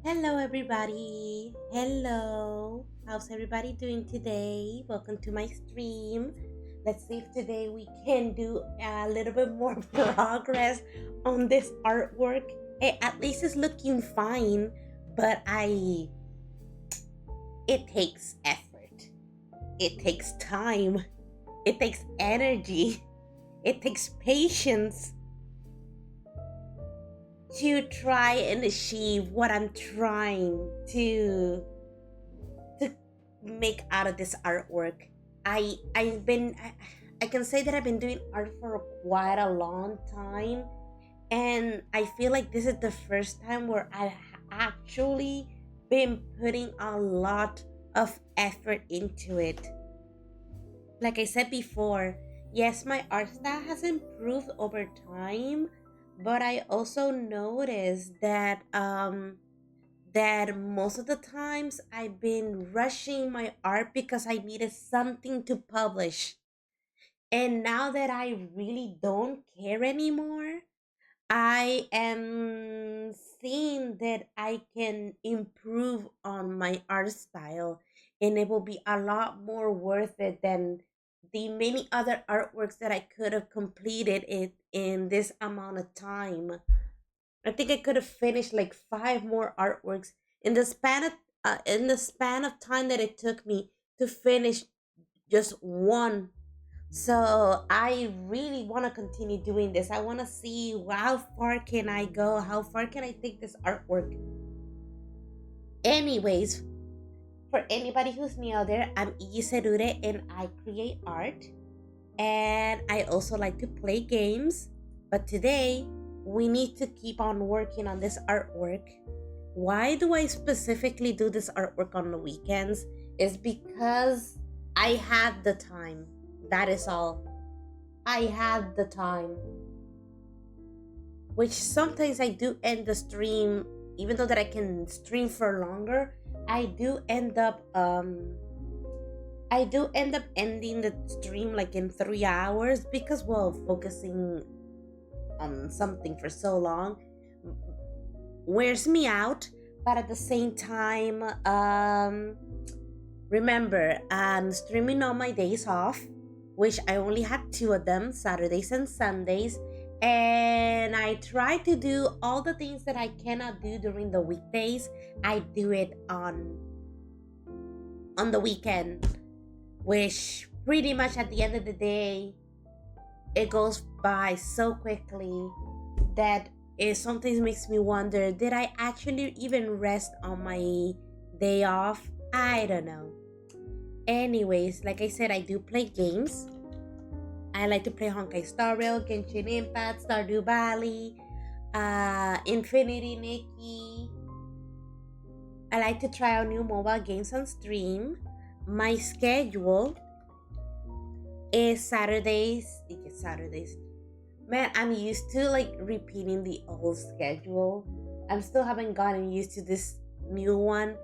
Hello, everybody. Hello. How's everybody doing today? Welcome to my stream. Let's see if today we can do a little bit more progress on this artwork. At least it's looking fine, but it takes effort. It takes time. It takes energy. It takes patience to try and achieve what I'm trying to make out of this artwork. I can say that I've been doing art for quite a long time, and I feel like this is the first time where I've actually been putting a lot of effort into it. Like I said before, yes, my art style has improved over time, but I also noticed that most of the times I've been rushing my art because I needed something to publish. And now that I really don't care anymore, I am seeing that I can improve on my art style, and it will be a lot more worth it than the many other artworks that I could have completed it in this amount of time. I think I could have finished like five more artworks in the span of time that it took me to finish just one. So I really want to continue doing this. I want to see how far can I go? How far can I take this artwork? Anyways, for anybody who's new out there, I'm Iyi Serure and I create art. And I also like to play games. But today, we need to keep on working on this artwork. Why do I specifically do this artwork on the weekends? Is because I have the time. That is all. I have the time. Which sometimes I do end the stream, even though that I can stream for longer, I do end up ending the stream like in 3 hours because well focusing on something for so long wears me out. But at the same time, remember, I'm streaming on my days off, which I only had two of them, Saturdays and Sundays. And I try to do all the things that I cannot do during the weekdays. I do it on the weekend, which pretty much at the end of the day, it goes by so quickly that it sometimes makes me wonder, did I actually even rest on my day off? I don't know. Anyways, like I said, I do play games. I like to play Honkai Star Rail, Genshin Impact, Stardew Valley, Infinity Nikki. I like to try out new mobile games on stream. My schedule is Saturdays. Man, I'm used to like repeating the old schedule. I'm still haven't gotten used to this new one.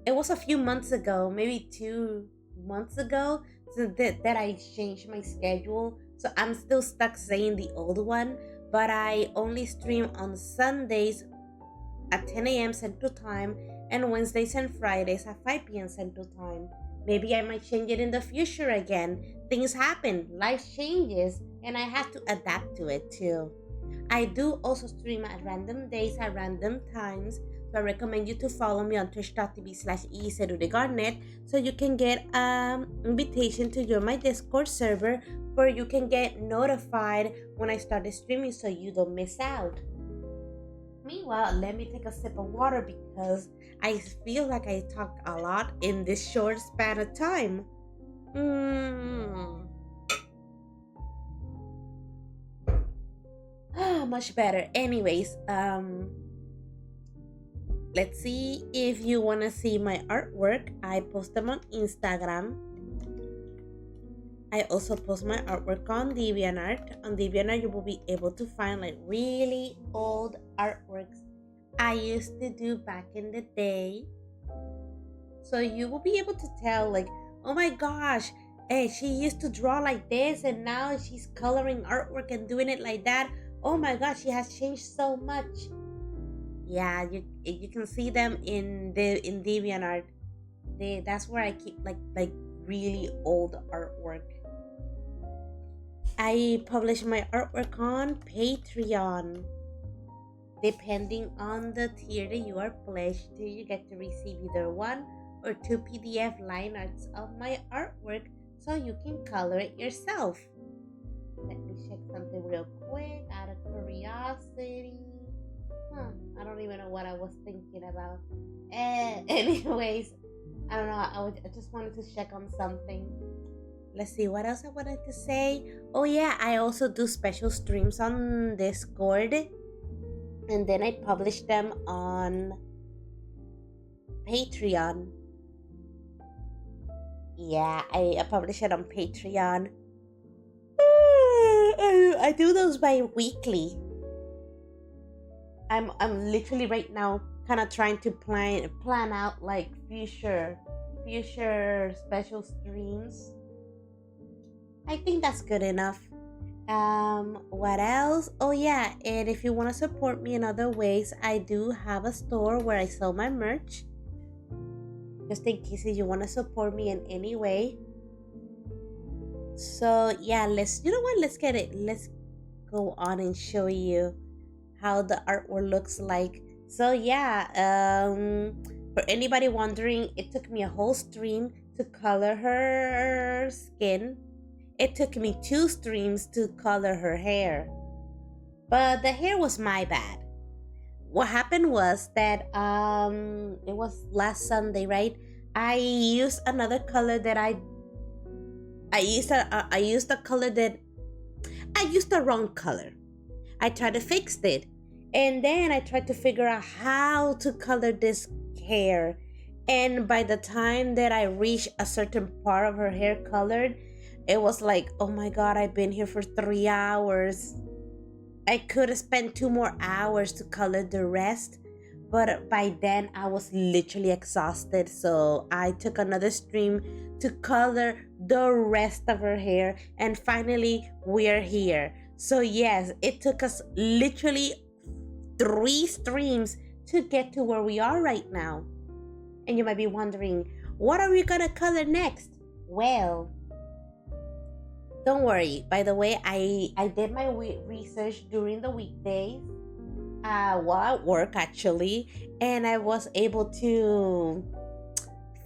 It was a few months ago, maybe 2 months ago, that I changed my schedule. So I'm still stuck saying the old one, but I only stream on Sundays at 10 a.m. Central Time and Wednesdays and Fridays at 5 p.m. Central Time. Maybe I might change it in the future again. Things happen, life changes, and I have to adapt to it too. I do also stream at random days at random times. So I recommend you to follow me on twitch.tv/eSerudeGarnet so you can get invitation to join my Discord server where you can get notified when I start streaming so you don't miss out. Meanwhile, let me take a sip of water because I feel like I talked a lot in this short span of time. Mm. Much better. Anyways, let's see if you want to see my artwork. I post them on Instagram. I also post my artwork on DeviantArt. On DeviantArt, you will be able to find like really old artworks I used to do back in the day. So you will be able to tell, like, oh my gosh, hey, she used to draw like this and now she's coloring artwork and doing it like that. Oh my gosh, she has changed so much. Yeah, you can see them in DeviantArt. That's where I keep like really old artwork. I publish my artwork on Patreon. Depending on the tier that you are pledged to, you get to receive either one or two PDF line arts of my artwork so you can color it yourself. Let me check something real quick out of curiosity. I don't even know what I was thinking about. Anyways, I don't know. I just wanted to check on something. Let's see what else I wanted to say. Oh yeah, I also do special streams on Discord, and then I publish them on Patreon. Yeah, I publish it on Patreon. I do those bi-weekly. I'm literally right now kind of trying to plan out like future special streams. I think that's good enough. What else? Oh yeah, and if you want to support me in other ways, I do have a store where I sell my merch. Just in case you want to support me in any way. So yeah, you know what? Let's get it. Let's go on and show you how the artwork looks like. So yeah, for anybody wondering, it took me a whole stream to color her skin. It took me 2 streams to color her hair. But the hair was my bad. What happened was that it was last Sunday, right? I used another color that I used a color that I used the wrong color. I tried to fix it, and then I tried to figure out how to color this hair. And by the time that I reached a certain part of her hair colored, it was like, oh my god, I've been here for 3 hours. I could have spent 2 more hours to color the rest, but by then I was literally exhausted. So I took another stream to color the rest of her hair, and finally we're here. So yes, it took us literally 3 streams to get to where we are right now. And you might be wondering, what are we gonna color next? Well, don't worry. By the way, I did my research during the weekdays, while at work actually, and I was able to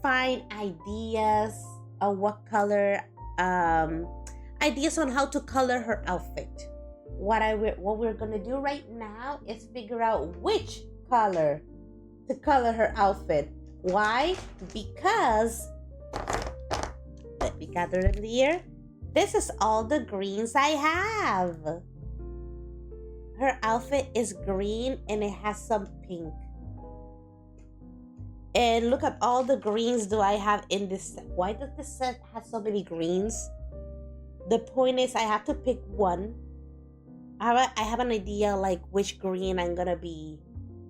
find ideas of what color, ideas on how to color her outfit. What we're gonna do right now is figure out which color to color her outfit. Why? Because let me gather them here. This is all the greens I have. Her outfit is green and it has some pink. And look at all the greens do I have in this set. Why does this set have so many greens? The point is I have to pick one. I have an idea like which green I'm gonna be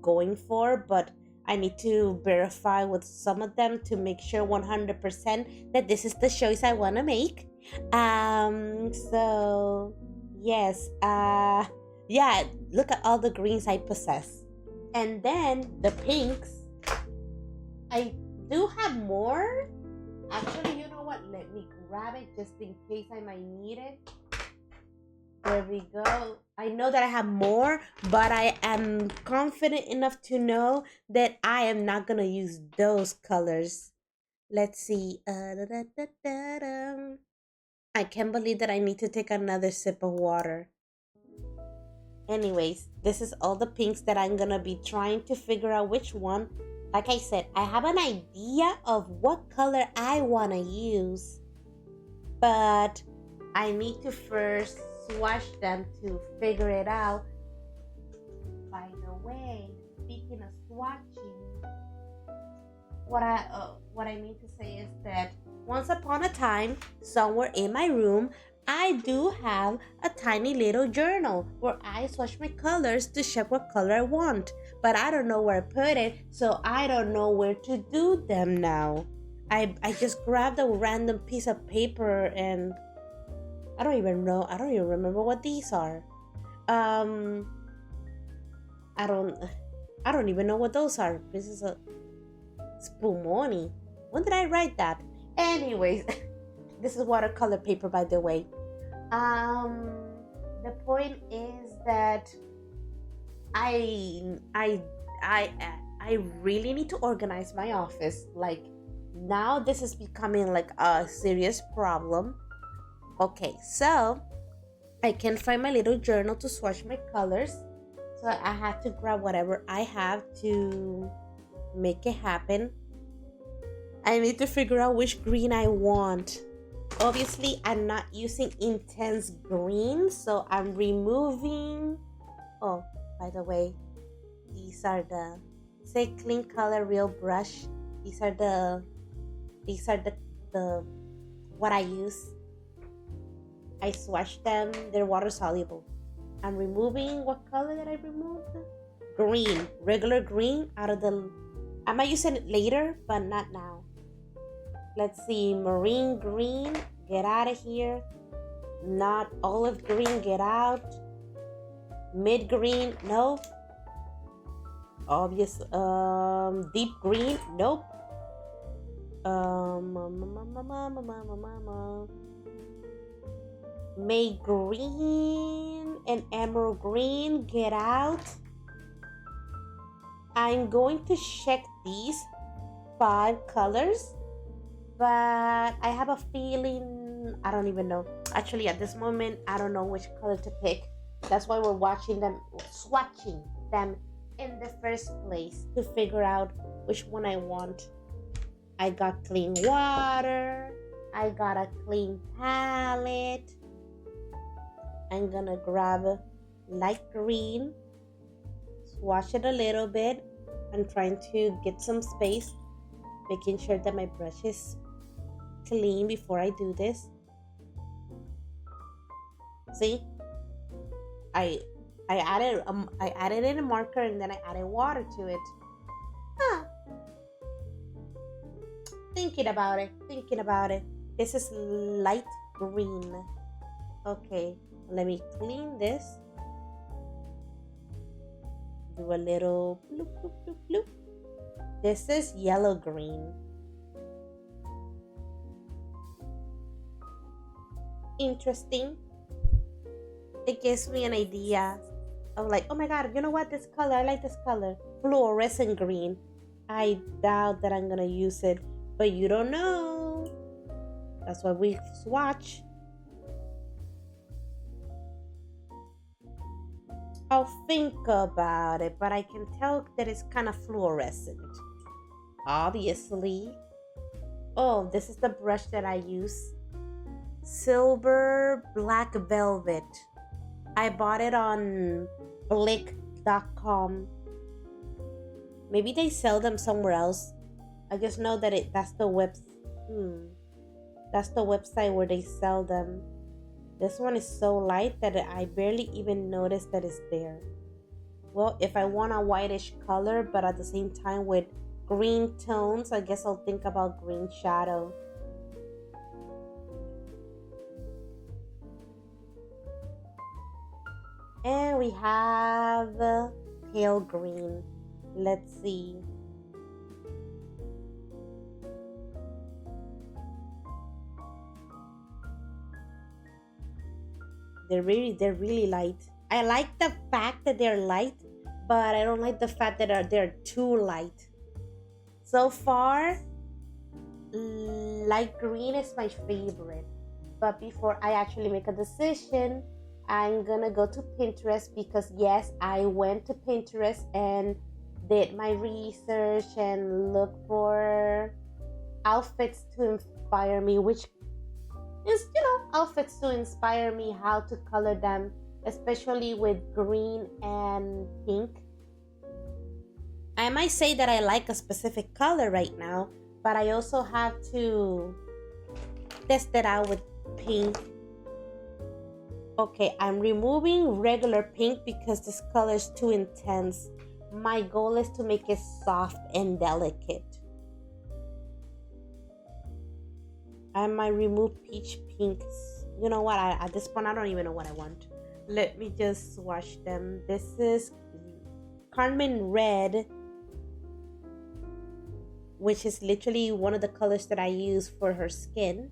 going for, but I need to verify with some of them to make sure 100% that this is the choice I want to make. So yes, yeah, look at all the greens I possess. And then the pinks, I do have more. Actually, you know what? Let me grab it just in case I might need it. There we go. I know that I have more, but I am confident enough to know that I am not gonna use those colors. Let's see. I can't believe that I need to take another sip of water. Anyways, this is all the pinks that I'm gonna be trying to figure out which one. Like I said, I have an idea of what color I wanna use, but I need to first swatch them to figure it out. By the way, speaking of swatching, what I mean to say is that once upon a time, somewhere in my room, I do have a tiny little journal where I swatch my colors to check what color I want. But I don't know where I put it, so I don't know where to do them now. I just grabbed a random piece of paper and I don't even remember what these are. I don't I don't even know what those are. This is a Spumoni. When did I write that? Anyways, this is watercolor paper, by the way. Um, the point is that I I I I really need to organize my office. Like now this is becoming like a serious problem. Okay, so I can't find my little journal to swatch my colors. So I have to grab whatever I have to make it happen. I need to figure out which green I want. Obviously, I'm not using intense green, so I'm removing. Oh, by the way, these are the say clean color real brush. These are the what I use. I swatch them. They're water soluble. I'm removing what color did I remove? Green, regular green out of the. I might use it later, but not now. Let's see, marine green, get out of here. Not olive green, get out. Mid green, nope. Obvious, deep green, nope. May green and emerald green, get out. I'm going to check these 5 colors, but I have a feeling I don't even know. Actually, at this moment, I don't know which color to pick. That's why we're swatching them in the first place to figure out which one I want. I got clean water. I got a clean palette. I'm gonna grab light green, swatch it a little bit. I'm trying to get some space, making sure that my brush is clean before I do this. See, I added in a marker and then I added water to it. Thinking about it. This is light green. Okay, let me clean this. Do a little bloop, bloop, bloop, bloop. This is yellow green. Interesting. It gives me an idea of like, oh my god, you know what? This color, I like this color. Fluorescent green. I doubt that I'm gonna use it, but you don't know. That's why we swatch. I'll think about it, but I can tell that it's kind of fluorescent. Obviously. Oh, this is the brush that I use. Silver Black Velvet. I bought it on blick.com. Maybe they sell them somewhere else. I just know that that's the website where they sell them. This one is so light that I barely even noticed that it's there. Well, if I want a whitish color, but at the same time with green tones, I guess I'll think about green shadow. And we have pale green. Let's see. They're really light. I like the fact that they're light, but I don't like the fact that they're too light. So far, light green is my favorite. But before I actually make a decision, I'm gonna go to Pinterest because yes, I went to Pinterest and did my research and look for outfits to inspire me, which is, outfits to inspire me how to color them, especially with green and pink. I might say that I like a specific color right now, but I also have to test it out with pink. Okay, I'm removing regular pink because this color is too intense. My goal is to make it soft and delicate. I might remove peach pinks. You know what? At this point, I don't even know what I want. Let me just swatch them. This is Carmen Red, which is literally one of the colors that I use for her skin.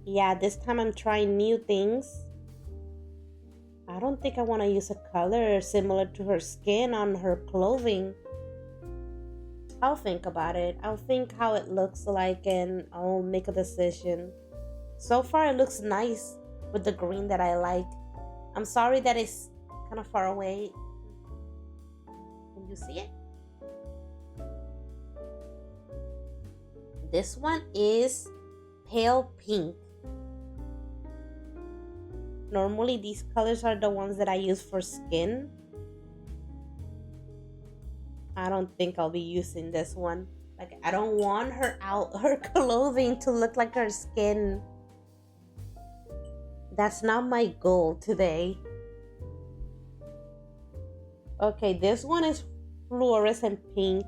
Yeah, this time I'm trying new things. I don't think I want to use a color similar to her skin on her clothing. I'll think about it. I'll think how it looks like and I'll make a decision. So far, it looks nice with the green that I like. I'm sorry that it's kind of far away. Can you see it? This one is pale pink. Normally, these colors are the ones that I use for skin. I don't think I'll be using this one. Like, I don't want her clothing to look like her skin. That's not my goal today. Okay, this one is fluorescent pink.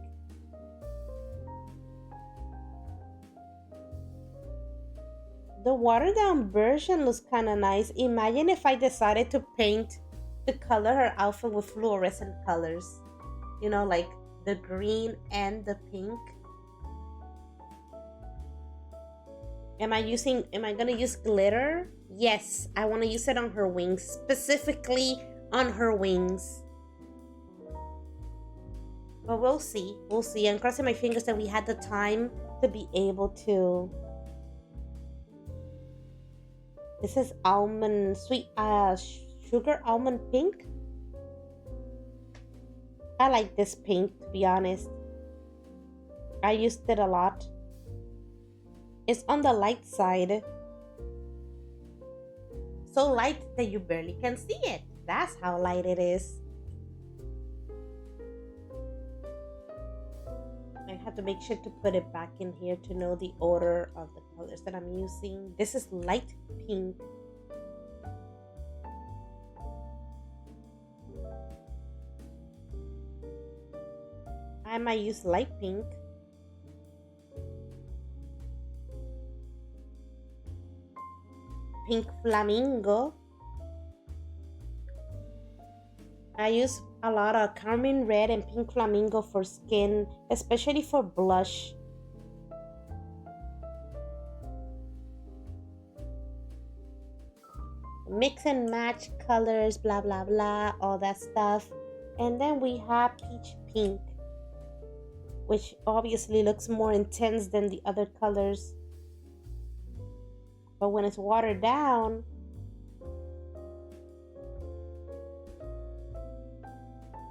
The watered down version looks kind of nice. Imagine if I decided to paint the color her outfit with fluorescent colors. You know, like the green and the pink. Am I gonna use glitter? Yes, I want to use it on her wings, specifically on her wings. But we'll see. We'll see. I'm crossing my fingers that we had the time to be able to. This is almond sweet sugar almond pink. I like this pink, to be honest. I used it a lot. It's on the light side. So light that you barely can see it. That's how light it is. I have to make sure to put it back in here to know the order of the colors that I'm using. This is light pink. I might use light pink. Pink flamingo. I use a lot of carmine red and pink flamingo for skin, especially for blush. Mix and match colors, blah blah blah, all that stuff. And then we have peach pink, which obviously looks more intense than the other colors. But when it's watered down,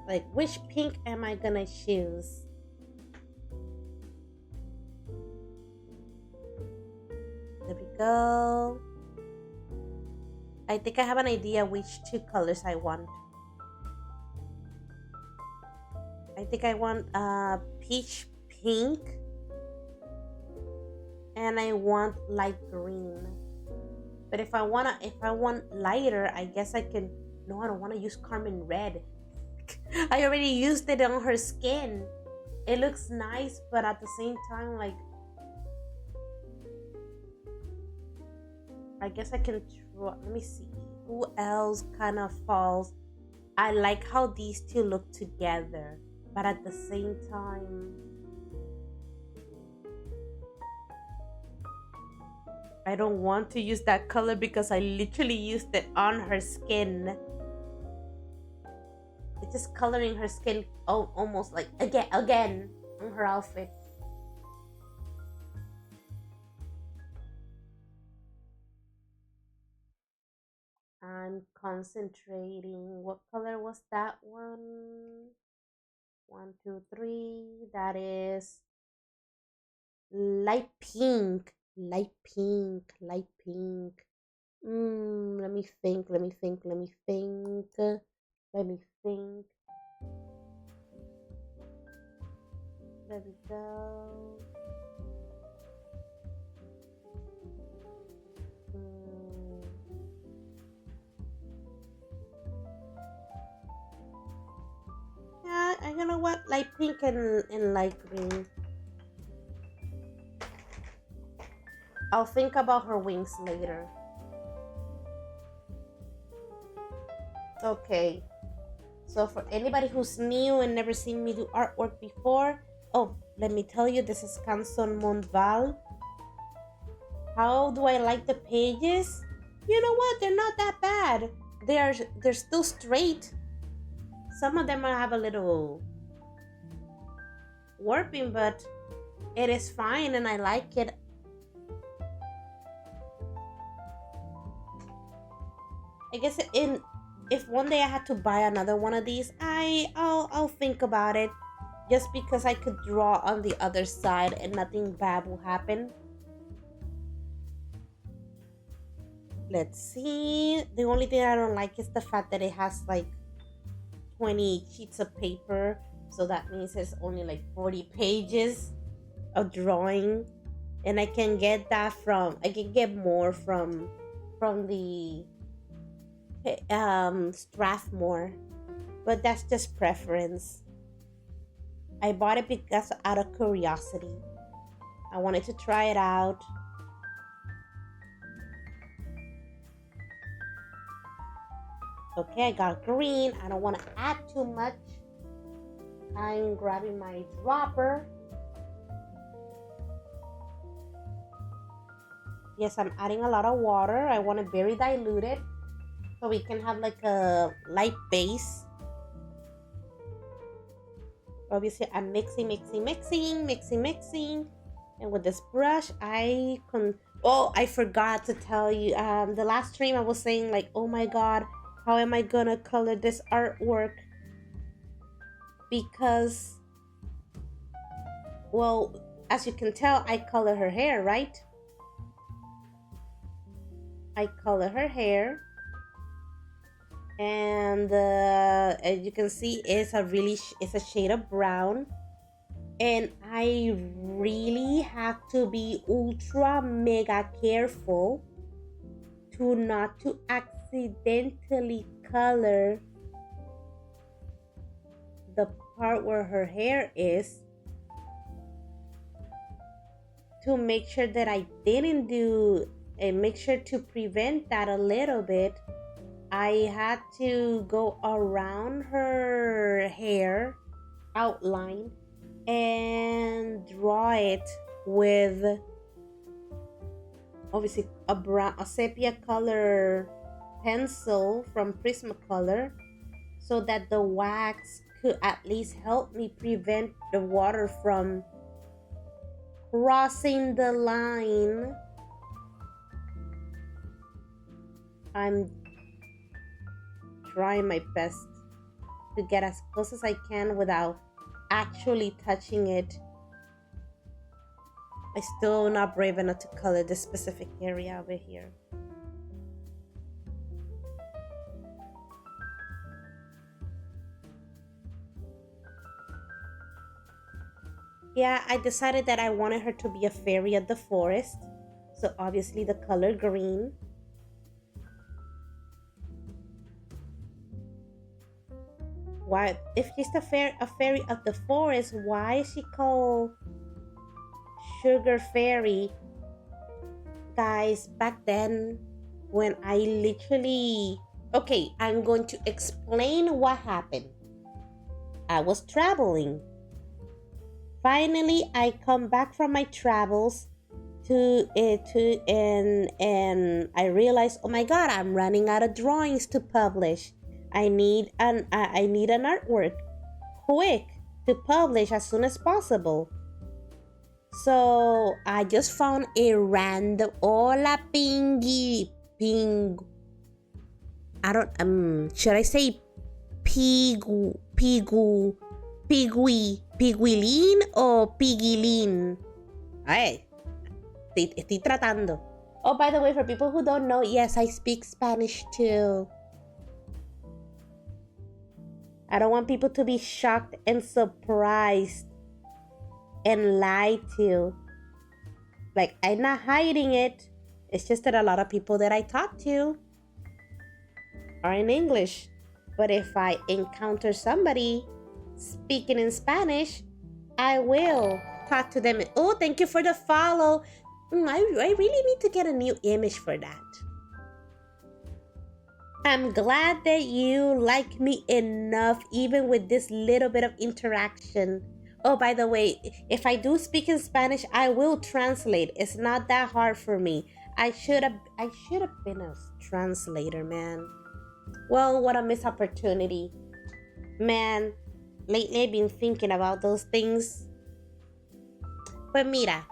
like, which pink am I gonna choose? There we go. I think I have an idea which two colors I want. I think I want peach pink and I want light green. But if I want lighter, I guess I can. No, I don't want to use carmine red. I already used it on her skin. It looks nice, but at the same time, like, I guess I can try. Let me see who else kind of falls. I like how these two look together, but at the same time, I don't want to use that color because I literally used it on her skin. It's just coloring her skin almost like again on her outfit. I'm concentrating. What color was that one? 1, 2, 3. That is light pink. Light pink. Light pink. Let me think. Let me think. Let me think. Let me think. There we go. Yeah, I'm gonna want light pink and light green. I'll think about her wings later. Okay. So for anybody who's new and never seen me do artwork before, oh, let me tell you, this is Canson Montval. How do I like the pages? You know what? They're not that bad. They're still straight. Some of them have a little warping, but it is fine and I like it. I guess if one day I had to buy another one of these, I'll think about it, just because I could draw on the other side and nothing bad will happen. Let's see. The only thing I don't like is the fact that it has like 20 sheets of paper, so that means it's only like 40 pages of drawing, and I can get more from the Strathmore, but that's just preference. I bought it because out of curiosity. I wanted to try it out. Okay, I got green. I don't want to add too much. I'm grabbing my dropper. Yes, I'm adding a lot of water. I want it very diluted, so we can have like a light base. Obviously, I'm mixing. And with this brush, I forgot to tell you. The last stream I was saying like, oh my God, how am I gonna color this artwork? Because, well, as you can tell, I color her hair, right? I color her hair. And as you can see, it's a shade of brown, and I really have to be ultra mega careful not to accidentally color the part where her hair is, to make sure that I didn't do, and make sure to prevent that a little bit. I had to go around her hair outline and draw it with obviously a sepia color pencil from Prismacolor, so that the wax could at least help me prevent the water from crossing the line. I'm trying my best to get as close as I can without actually touching it. I'm still not brave enough to color this specific area over here. Yeah, I decided that I wanted her to be a fairy of the forest, so obviously the color green. Why, if she's a fairy of the forest, why is she called Sugar Fairy? Guys, back then, when I literally... Okay, I'm going to explain what happened. I was traveling. Finally, I come back from my travels and I realized, oh my God, I'm running out of drawings to publish. I need an artwork quick to publish as soon as possible. So I just found a random hola pingy ping. I don't should I say piguilin o piguilin? Ay, estoy tratando. Oh, by the way, for people who don't know, yes, I speak Spanish too. I don't want people to be shocked and surprised and lied to. Like, I'm not hiding it. It's just that a lot of people that I talk to are in English. But if I encounter somebody speaking in Spanish, I will talk to them. Oh, thank you for the follow. I really need to get a new image for that. I'm glad that you like me enough, even with this little bit of interaction. Oh, by the way, if I do speak in Spanish, I will translate. It's not that hard for me. I should have been a translator, man. Well, what a missed opportunity. Man, lately I've been thinking about those things. Pues mira,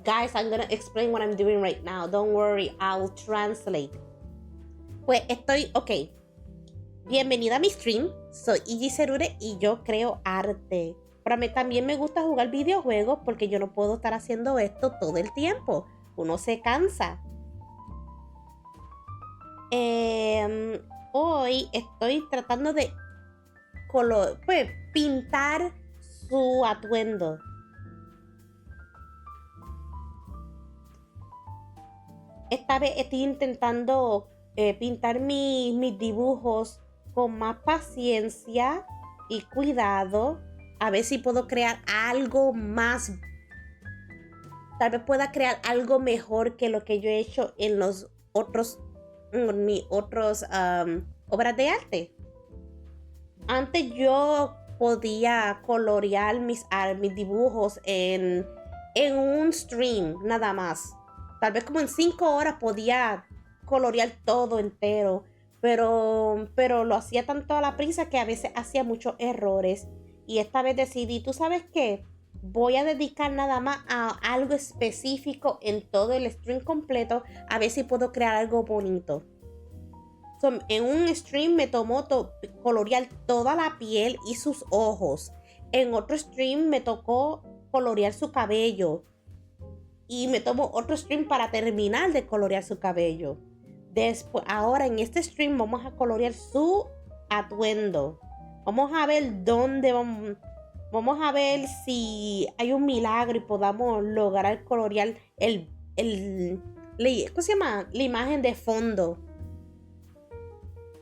guys, I'm gonna explain what I'm doing right now. Don't worry, I'll translate. Pues ok. Bienvenida a mi stream. Soy Iggy Cerure y yo creo arte. Pero a mí también me gusta jugar videojuegos porque yo no puedo estar haciendo esto todo el tiempo. Uno se cansa. Hoy estoy tratando de pintar su atuendo. Esta vez estoy intentando pintar mis dibujos con más paciencia y cuidado. A ver si puedo crear algo más. Tal vez pueda crear algo mejor que lo que yo he hecho en mis otras obras de arte. Antes yo podía colorear mis dibujos en un stream nada más. Tal vez como en 5 horas podía colorear todo entero, pero lo hacía tanto a la prisa que a veces hacía muchos errores. Y esta vez decidí, ¿tú sabes qué? Voy a dedicar nada más a algo específico en todo el stream completo, a ver si puedo crear algo bonito. En un stream me tomó colorear toda la piel y sus ojos. En otro stream me tocó colorear su cabello. Y me tomo otro stream para terminar de colorear su cabello. Después, ahora en este stream vamos a colorear su atuendo. Vamos a ver dónde vamos a ver si hay un milagro y podamos lograr colorear ¿cómo se llama? La imagen de fondo.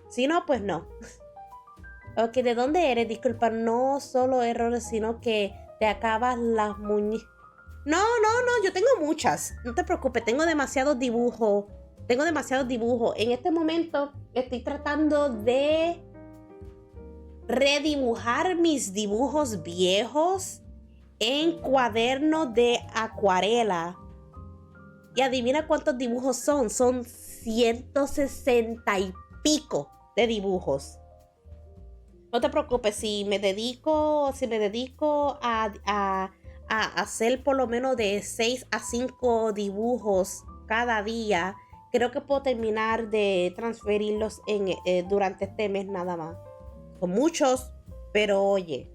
Si no, pues no. Ok, ¿de dónde eres? Disculpa, no solo errores, sino que te acabas las muñecas. No, yo tengo muchas. No te preocupes, tengo demasiados dibujos. En este momento estoy tratando de redibujar mis dibujos viejos en cuadernos de acuarela. Y adivina cuántos dibujos son. Son 160 y pico de dibujos. No te preocupes, si me dedico a hacer por lo menos de 6 a 5 dibujos cada día, creo que puedo terminar de transferirlos durante este mes nada más. Son muchos, pero oye,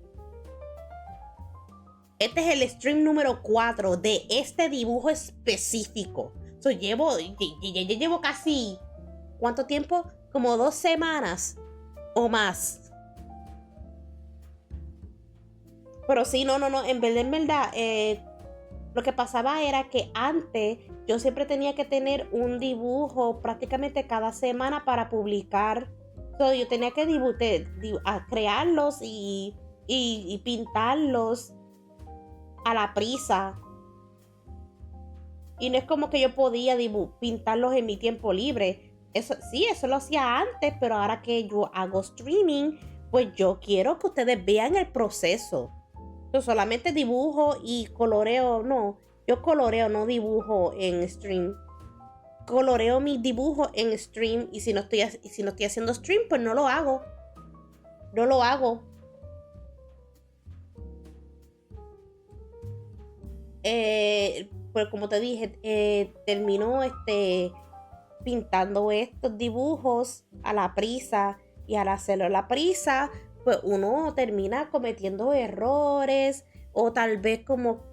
este es el stream número 4 de este dibujo específico. Llevo casi, ¿cuánto tiempo? Como 2 semanas o más. Pero sí, no, en verdad, lo que pasaba era que antes yo siempre tenía que tener un dibujo prácticamente cada semana para publicar. Yo tenía que crearlos y pintarlos a la prisa. Y no es como que yo podía pintarlos en mi tiempo libre. Eso lo hacía antes, pero ahora que yo hago streaming, pues yo quiero que ustedes vean el proceso. Yo solamente dibujo y coloreo, no. Yo coloreo, no dibujo en stream. Coloreo mis dibujos en stream y si no estoy haciendo stream, pues no lo hago. Pues como te dije, termino pintando estos dibujos a la prisa y al hacerlo a la prisa, pues uno termina cometiendo errores o tal vez como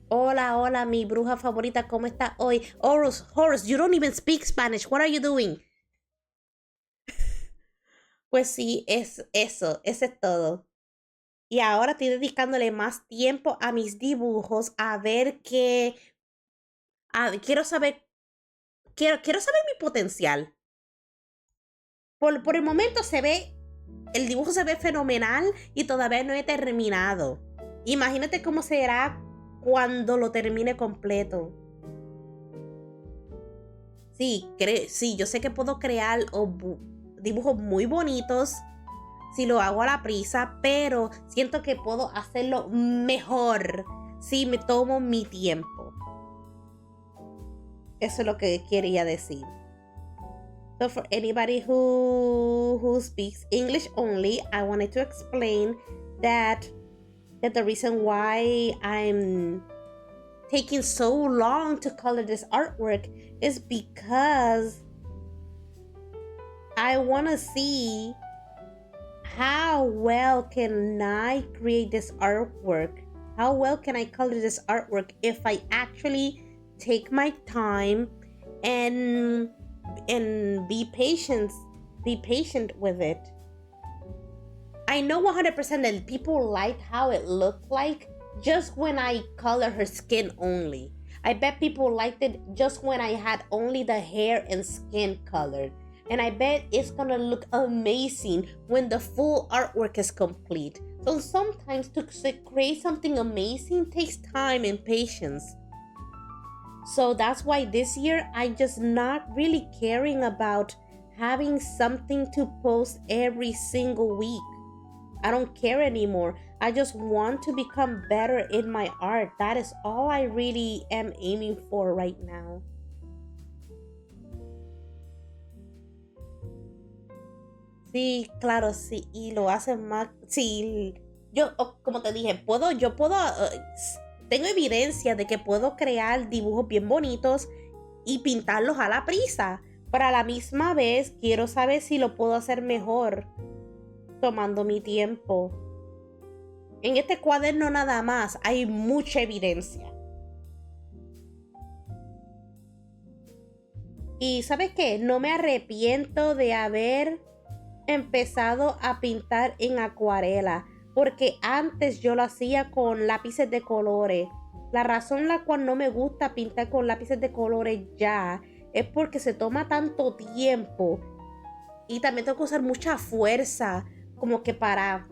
hola, mi bruja favorita, ¿cómo está hoy? Horus, you don't even speak Spanish. What are you doing? Pues sí, eso es todo. Y ahora estoy dedicándole más tiempo a mis dibujos, a ver qué. Quiero saber mi potencial. Por el momento el dibujo se ve fenomenal y todavía no he terminado. Imagínate cómo será cuando lo termine completo. Sí, yo sé que puedo crear dibujos muy bonitos si lo hago a la prisa, pero siento que puedo hacerlo mejor si me tomo mi tiempo. Eso es lo que quería decir. So for anybody who speaks English only, I wanted to explain that the reason why I'm taking so long to color this artwork is because I want to see how well can I create this artwork? How well can I color this artwork if I actually take my time and be patient with it? I know 100% that people liked how it looked like just when I color her skin only. I bet people liked it just when I had only the hair and skin colored. And I bet it's gonna look amazing when the full artwork is complete. So sometimes to create something amazing takes time and patience. So that's why this year I just not really caring about having something to post every single week. I don't care anymore. I just want to become better in my art. That is all I really am aiming for right now. Sí, claro, sí, y lo hacen más. Sí, yo, como te dije, tengo evidencia de que puedo crear dibujos bien bonitos y pintarlos a la prisa. Pero a la misma vez quiero saber si lo puedo hacer mejor tomando mi tiempo. En este cuaderno nada más hay mucha evidencia. Y ¿sabes qué? No me arrepiento de haber empezado a pintar en acuarela, porque antes yo lo hacía con lápices de colores. La razón la cual no me gusta pintar con lápices de colores ya es porque se toma tanto tiempo y también tengo que usar mucha fuerza, como que para,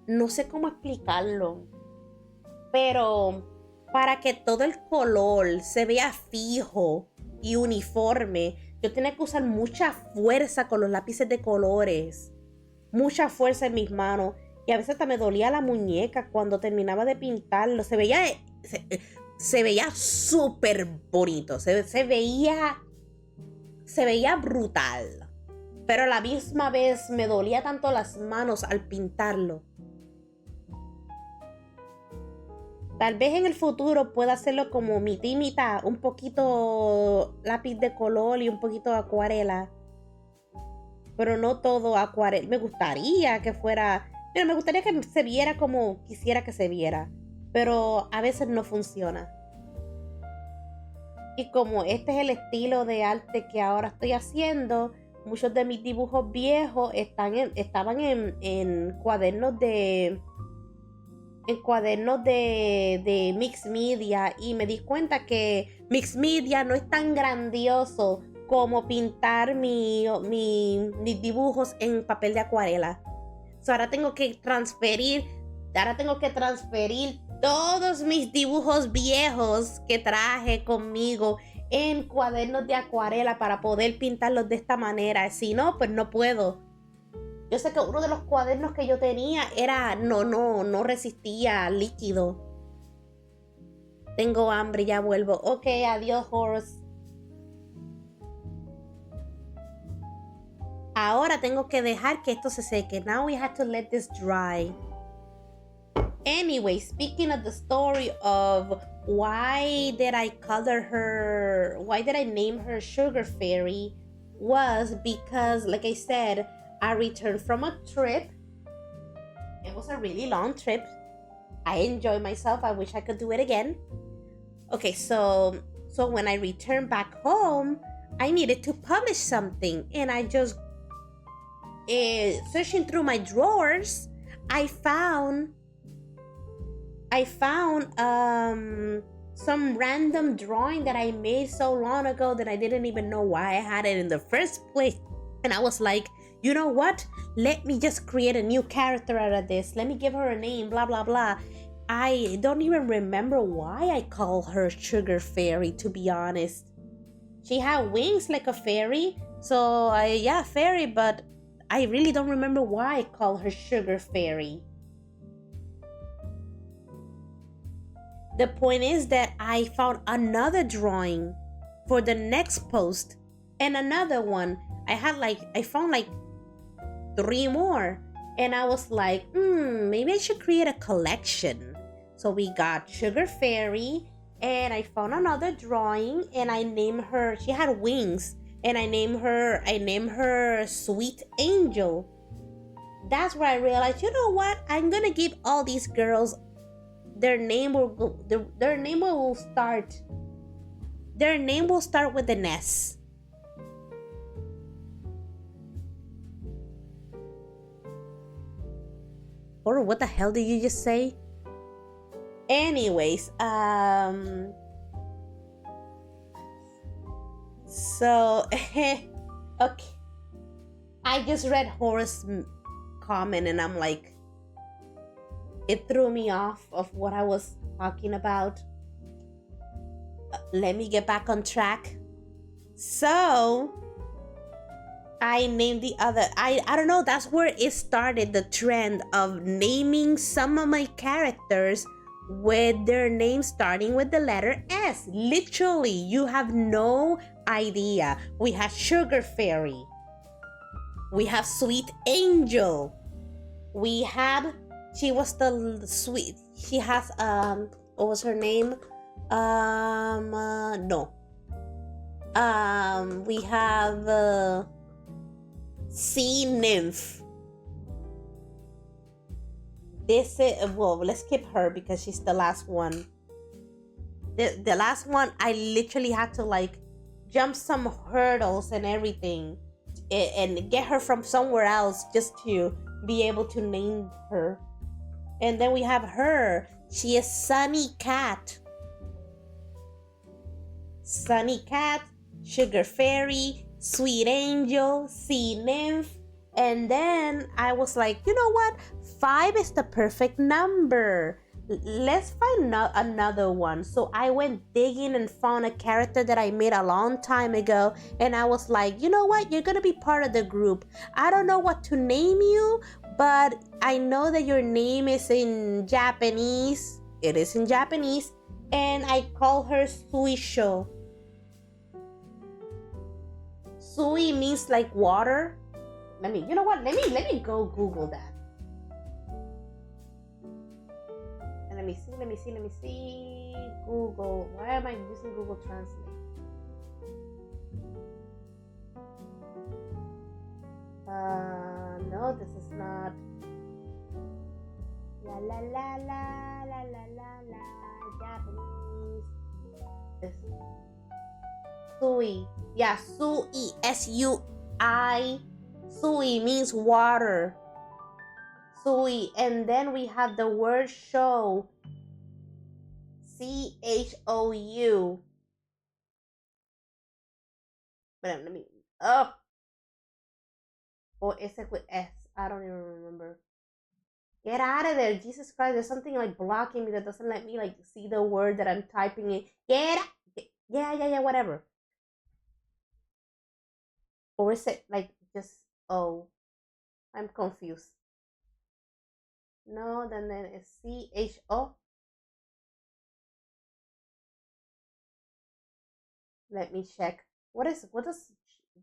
no sé cómo explicarlo, pero para que todo el color se vea fijo y uniforme, yo tenía que usar mucha fuerza con los lápices de colores, mucha fuerza en mis manos, y a veces hasta me dolía la muñeca cuando terminaba de pintarlo. Se veía súper bonito, se veía brutal, pero a la misma vez me dolía tanto las manos al pintarlo. Tal vez en el futuro pueda hacerlo como mitad y mitad, un poquito lápiz de color y un poquito acuarela, pero no todo acuarela. Me gustaría que se viera como quisiera que se viera, pero a veces no funciona. Y como este es el estilo de arte que ahora estoy haciendo, muchos de mis dibujos viejos estaban en cuadernos de Mixed Media, y me di cuenta que Mixed Media no es tan grandioso como pintar mis dibujos en papel de acuarela. Ahora tengo que transferir todos mis dibujos viejos que traje conmigo en cuadernos de acuarela para poder pintarlos de esta manera. Si no, pues no puedo. Yo sé que uno de los cuadernos que yo tenía no resistía líquido. Tengo hambre, ya vuelvo. Ok, adiós, Horse. Ahora tengo que dejar que esto se seque. Now we have to let this dry. Anyway, speaking of the story of why did I name her Sugar Fairy, was because, like I said, I returned from a trip. It was a really long trip. I enjoyed myself. I wish I could do it again. Okay, so when I returned back home, I needed to publish something, and I just searching through my drawers, I found some random drawing that I made so long ago that I didn't even know why I had it in the first place. And I was like, you know what? Let me just create a new character out of this. Let me give her a name, blah, blah, blah. I don't even remember why I call her Sugar Fairy, to be honest. She had wings like a fairy. So yeah, fairy, but I really don't remember why I call her Sugar Fairy. The point is that I found another drawing for the next post and another one. I found like three more. And I was like, maybe I should create a collection. So we got Sugar Fairy, and I found another drawing, and I named her. She had wings, and I named her Sweet Angel. That's where I realized, you know what? I'm gonna give all these girls their name will go, their name will start. Their name will start with an S. Or what the hell did you just say? Anyways, so okay. I just read Horace's comment and I'm like, it threw me off of what I was talking about. Let me get back on track. So I named the other. I don't know. That's where it started, the trend of naming some of my characters with their name starting with the letter S. Literally, you have no idea. We have Sugar Fairy. We have Sweet Angel. We have. She was the sweet. She has What was her name? No. We have Sea Nymph. This is, well, let's skip her because she's the last one. The last one, I literally had to like jump some hurdles and everything and get her from somewhere else just to be able to name her. And then we have her. She is Sunny Cat. Sunny Cat, Sugar Fairy, Sweet Angel, Sea Nymph. And then I was like, you know what? 5 is the perfect number. Let's find another one. So I went digging and found a character that I made a long time ago. And I was like, you know what? You're going to be part of the group. I don't know what to name you, but I know that your name is in Japanese. It is in Japanese. And I call her Suisho. Sui means like water. You know what? Let me go Google that. And let me see. Google. Why am I using Google Translate? No, this is not. La la la la la la la la. Japanese. This. Sui. Yeah, Sui. S-U-I. Sui means water. Sui. And then we have the word show. C-H-O-U. But let me. Oh. Or is it with S? I don't even remember. Get out of there. Jesus Christ. There's something like blocking me that doesn't let me like see the word that I'm typing in. Get out. Yeah, whatever. Or is it like just O? I'm confused. No, then it's C-H-O. Let me check. What is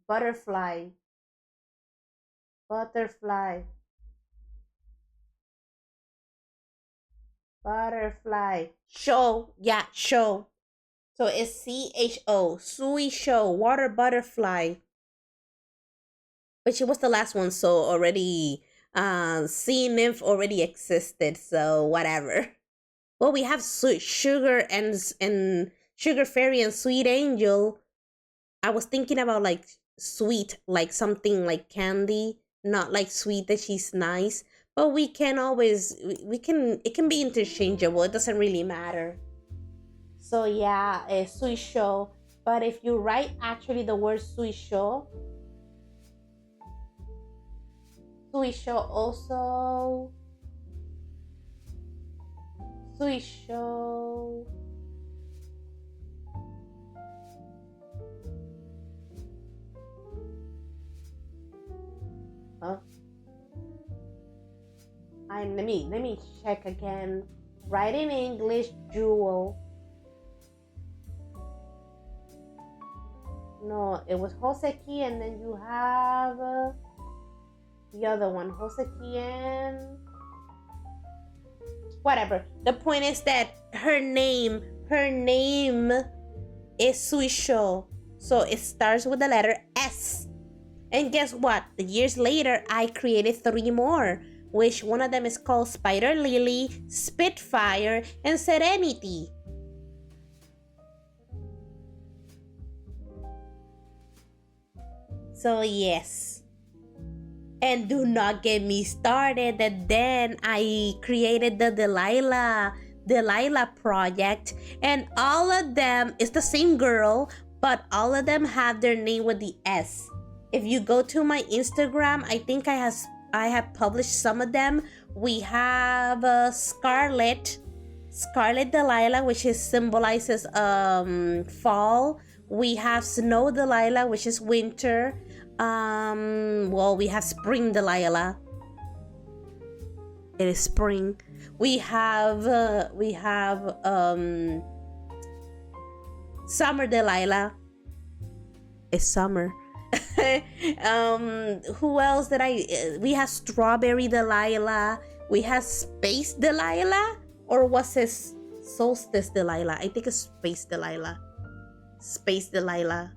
butterfly? Butterfly. Show. Yeah, show. So it's C-H-O. Sui show. Water butterfly. But she was the last one, so already Sea Nymph already existed, so whatever. Well, we have Sugar and Sugar Fairy and Sweet Angel. I was thinking about like sweet, like something like candy, not like sweet that she's nice. But we can always it can be interchangeable. It doesn't really matter. So yeah, Suisho. But if you write actually the word Suisho also Suisho. Let me check again. Write in English, Jewel. No, it was Joseki, and then you have the other one, Joseki and whatever. The point is that her name is Suisho, so it starts with the letter S. And guess what? Years later, I created 3 more, which one of them is called Spider Lily, Spitfire, and Serenity. So yes. And do not get me started that then I created the Delilah project, and all of them is the same girl, but all of them have their name with the S. If you go to my Instagram, I think I have published some of them. We have Scarlet Delilah, which symbolizes fall. We have Snow Delilah, which is winter. Well, we have Spring Delilah. It is spring. We have Summer Delilah. It's summer. Who else did we have Strawberry Delilah. We have Space Delilah, or was it Solstice Delilah? I think it's Space Delilah. Space Delilah,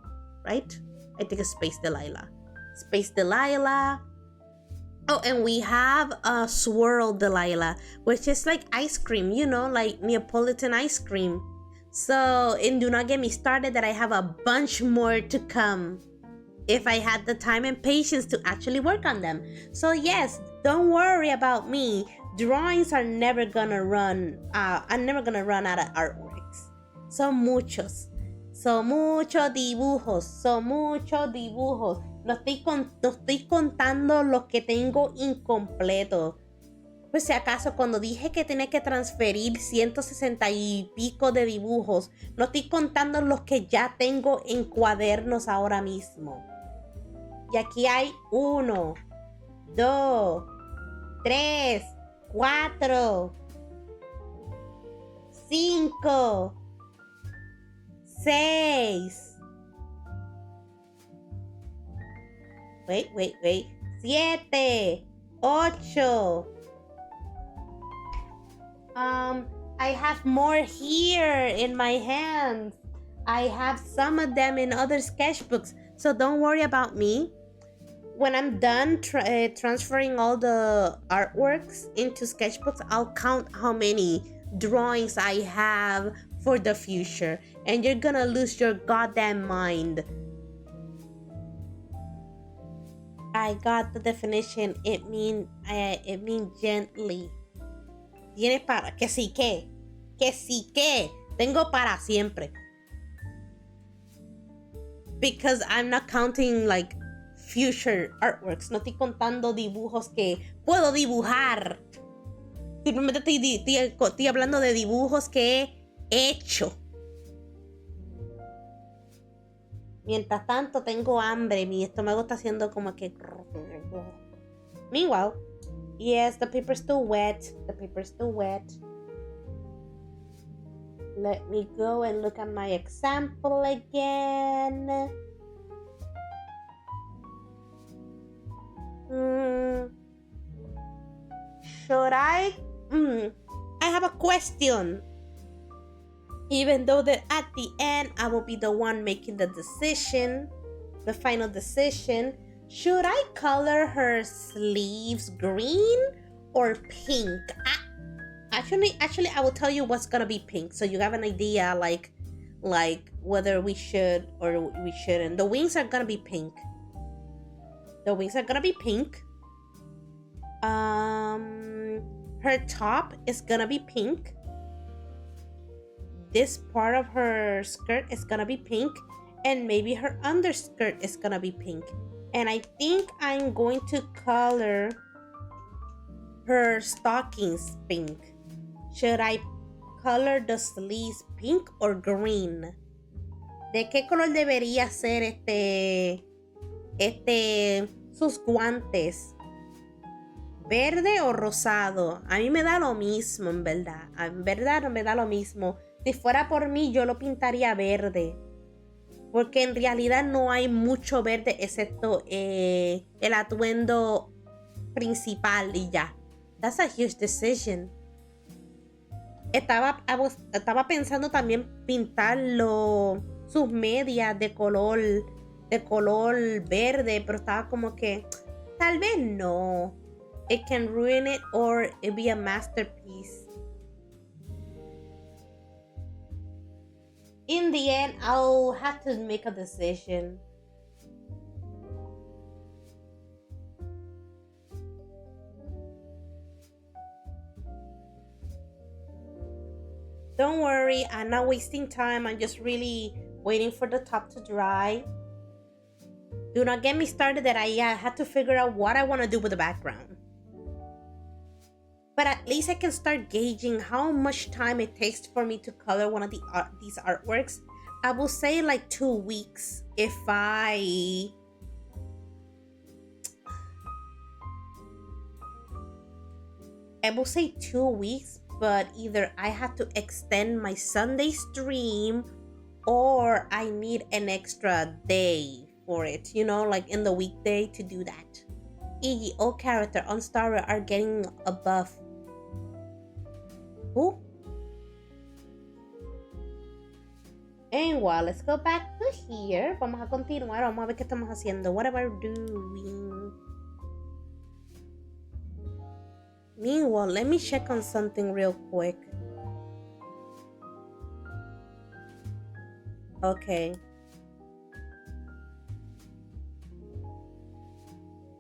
right? I think it's Space Delilah. Space Delilah. Oh, and we have Swirl Delilah, which is like ice cream, like Neapolitan ice cream. So, and do not get me started that I have a bunch more to come if I had the time and patience to actually work on them. So yes, don't worry about me. Drawings are never gonna run. I'm never gonna run out of artworks. Son muchos dibujos. No estoy contando los que tengo incompletos. Pues si acaso cuando dije que tenía que transferir 160 y pico de dibujos, no estoy contando los que ya tengo en cuadernos ahora mismo. Y aquí hay 1, 2, 3, 4, 5, 6. Wait. 7, 8. I have more here in my hands. I have some of them in other sketchbooks. So don't worry about me. When I'm done transferring all the artworks into sketchbooks, I'll count how many drawings I have for the future. And you're gonna lose your goddamn mind. I got the definition. It means gently. Tienes para que sí que tengo para siempre. Because I'm not counting like future artworks. No estoy contando dibujos que puedo dibujar. Simplemente estoy hablando de dibujos que he hecho. Mientras tanto tengo hambre. Mi estómago está haciendo como que... Meanwhile, yes, the paper's still wet. Let me go and look at my example again. Should I? I have a question. Even though that at the end I will be the one making the decision, the final decision. Should I color her sleeves green or pink? Actually, I will tell you what's gonna be pink, so you have an idea, like whether we should or we shouldn't. The wings are gonna be pink. Her top is gonna be pink. This part of her skirt is gonna be pink, and maybe her underskirt is gonna be pink. And I think I'm going to color her stockings pink. Should I color the sleeves pink or green? ¿De qué color debería ser sus guantes? verde o rosado. A mí me da lo mismo, en verdad. En verdad no me da lo mismo. Si fuera por mí, yo lo pintaría verde. Porque en realidad no hay mucho verde excepto el atuendo principal y ya. That's a huge decision. Estaba pensando también pintarlo, sus medias de color verde, pero estaba como que tal vez no. It can ruin it or it be a masterpiece. In the end, I'll have to make a decision. Don't worry, I'm not wasting time. I'm just really waiting for the top to dry. Do not get me started that I had to figure out what I want to do with the background. But at least I can start gauging how much time it takes for me to color one of these artworks. I will say like 2 weeks if I will say 2 weeks, but either I have to extend my Sunday stream or I need an extra day for it, like in the weekday to do that. E.g., all character on Star are getting a buff. Who? Anyway, let's go back to here. Vamos a continuar. Vamos a ver qué estamos haciendo. What am I doing? Meanwhile, let me check on something real quick. Okay.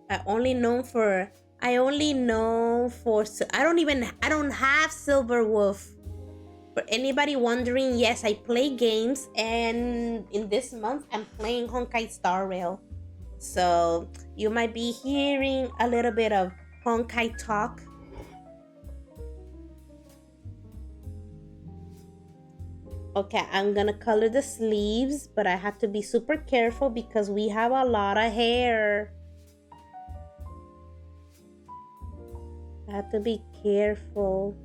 I don't have Silver Wolf. For anybody wondering, yes, I play games, and in this month I'm playing Honkai Star Rail. So you might be hearing a little bit of Honkai talk. Okay, I'm gonna color the sleeves, but I have to be super careful because we have a lot of hair. I have to be careful.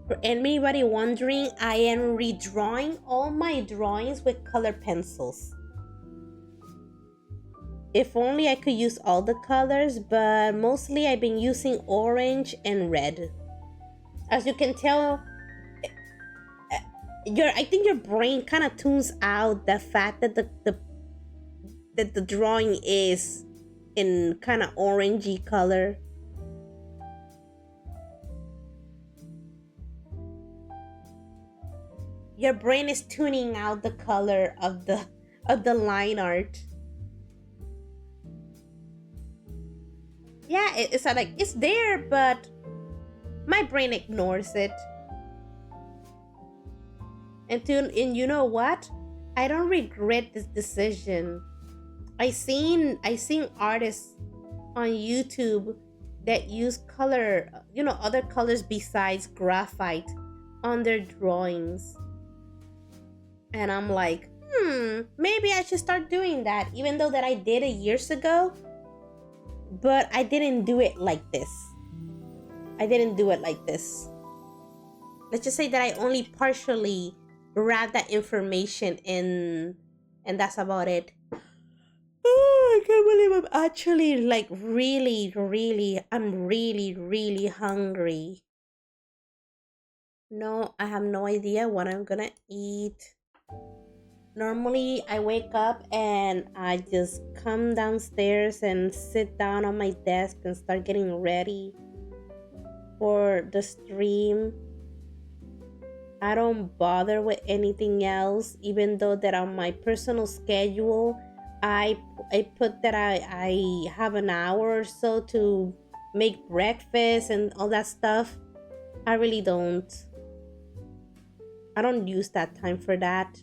For anybody wondering, I am redrawing all my drawings with color pencils. If only I could use all the colors, but mostly I've been using orange and red. As you can tell, I think your brain kind of tunes out the fact that the drawing is in kind of orangey color. Your brain is tuning out the color of the line art. Yeah, it's like it's there, but my brain ignores it. And you know what? I don't regret this decision. I seen artists on YouTube that use color, other colors besides graphite on their drawings. And I'm like, maybe I should start doing that, even though that I did it years ago. But I didn't do it like this. Let's just say that I only partially grabbed that information in, and that's about it. Oh, I can't believe I'm actually like I'm really hungry. No, I have no idea what I'm gonna eat. Normally, I wake up and I just come downstairs and sit down on my desk and start getting ready for the stream. I don't bother with anything else, even though that on my personal schedule, I put that I have an hour or so to make breakfast and all that stuff. I really don't. I don't use that time for that.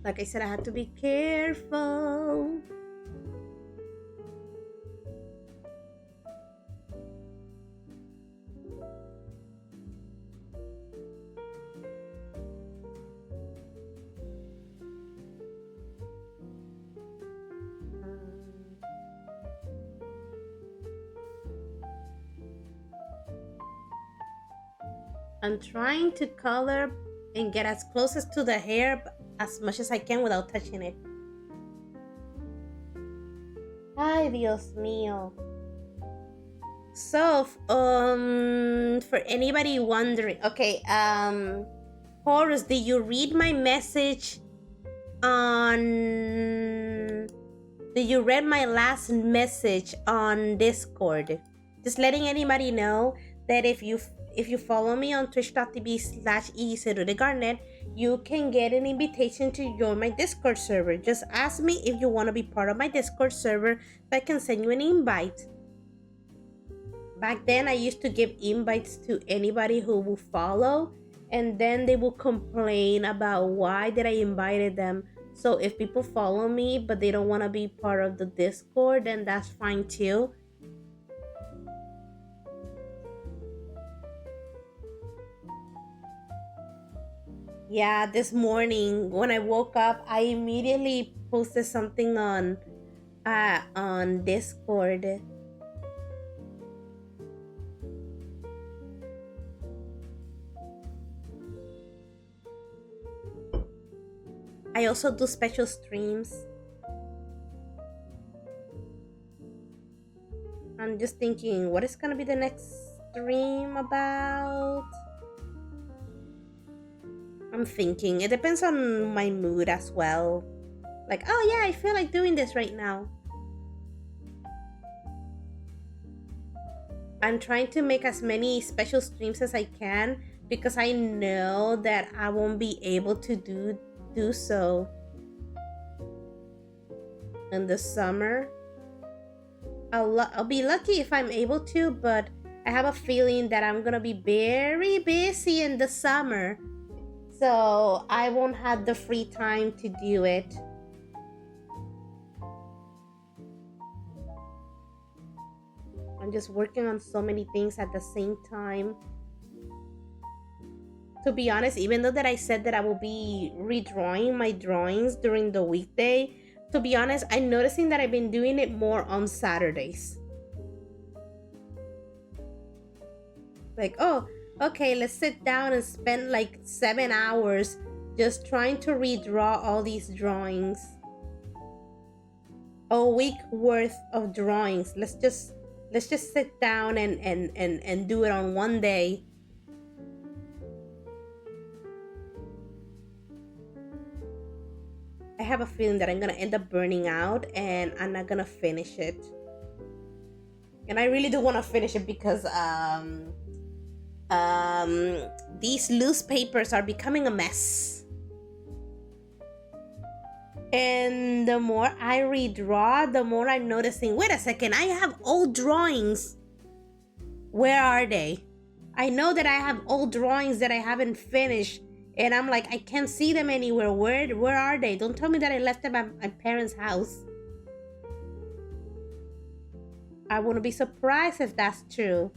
Like I said, I had to be careful. I'm trying to color and get as close as to the hair as much as I can without touching it. Ay, Dios mío. So, for anybody wondering, okay, Horus, did you read my message on? Did you read my last message on Discord? Just letting anybody know that if you follow me on twitch.tv/eCeruleGarnet, you can get an invitation to join my Discord server. Just ask me if you want to be part of my Discord server, so I can send you an invite. Back then, I used to give invites to anybody who will follow, and then they will complain about why did I invited them. So if people follow me but they don't want to be part of the Discord, then that's fine too. Yeah, this morning when I woke up, I immediately posted something on Discord. I also do special streams. I'm just thinking, what is gonna be the next stream about? I'm thinking. It depends on my mood as well. Like, oh yeah, I feel like doing this right now. I'm trying to make as many special streams as I can because I know that I won't be able to do so in the summer. I'll be lucky if I'm able to, but I have a feeling that I'm gonna be very busy in the summer, so I won't have the free time to do it. I'm just working on so many things at the same time. To be honest, even though that I said that I will be redrawing my drawings during the weekday, to be honest, I'm noticing that I've been doing it more on Saturdays. Like, oh, okay, let's sit down and spend like 7 hours just trying to redraw all these drawings. A week worth of drawings. Let's just sit down and do it on one day. I have a feeling that I'm gonna end up burning out and I'm not gonna finish it. And I really do want to finish it because these loose papers are becoming a mess. And the more I redraw, the more I'm noticing, wait a second, I have old drawings. Where are they? I know that I have old drawings that I haven't finished, and I'm like, I can't see them anywhere. Where are they? Don't tell me that I left them at my parents' house. I wouldn't be surprised if that's true.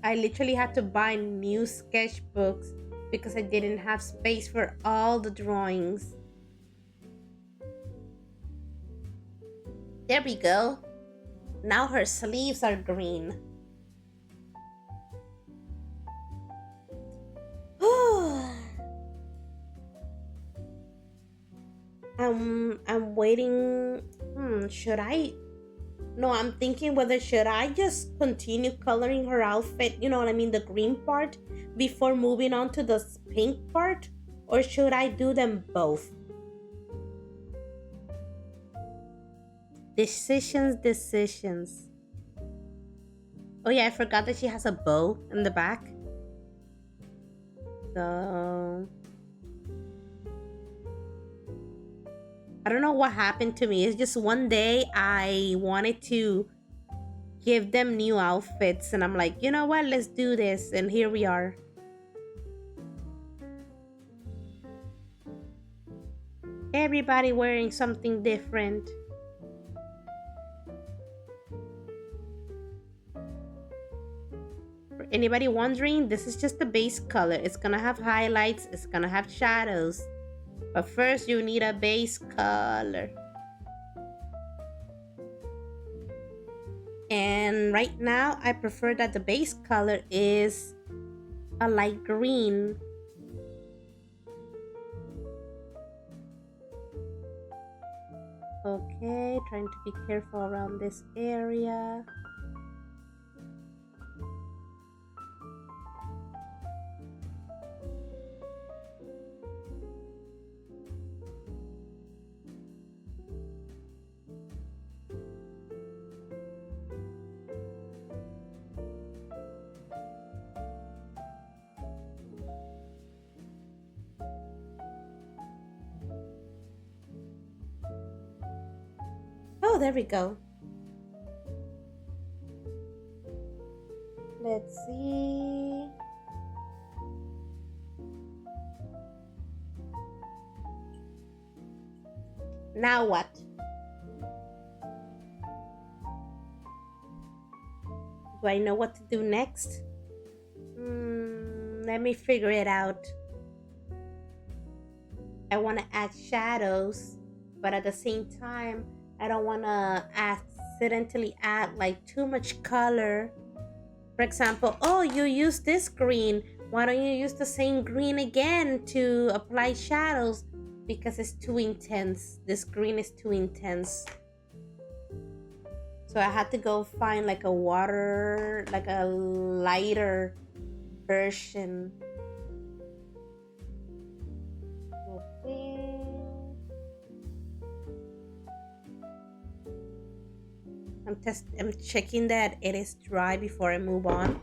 I literally had to buy new sketchbooks because I didn't have space for all the drawings. There we go. Now her sleeves are green. I'm waiting. Should I? No, I'm thinking whether should I just continue coloring her outfit, you know what I mean, the green part, before moving on to the pink part, or should I do them both? Decisions. Oh yeah, I forgot that she has a bow in the back. So I don't know what happened to me. It's just one day I wanted to give them new outfits. And I'm like, you know what? Let's do this. And here we are. Everybody wearing something different. For anybody wondering, this is just the base color. It's gonna have highlights, it's gonna have shadows. But first you need a base color. And right now I prefer that the base color is a light green. Okay, trying to be careful around this area. Oh, there we go. Let's see. Now what? Do I know what to do next? Let me figure it out. I want to add shadows, but at the same time, I don't want to accidentally add like too much color. For example, oh, you use this green. Why don't you use the same green again to apply shadows? Because it's too intense. This green is too intense. So I had to go find like a lighter version. Okay. I'm checking that it is dry before I move on.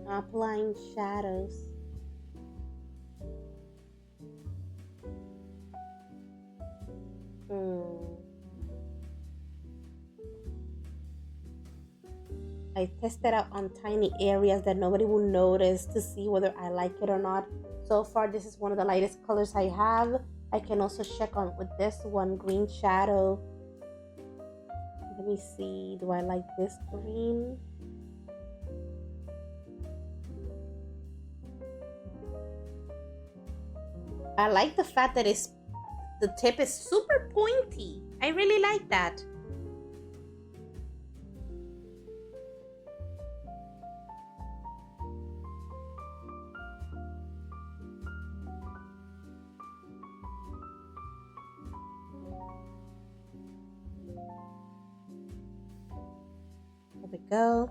Applying shadows. I tested out on tiny areas that nobody will notice to see whether I like it or not. So far, this is one of the lightest colors I have. I can also check on with this one, green shadow. Let me see, do I like this green? I like the fact that the tip is super pointy. I really like that. There we go.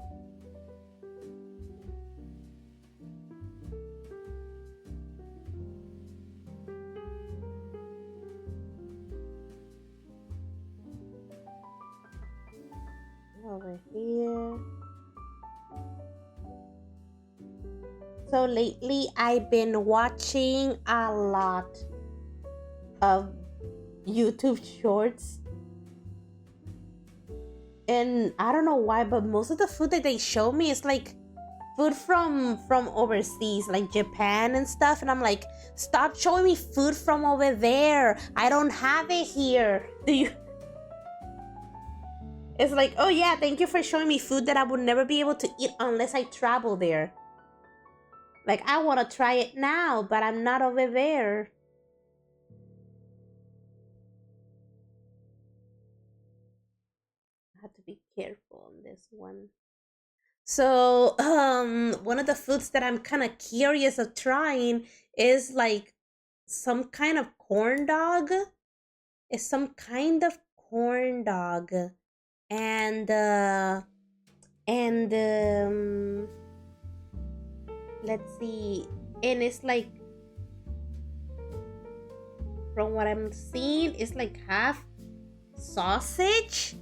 Over here. So lately I've been watching a lot of YouTube shorts. And I don't know why, but most of the food that they show me is like food from overseas, like Japan and stuff. And I'm like, stop showing me food from over there. I don't have it here. Do you? It's like, oh yeah, thank you for showing me food that I would never be able to eat unless I travel there. Like, I want to try it now, but I'm not over there. I have to be careful on this one. So, one of the foods that I'm kind of curious of trying is like some kind of corn dog. It's some kind of corn dog. And let's see, and it's like, from what I'm seeing, it's like half sausage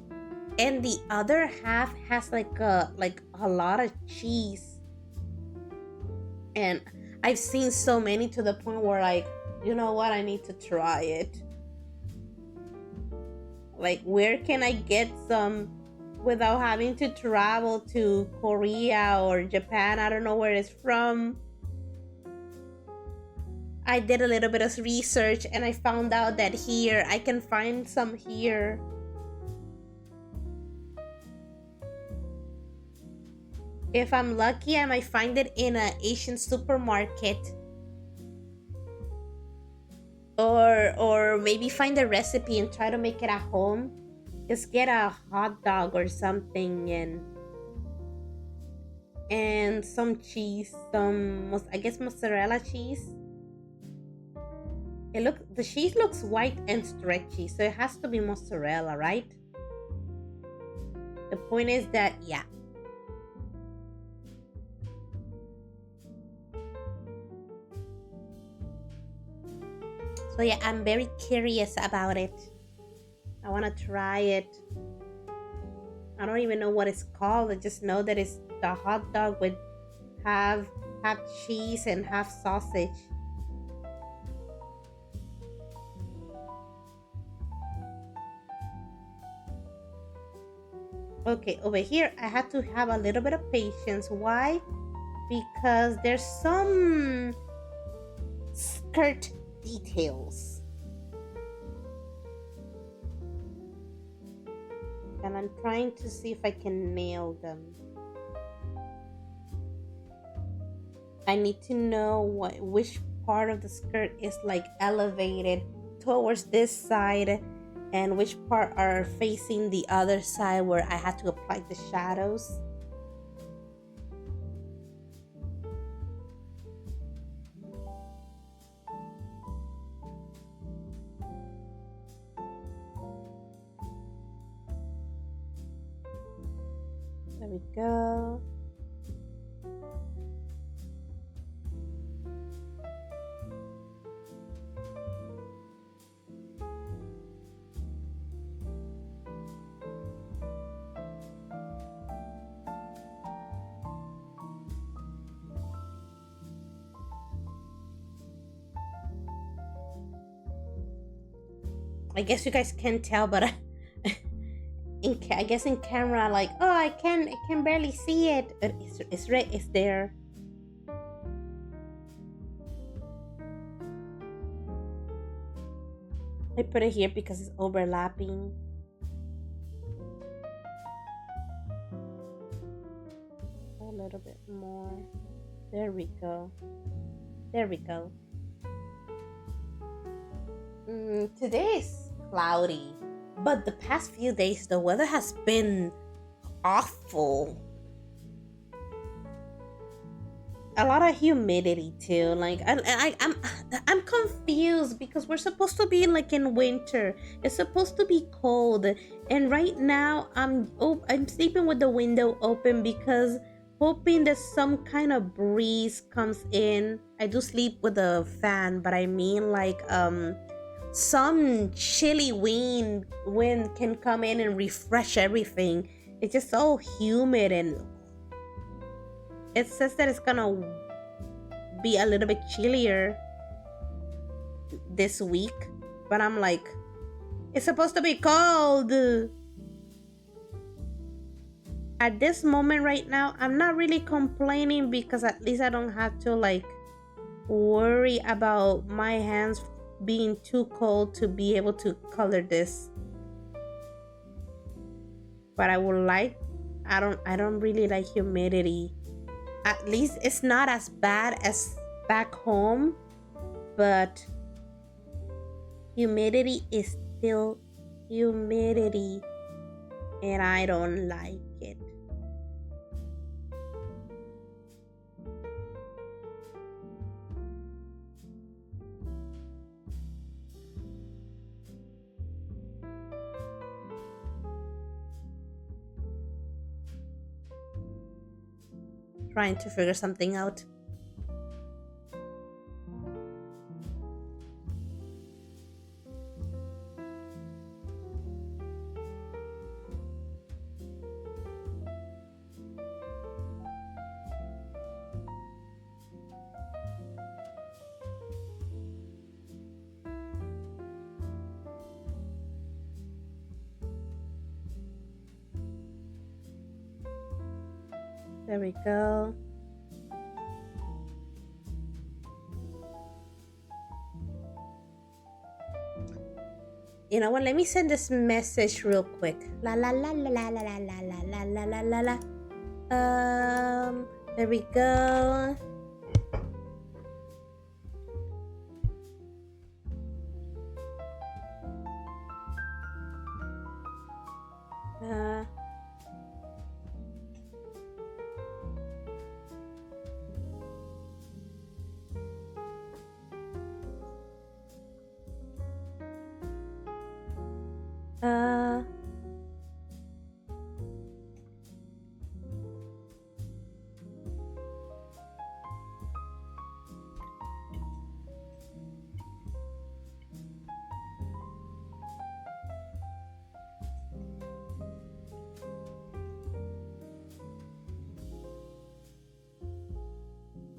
and the other half has like a lot of cheese. And I've seen so many to the point where, like, you know what, I need to try it. Like, where can I get some without having to travel to Korea or Japan? I don't know where it's from. I did a little bit of research and I found out that here I can find some here. If I'm lucky, I might find it in an Asian supermarket. Or maybe find a recipe and try to make it at home. Just get a hot dog or something and some cheese, I guess mozzarella cheese. The cheese looks white and stretchy, so it has to be mozzarella, right? The point is that, yeah. So yeah, I'm very curious about it. I want to try it. I don't even know what it's called. I just know that it's the hot dog with half cheese and half sausage. Okay, over here I have to have a little bit of patience. Why? Because there's some skirt details. And I'm trying to see if I can nail them. I need to know which part of the skirt is like elevated towards this side and which part are facing the other side where I had to apply the shadows. There we go. I guess you guys can't tell, but I guess in camera, like, oh, I can barely see it. It's right. It's there. I put it here because it's overlapping. A little bit more. There we go. There we go. Today is cloudy, but the past few days the weather has been awful. A lot of humidity too. Like I'm confused because we're supposed to be like in winter. It's supposed to be cold, and right now I'm sleeping with the window open because hoping that some kind of breeze comes in. I do sleep with a fan, but I mean like some chilly wind can come in and refresh everything. It's just so humid, and it says that it's gonna be a little bit chillier this week, but I'm like, it's supposed to be cold. At this moment right now, I'm not really complaining because at least I don't have to like worry about my hands being too cold to be able to color this. But I would like, I don't really like humidity. At least it's not as bad as back home, but humidity is still humidity and I don't like it. Trying to figure something out. There we go. You know what? Let me send this message real quick. La la la la la la la la la la la la la. There we go.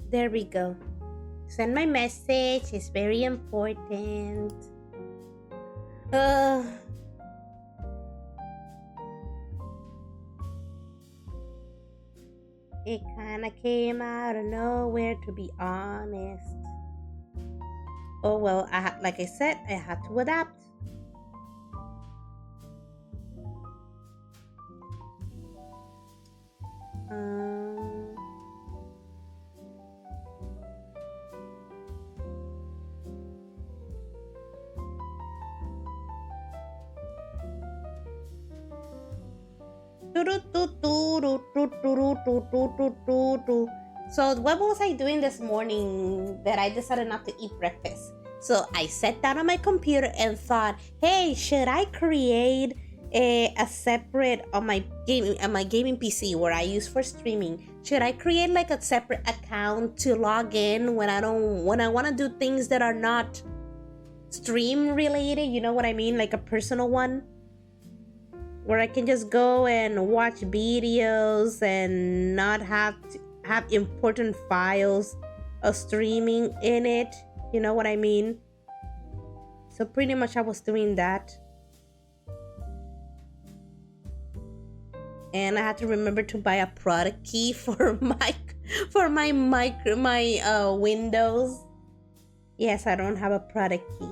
There we go. Send my message. It's very important. It kind of came out of nowhere, to be honest. Oh well, like I said, I had to adapt. So what was I doing this morning that I decided not to eat breakfast? So I sat down on my computer and thought, hey, should I create a separate on my gaming PC where I use for streaming? Should I create like a separate account to log in when I want to do things that are not stream related? You know what I mean? Like a personal one, where I can just go and watch videos and not have to have important files of streaming in it. You know what I mean? So pretty much I was doing that. And I had to remember to buy a product key for my Windows. Yes, I don't have a product key.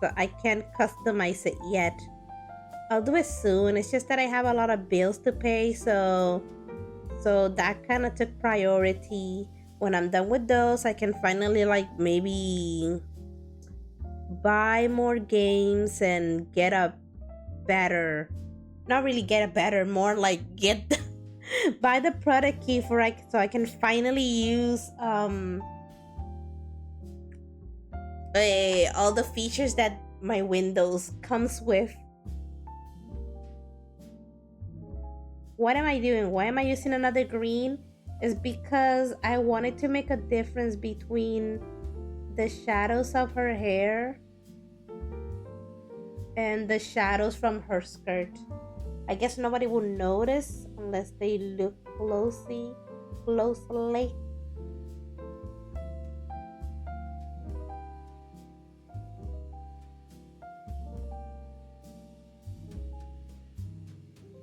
So I can't customize it yet. I'll do it soon. It's just that I have a lot of bills to pay, so that kind of took priority. When I'm done with those, I can finally like maybe buy more games and get a better, not really get a better, more like get the, buy the product key for so I can finally use all the features that my Windows comes with. What am I doing? Why am I using another green? Is because I wanted to make a difference between the shadows of her hair and the shadows from her skirt. I guess nobody will notice unless they look closely.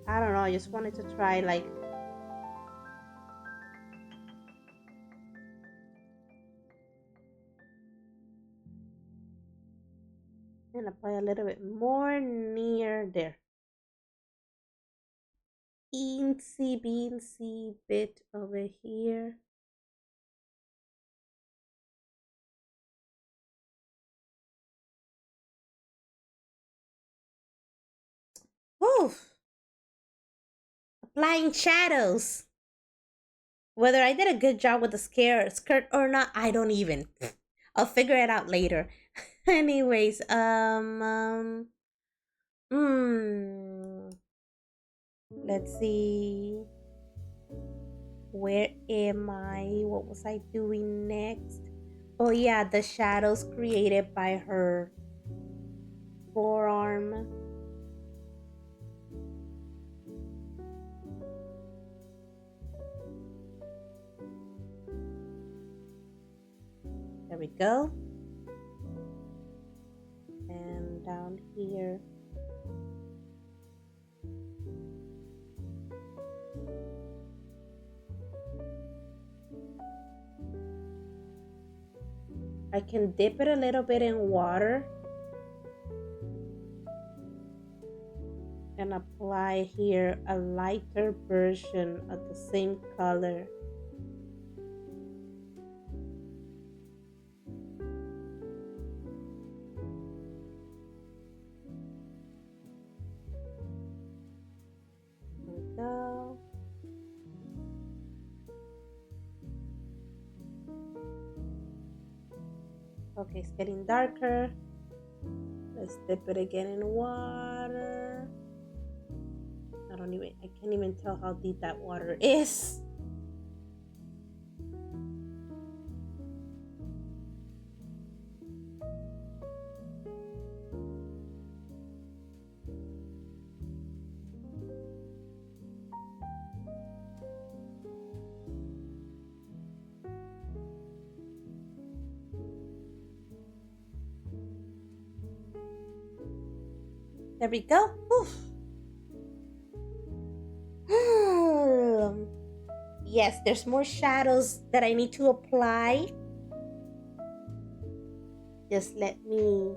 I don't know, I just wanted to try like and apply a little bit more near there. Eensy beensy bit over here. Oof. Applying shadows. Whether I did a good job with the skirt or not, I don't even. I'll figure it out later. Anyways, let's see. Where am I? What was I doing next? Oh yeah, the shadows created by her forearm. There we go. And down here. I can dip it a little bit in water and apply here a lighter version of the same color. There we go. Okay, it's getting darker. Let's dip it again in water. I can't even tell how deep that water is. There we go. Yes, there's more shadows that I need to apply. Just let me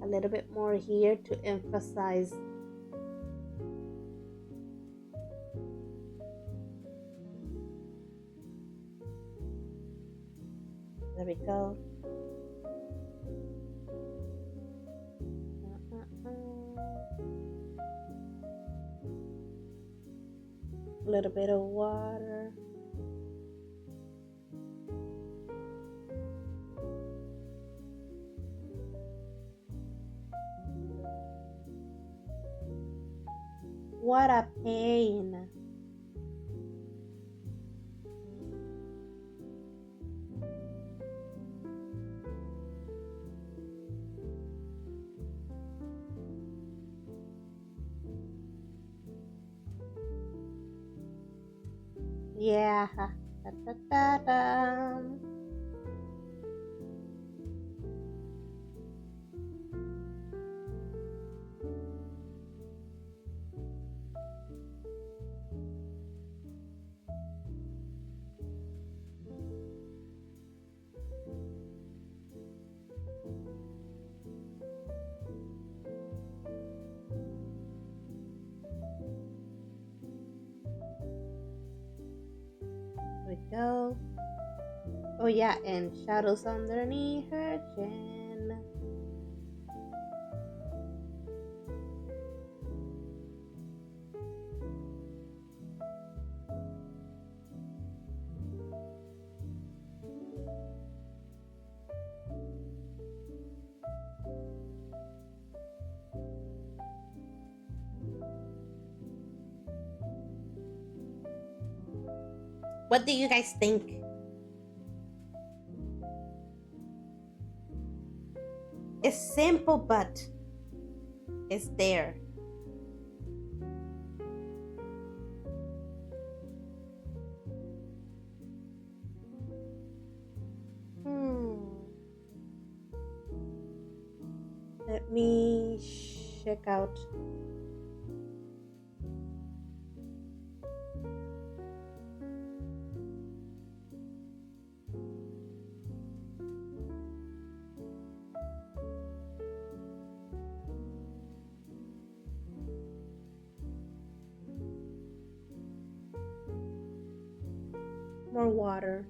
a little bit more here to emphasize. There we go. A little bit of water. What a pain. Yeah. Da, da, da, da. There we go. Oh yeah, and shadows underneath her chin. What do you guys think? It's simple, but it's there. Let me check out. More water.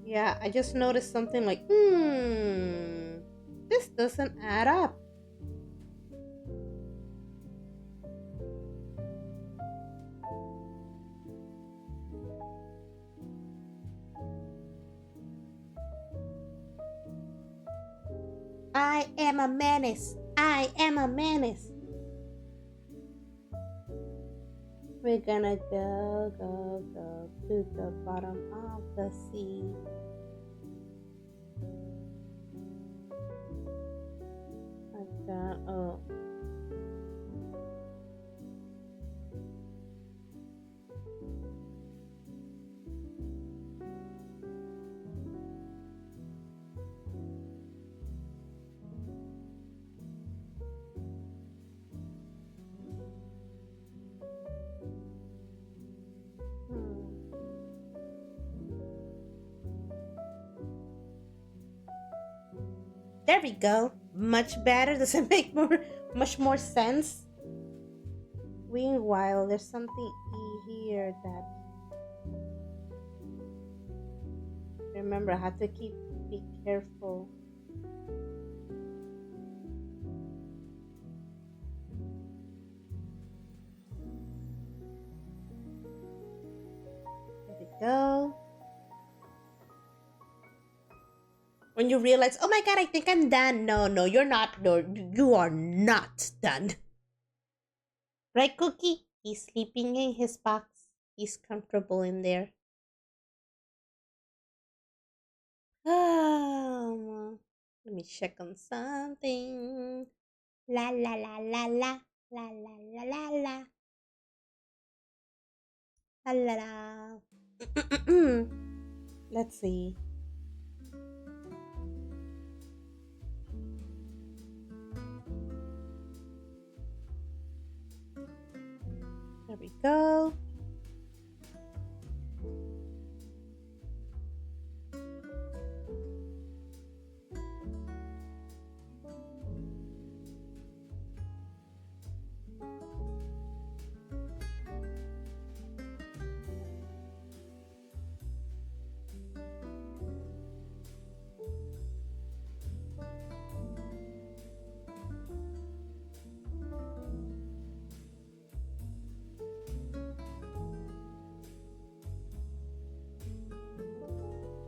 Yeah, I just noticed something like, this doesn't add up. I am a menace. I am a menace. We're gonna go to the bottom of the sea. Oh. There we go. Much better. Does it make much more sense? Meanwhile, there's something here that remember I have to be careful. There we go. When you realize, oh my god, I think I'm done. No, you're not. No, you are not done. Right, Cookie? He's sleeping in his box. He's comfortable in there. Let me check on something. La la la la la la la la la la la la la. Let's see. There we go.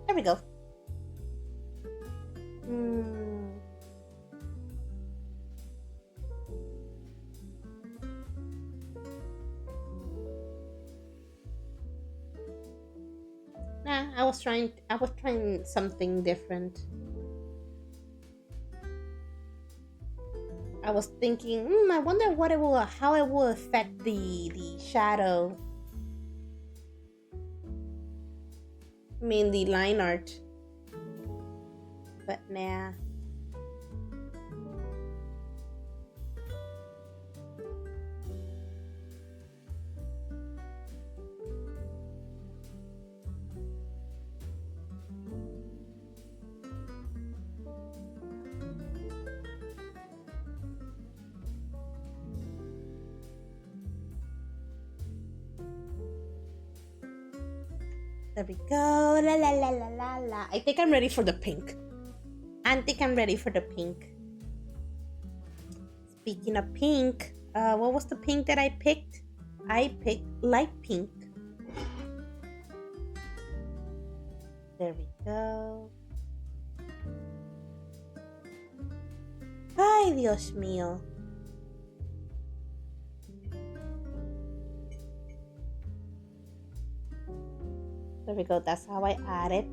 There we go. Nah, I was trying something different. I was thinking, I wonder how it will affect the shadow. I mean the line art. But nah. There we go. La la la la la la. I think I'm ready for the pink. I think I'm ready for the pink. Speaking of pink, what was the pink that I picked? I picked light pink. There we go. Ay, Dios mío. There we go. That's how I add it.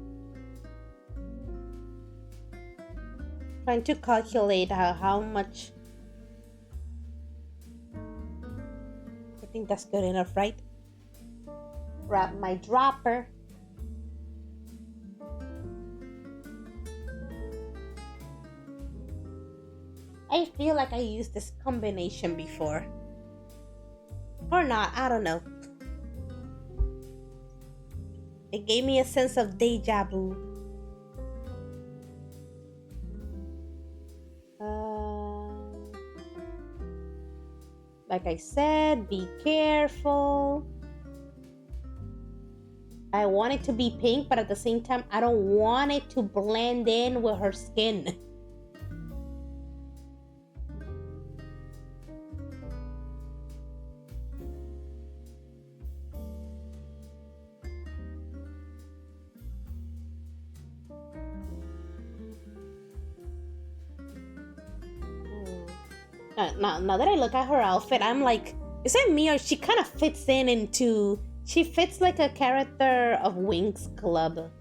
Trying to calculate how much. I think that's good enough, right? Grab my dropper. I feel like I used this combination before. Or not, I don't know. It gave me a sense of deja vu. Like I said, be careful. I want it to be pink, but at the same time, I don't want it to blend in with her skin. Now that I look at her outfit, I'm like, is it me or she kind of fits into... She fits like a character of Winx Club.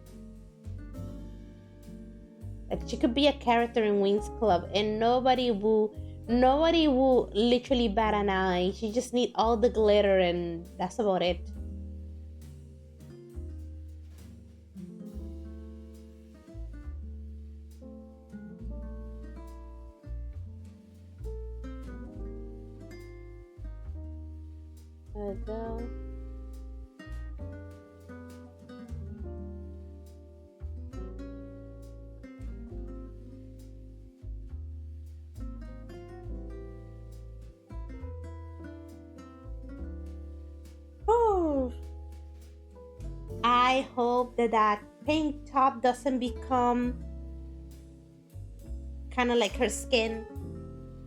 Like she could be a character in Winx Club and nobody will literally bat an eye. She just need all the glitter and that's about it. There we go. I hope that that pink top doesn't become kind of like her skin.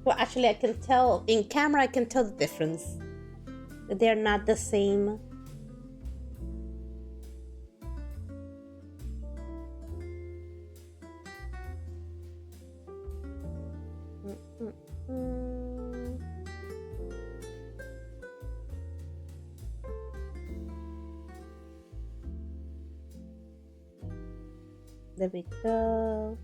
Well, actually, I can tell in camera, I can tell the difference. That they're not the same. There we go.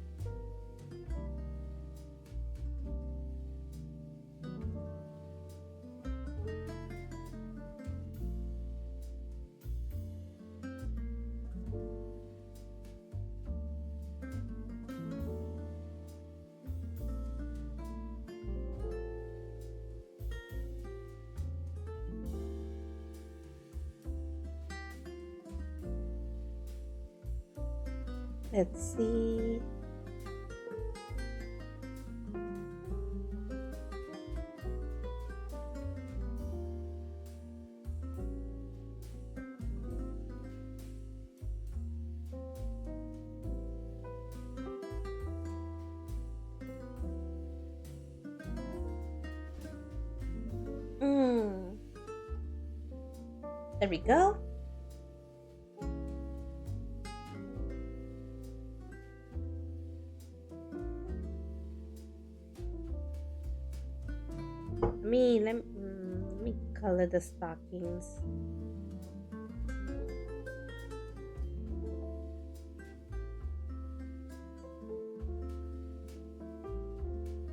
Let's see. There we go. Let me color the stockings.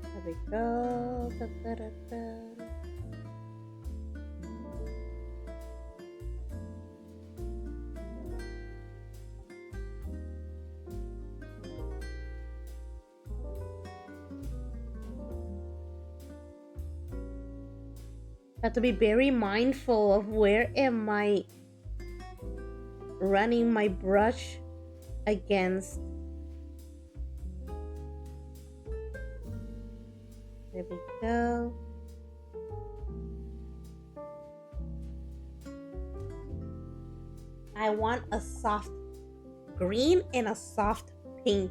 There we go. Da, da, da, da. Have to be very mindful of where am I running my brush against. There we go. I want a soft green and a soft pink.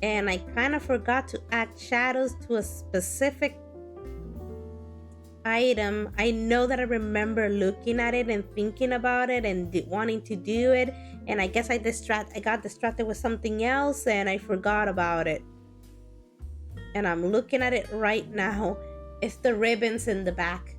And I kind of forgot to add shadows to a specific item. I know that I remember looking at it and thinking about it and wanting to do it. And I guess I got distracted with something else and I forgot about it. And I'm looking at it right now. It's the ribbons in the back.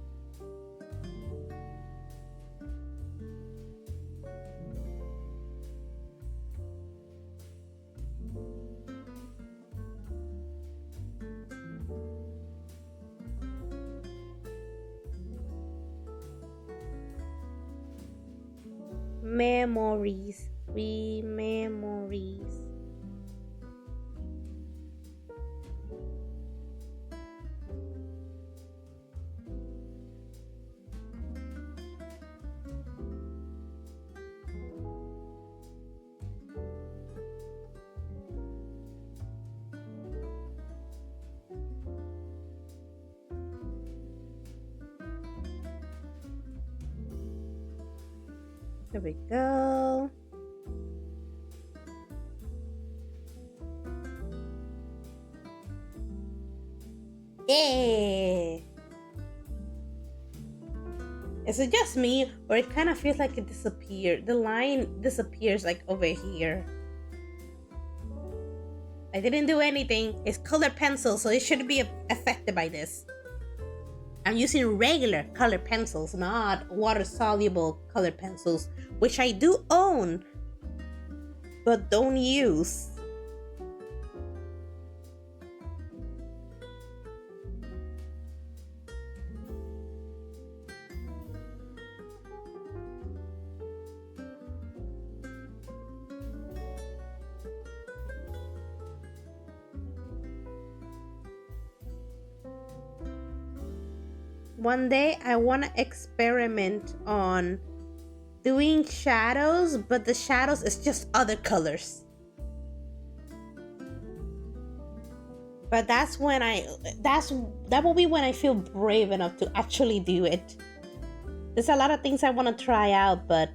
Memories, memories. There we go. Yeah. Is it just me, or it kind of feels like it disappeared? The line disappears like over here. I didn't do anything. It's colored pencil, so it shouldn't be affected by this. I'm using regular colored pencils, not water-soluble colored pencils, which I do own, but don't use. One day I want to experiment on doing shadows, but the shadows is just other colors. But that will be when I feel brave enough to actually do it. There's a lot of things I want to try out, but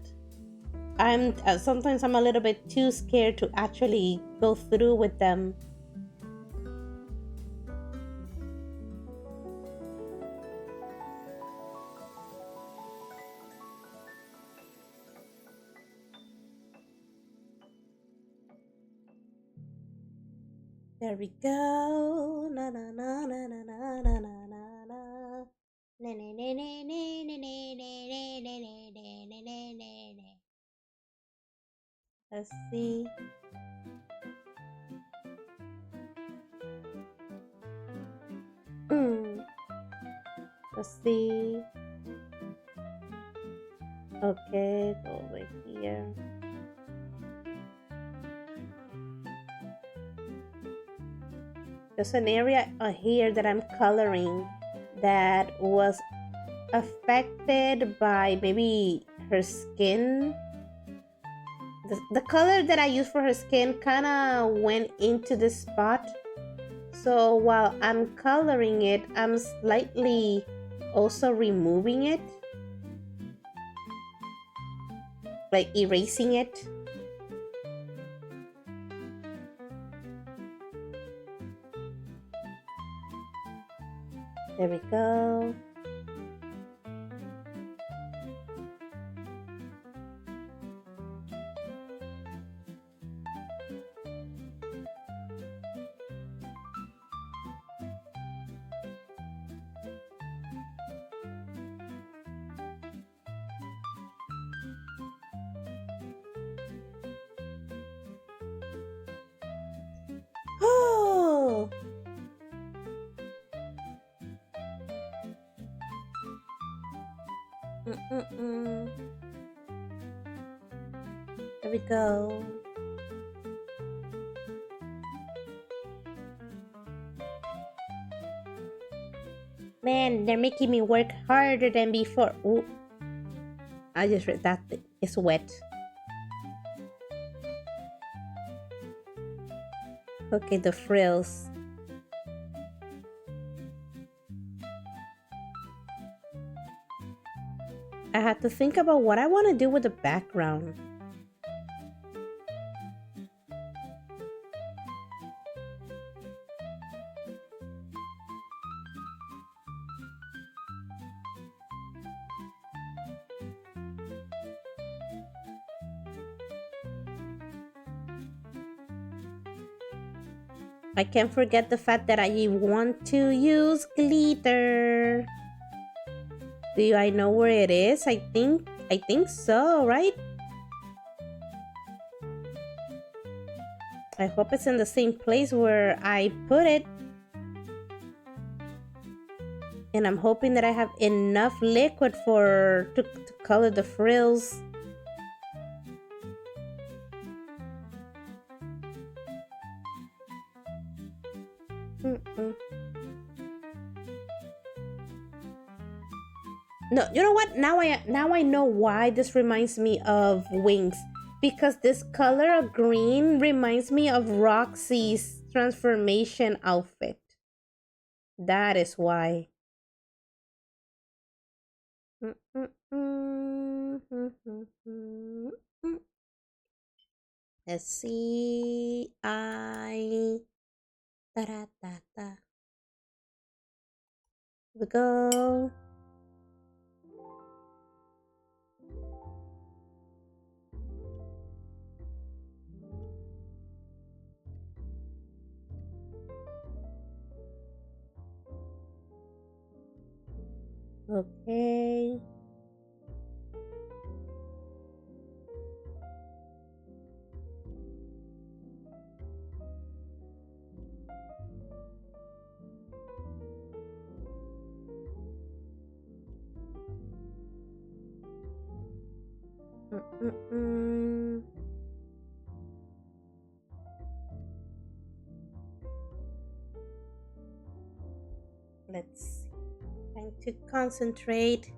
I'm sometimes I'm a little bit too scared to actually go through with them. There we go. Na na na na na na na na na na. Na na na na na na na na na na na na na. Let's see. Let's see. Okay, go over here. There's an area here that I'm coloring that was affected by maybe her skin. The color that I used for her skin kind of went into this spot. So while I'm coloring it, I'm slightly also removing it, like erasing it. There we go. Oh! There we go. Man, they're making me work harder than before. Ooh. I just read that it's wet. Okay, the frills. I have to think about what I want to do with the background. I can't forget the fact that I want to use glitter. Do I know where it is? I think so, right? I hope it's in the same place where I put it. And I'm hoping that I have enough liquid to color the frills. No, you know what? Now I know why this reminds me of wings. Because this color of green reminds me of Roxy's transformation outfit. That is why. Let's see. Here we go. Okay. Let's see. Trying to concentrate.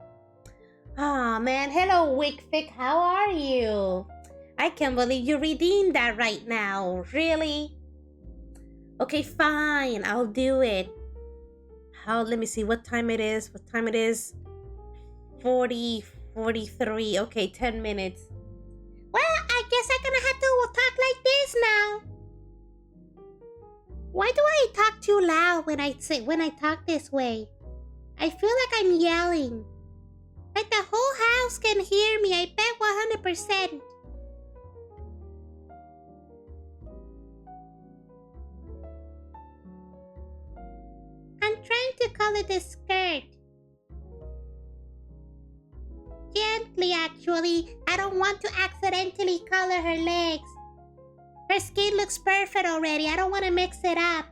Ah, man. Hello, Wickfic. How are you? I can't believe you redeemed that right now. Really? Okay, fine. I'll do it. Let me see what time it is. 40, 43. Okay, 10 minutes. Well, I guess I'm gonna have to talk like this now. Why do I talk too loud when I talk this way? I feel like I'm yelling. Like the whole house can hear me, I bet 100%. I'm trying to color the skirt. Gently, actually. I don't want to accidentally color her legs. Her skin looks perfect already. I don't want to mix it up.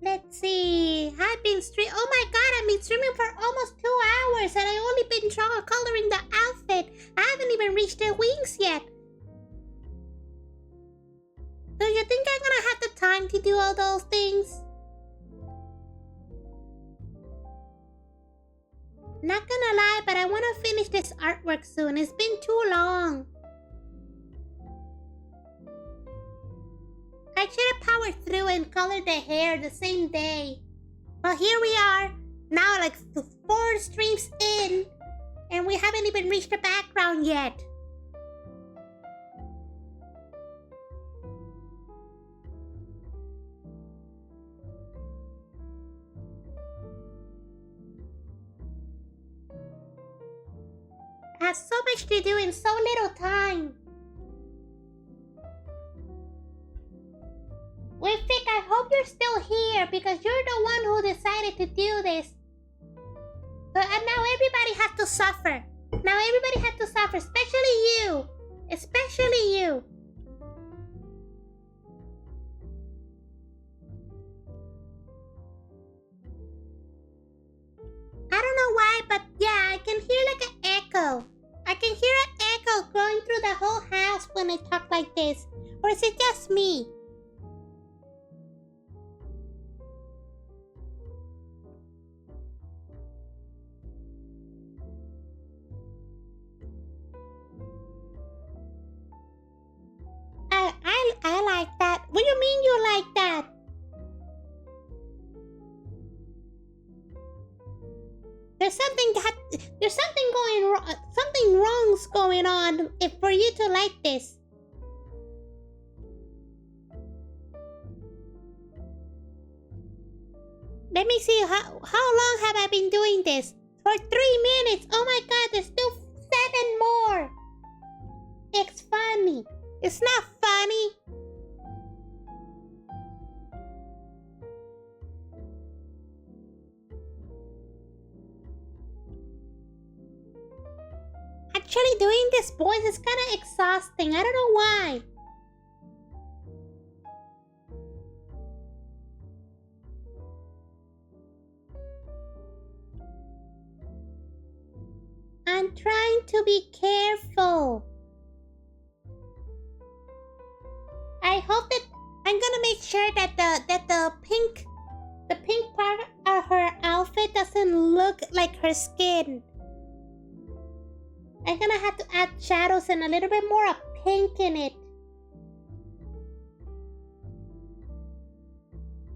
Let's see. Oh my god, I've been streaming for almost 2 hours and I only been coloring the outfit. I haven't even reached the wings yet. Do you think I'm gonna have the time to do all those things? Not gonna lie, but I wanna finish this artwork soon. It's been too long. I should have powered through and colored the hair the same day. But here we are, now like 4 streams in, and we haven't even reached the background yet. I have so much to do in so little time. Wait, Vic, I hope you're still here because you're the one who decided to do this. And now everybody has to suffer. Now everybody has to suffer, especially you. Especially you. I don't know why, but yeah, I can hear like an echo. I can hear an echo going through the whole house when I talk like this. Or is it just me? I like that. What do you mean you like that? There's something going wrong. Something wrong's going on for you to like this. Let me see how long have I been doing this? For 3 minutes. Oh my god, there's still 7 more. It's funny. It's not funny. Actually, doing this voice is kind of exhausting. I don't know why. I'm trying to be careful. I hope that I'm gonna make sure that the pink part of her outfit doesn't look like her skin. I'm gonna have to add shadows and a little bit more of pink in it.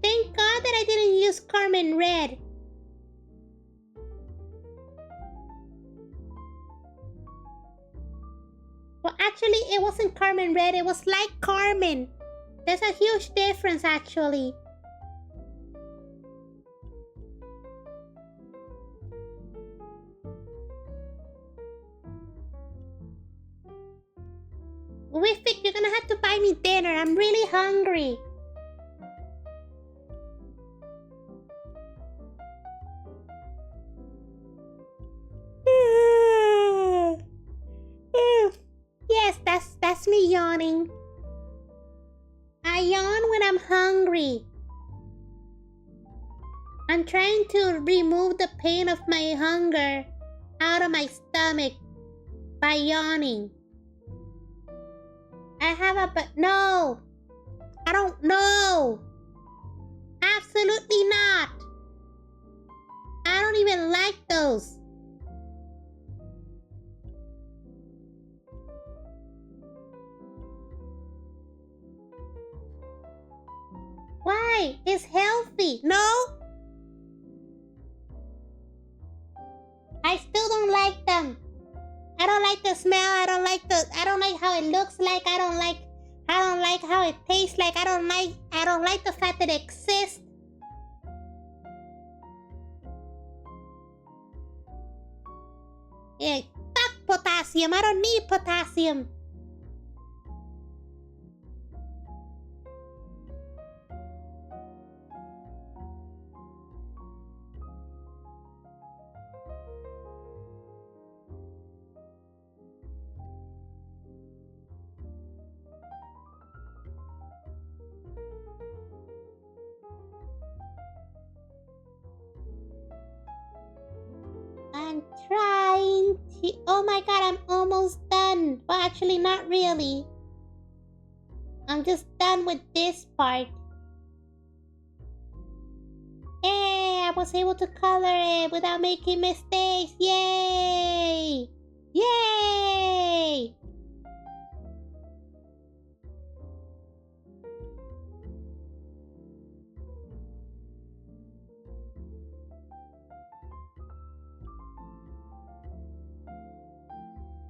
Thank God that I didn't use Carmen Red. Well, actually, it wasn't Carmen Red. It was like Carmen. There's a huge difference, actually. Wifik, you're gonna have to buy me dinner. I'm really hungry. Yes, that's me yawning. I yawn when I'm hungry. I'm trying to remove the pain of my hunger out of my stomach by yawning. I have no. I don't know. Absolutely not. I don't even like those. ugly. No? I still don't like them. I don't like the smell. I don't like how it looks like. I don't like how it tastes like. I don't like the fact that it exists. Yeah, fuck potassium. I don't need potassium. I'm trying to. Oh my god, I'm almost done. Well, actually, not really. I'm just done with this part. Hey, I was able to color it without making mistakes. Yay! Yay!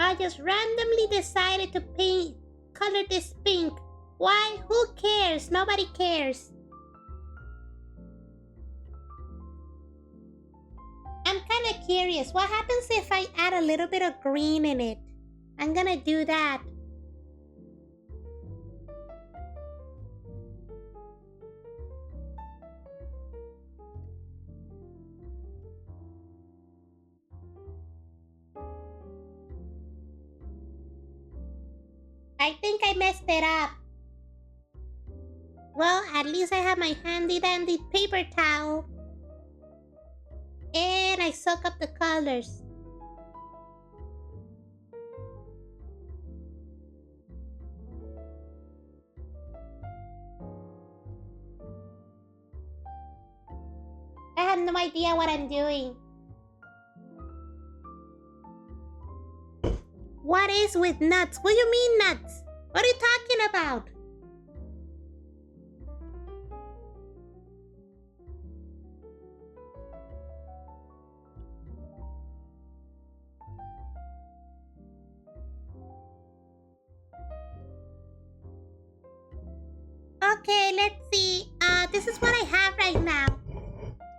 I just randomly decided to color this pink. Why? Who cares? Nobody cares. I'm kind of curious. What happens if I add a little bit of green in it? I'm gonna do that. I think I messed it up. Well, at least I have my handy dandy paper towel. And I soak up the colors. I have no idea what I'm doing. What is with nuts? What do you mean nuts? What are you talking about? Okay, let's see. This is what I have right now.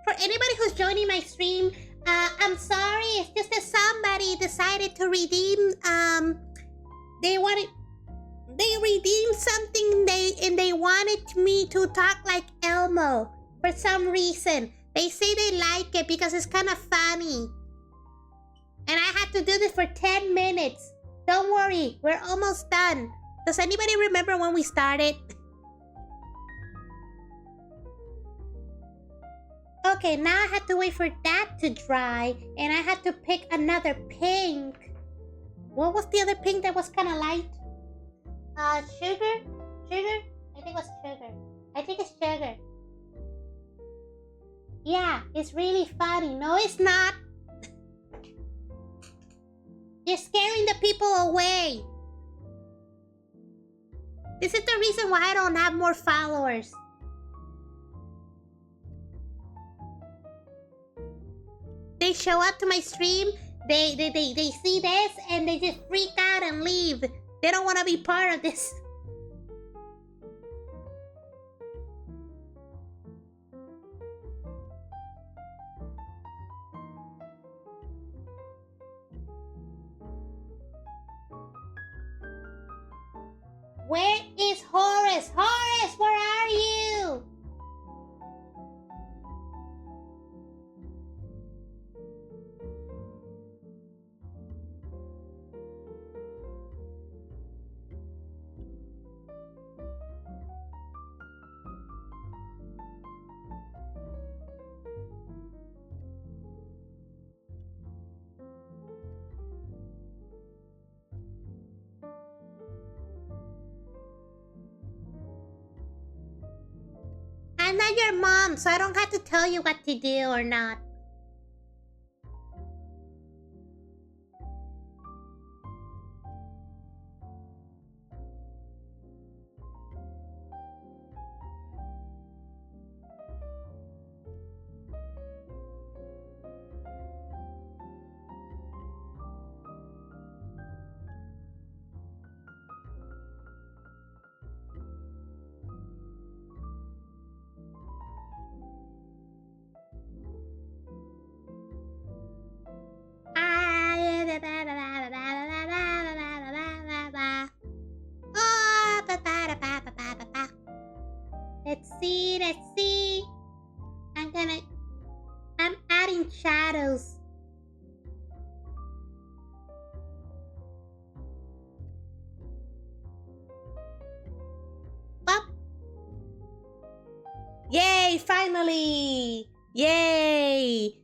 For anybody who's joining my stream, I'm sorry. It's just that somebody decided to redeem. They redeemed something. They wanted me to talk like Elmo for some reason. They say they like it because it's kind of funny. And I had to do this for 10 minutes. Don't worry, we're almost done. Does anybody remember when we started? Okay, now I had to wait for that to dry, and I had to pick another pink. What was the other pink that was kind of light? Sugar? Sugar? I think it was sugar. I think it's sugar. Yeah, it's really funny. No, it's not. You're scaring the people away. This is the reason why I don't have more followers. They show up to my stream, they see this, and they just freak out and leave. They don't want to be part of this. Where is Horace? Horace, where are you? I'm not your mom, so I don't have to tell you what to do or not. shadows. Pop. Yay, finally! Yay!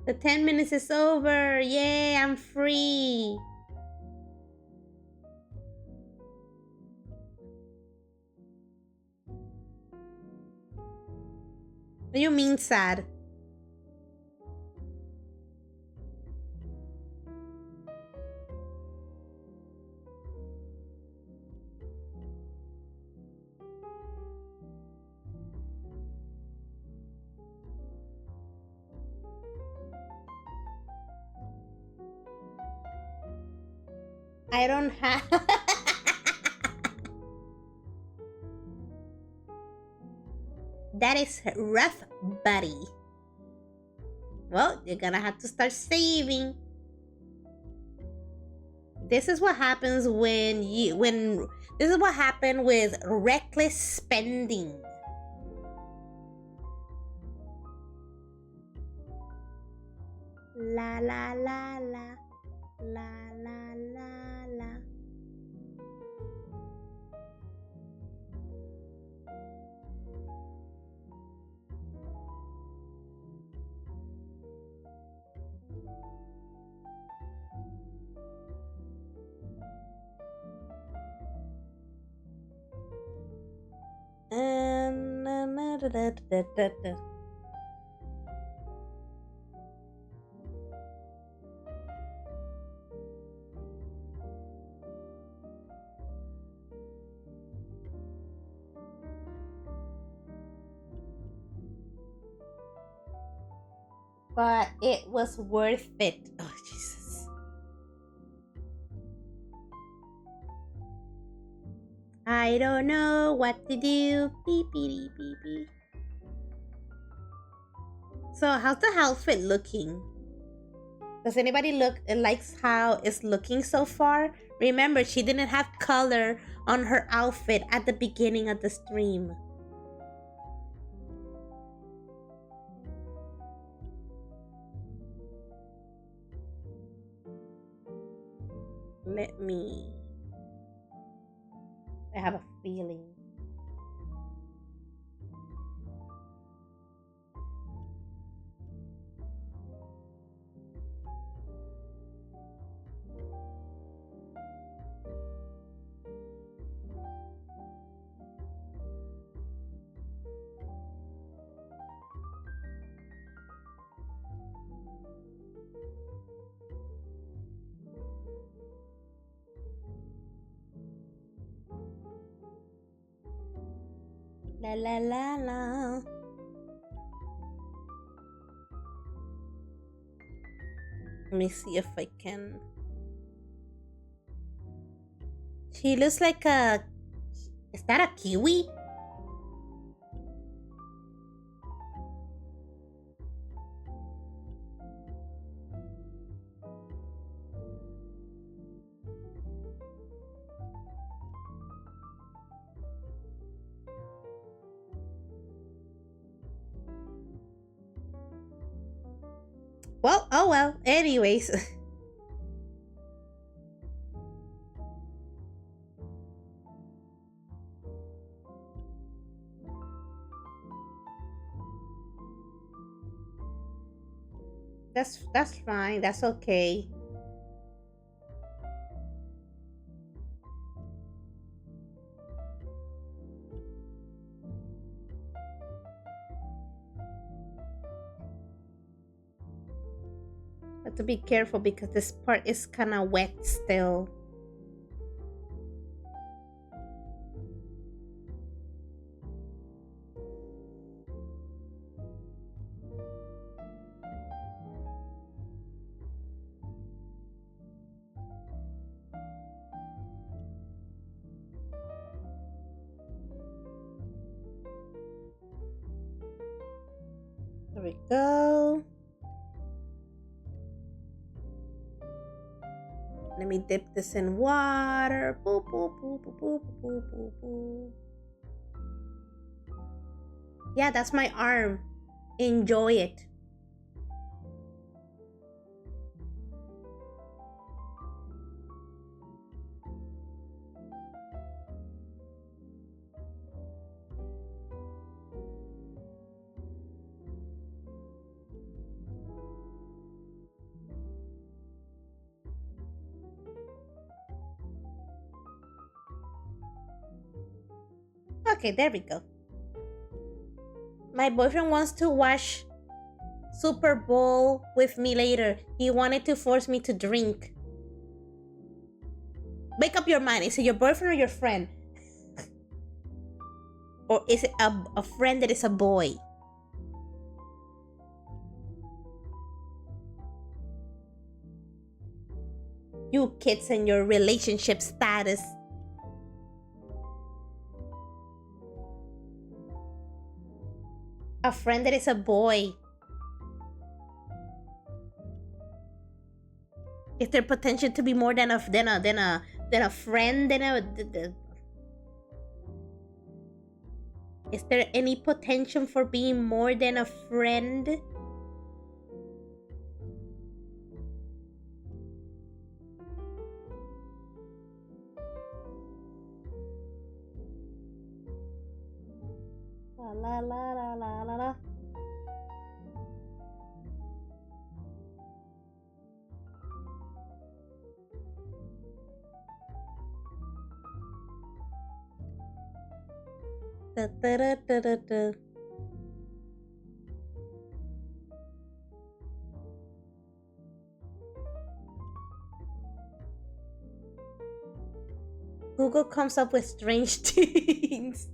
The 10 minutes is over. Yay, I'm free. What do you mean sad? I don't have... That is rough, buddy. Well, you're gonna have to start saving. This is what happens this is what happened with reckless spending. La la la la la la la la. But it was worth it. Oh, Jesus. I don't know what to do. Beep, beep, beep, beep. So, how's the outfit looking? Does anybody likes how it's looking so far? Remember, she didn't have color on her outfit at the beginning of the stream. I have a feeling. La la la la. Let me see if I can. She looks like a... Is that a kiwi? Well, oh well. Anyways. That's fine. That's okay. Have to be careful because this part is kind of wet still. There we go. Let me dip this in water. Boop, boop, boop, boop, boop, boop, boop, boop. Yeah, that's my arm. Enjoy it. Okay, there we go. My boyfriend wants to watch Super Bowl with me later. He wanted to force me to drink. Make up your mind. Is it your boyfriend or your friend? Or is it a friend that is a boy? You kids and your relationship status. A friend that is a boy. Is there potential to be more than a friend than a is there any potential for being more than a friend? La la la la la la la. Da, da, da, da, da, da. Google comes up with strange things.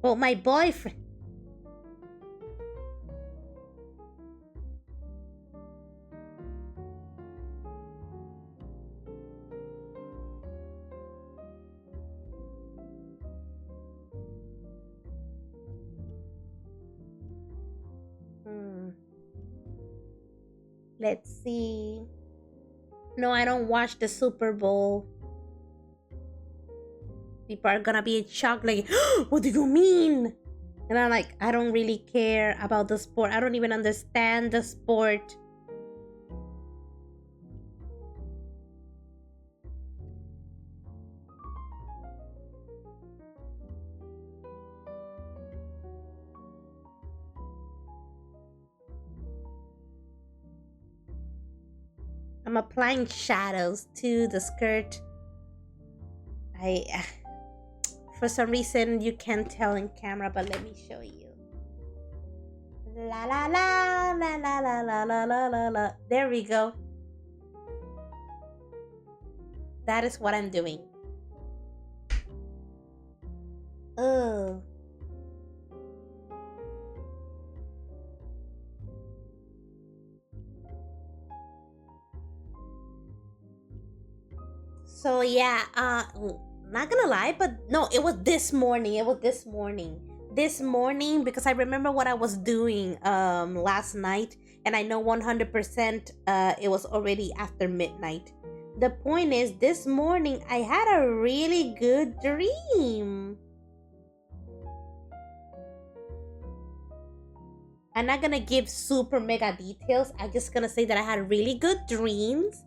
Well, my boyfriend. Let's see. No, I don't watch the Super Bowl. People are gonna be shocked, like, what do you mean? And I'm like, I don't really care about the sport. I don't even understand the sport. I'm applying shadows to the skirt. I for some reason you can't tell in camera, but let me show you. La la la la la la la la la la la. There we go. That is what I'm doing. Oh. So yeah, not gonna lie, but no, it was this morning. It was this morning. This morning because I remember what I was doing last night, and I know 100% it was already after midnight. The point is, this morning I had a really good dream. I'm not gonna give super mega details. I'm just gonna say that I had really good dreams.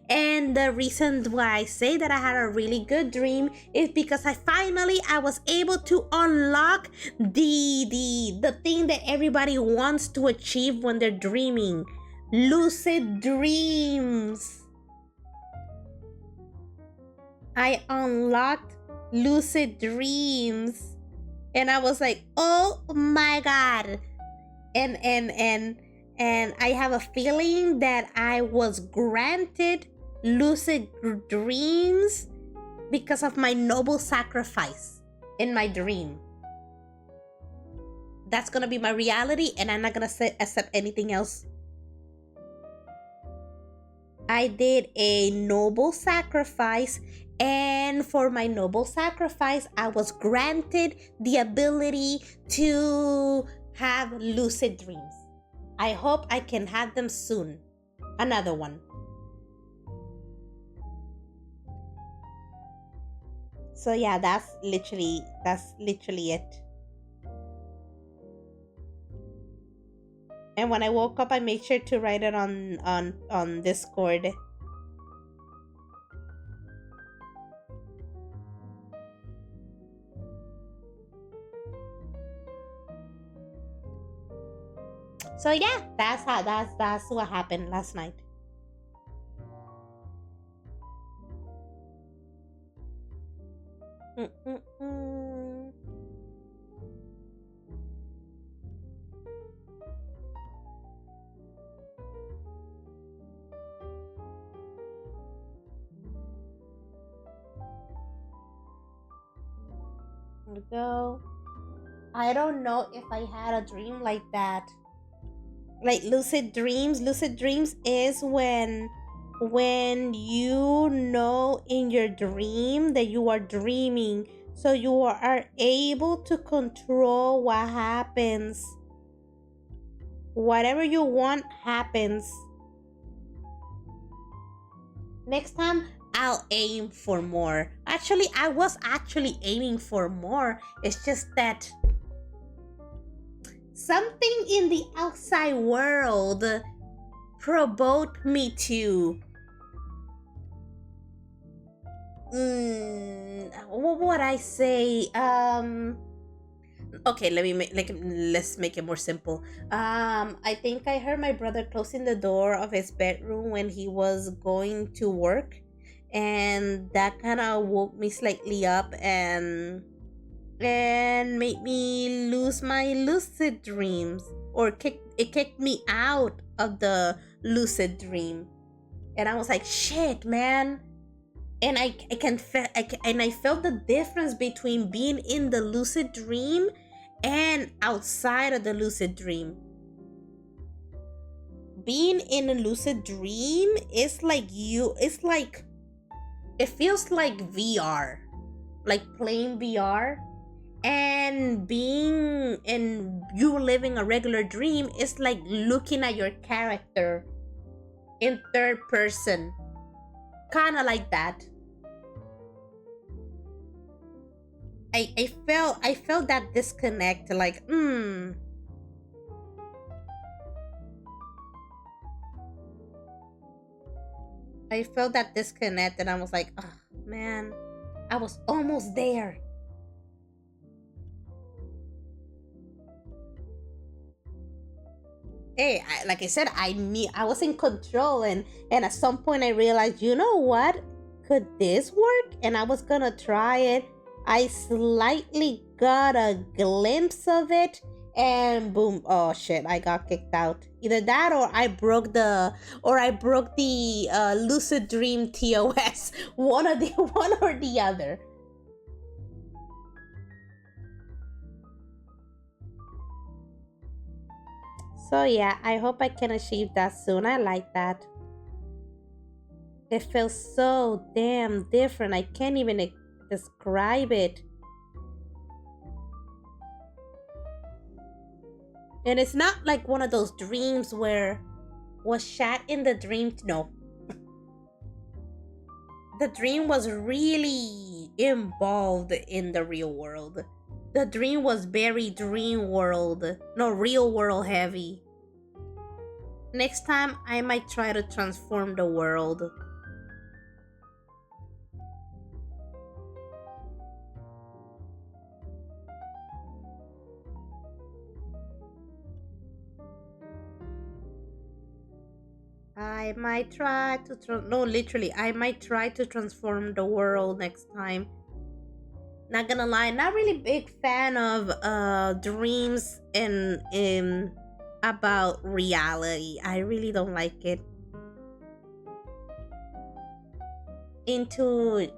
And the reason why I say that I had a really good dream is because I was able to unlock the thing that everybody wants to achieve when they're dreaming. Lucid dreams. I unlocked lucid dreams. And I was like, "Oh my god." And I have a feeling that I was granted lucid dreams because of my noble sacrifice in my dream. That's gonna be my reality, and I'm not gonna accept anything else. I did a noble sacrifice, and for my noble sacrifice, I was granted the ability to have lucid dreams. I hope I can have them soon. Another one. So yeah, that's literally it. And when I woke up, I made sure to write it on Discord. So yeah, that's what happened last night. Mm-mm-mm. Here we go. I don't know if I had a dream like that. Like lucid dreams. Lucid dreams is when you know in your dream that you are dreaming, so you are able to control what happens. Whatever you want happens. Next time I'll aim for more. Actually, I was actually aiming for more. It's just that something in the outside world provoked me to what would I say? Okay, let's make it more simple. I think I heard my brother closing the door of his bedroom when he was going to work, and that kind of woke me slightly up and made me lose my lucid dreams, or kicked me out of the lucid dream. And I was like, shit, man. And I felt the difference between being in the lucid dream and outside of the lucid dream. Being in a lucid dream is like it feels like VR, like playing VR. And being and you living a regular dream is like looking at your character in third person, kind of like that. I felt that disconnect, like I felt that disconnect, and I was like, oh man, I was almost there. Hey, like I said, I was in control, and at some point I realized, you know what, could this work? And I was gonna try it. I slightly got a glimpse of it, and boom, oh shit, I got kicked out. Either that, or I broke the lucid dream TOS. One or the other. So yeah, I hope I can achieve that soon. I like that. It feels so damn different. I can't even describe it. And it's not like one of those dreams where was shot in the dream. No. The dream was really involved in the real world. The dream was very dream world, no real world heavy. Next time, I might try to transform the world. I might try to no, literally, I might try to transform the world next time. Not gonna lie, not really big fan of dreams in about reality. I really don't like it. Into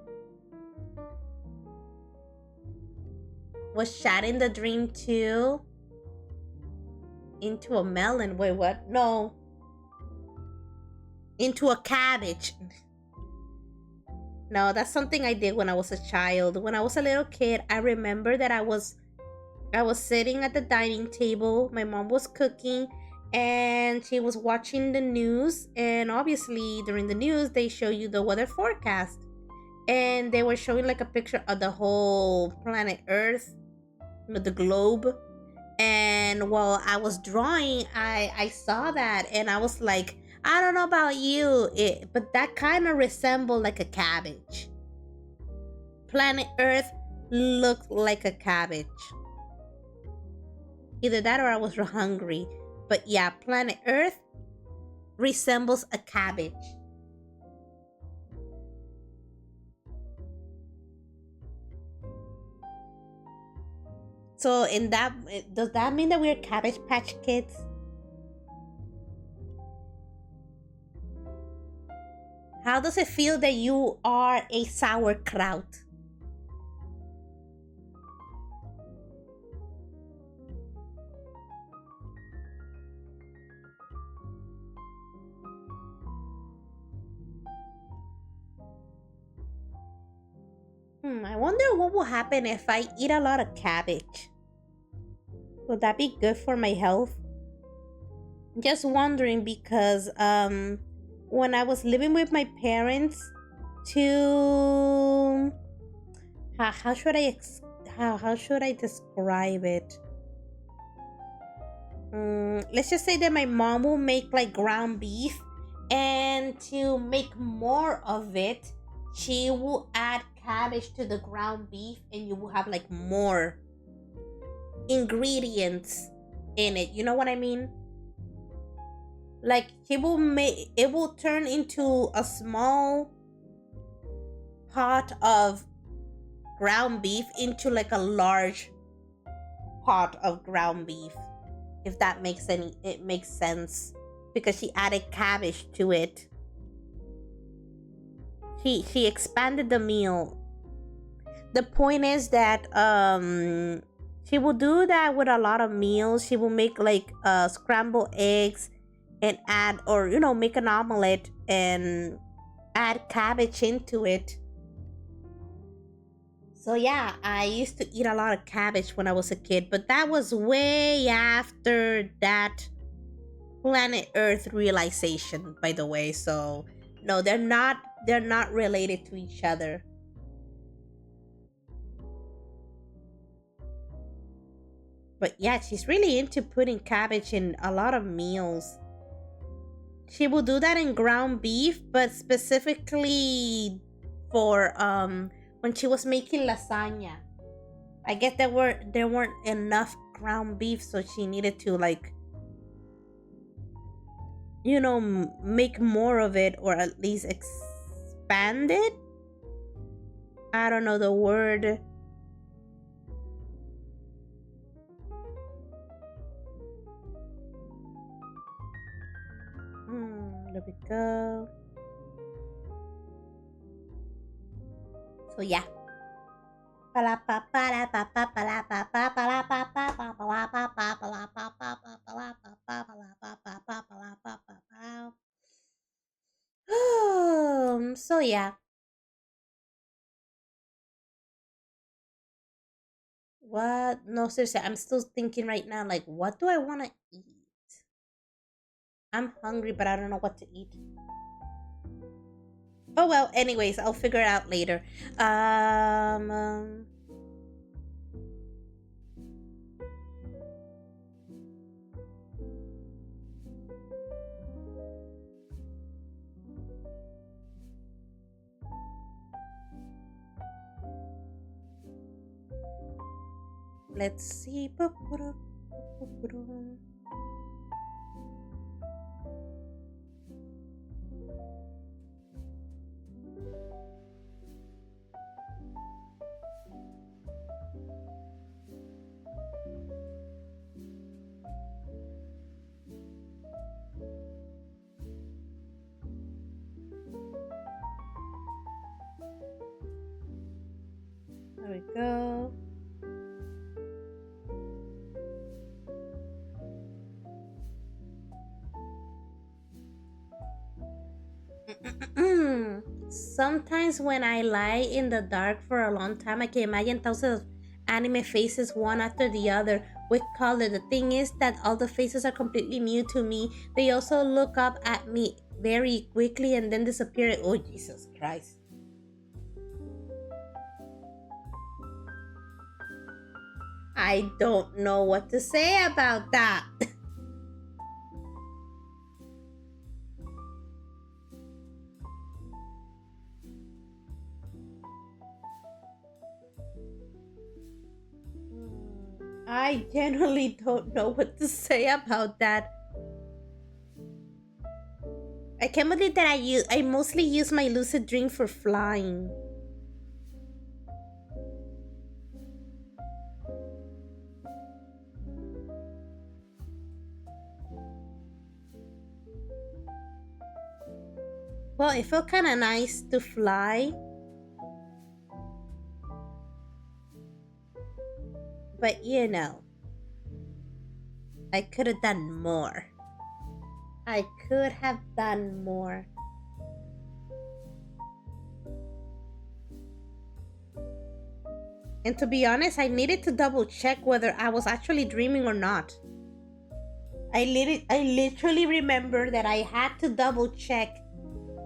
was shot in the dream too. Into a melon. Wait, what? No. Into a cabbage. No, that's something I did when I was a child. When I was a little kid, I remember that I was sitting at the dining table. My mom was cooking and she was watching the news, and obviously during the news they show you the weather forecast. And they were showing like a picture of the whole planet Earth, the globe. And while I was drawing, I saw that and I was like, I don't know about you, but that kind of resembled like a cabbage. Planet Earth looked like a cabbage. Either that or I was hungry. But yeah, Planet Earth resembles a cabbage. So in that, does that mean that we're Cabbage Patch Kids? How does it feel that you are a sauerkraut? I wonder what will happen if I eat a lot of cabbage. Would that be good for my health? Just wondering because when I was living with my parents, to how should how should I describe it? Let's just say that my mom will make like ground beef, and to make more of it, she will add cabbage to the ground beef, and you will have like more ingredients in it. You know what I mean? Like he will make it will turn into a small pot of ground beef into like a large pot of ground beef, if that makes any it makes sense, because she added cabbage to it. She expanded the meal. The point is that she will do that with a lot of meals. She will make like scrambled eggs and add, or make an omelet and add cabbage into it. So yeah, I used to eat a lot of cabbage when I was a kid, but that was way after that Planet Earth realization, by the way. So no, they're not related to each other. But yeah, she's really into putting cabbage in a lot of meals. She will do that in ground beef, but specifically for when she was making lasagna. I guess there weren't enough ground beef, so she needed to like make more of it, or at least expand it. I don't know the word. There we go. So yeah. So yeah. What? No, seriously, I'm still thinking right now, like, what do I want to eat? I'm hungry, but I don't know what to eat. Oh well, anyways, I'll figure it out later. Um, let's see. There we go. Sometimes when I lie in the dark for a long time, I can imagine thousands of anime faces one after the other with color. The thing is that all the faces are completely new to me. They also look up at me very quickly and then disappear. Oh, Jesus Christ. I don't know what to say about that. I genuinely don't know what to say about that. I can't believe that I mostly use my lucid dream for flying. Well, it felt kind of nice to fly, but I could have done more. I could have done more. And to be honest, I needed to double check whether I was actually dreaming or not. I literally remember that I had to double check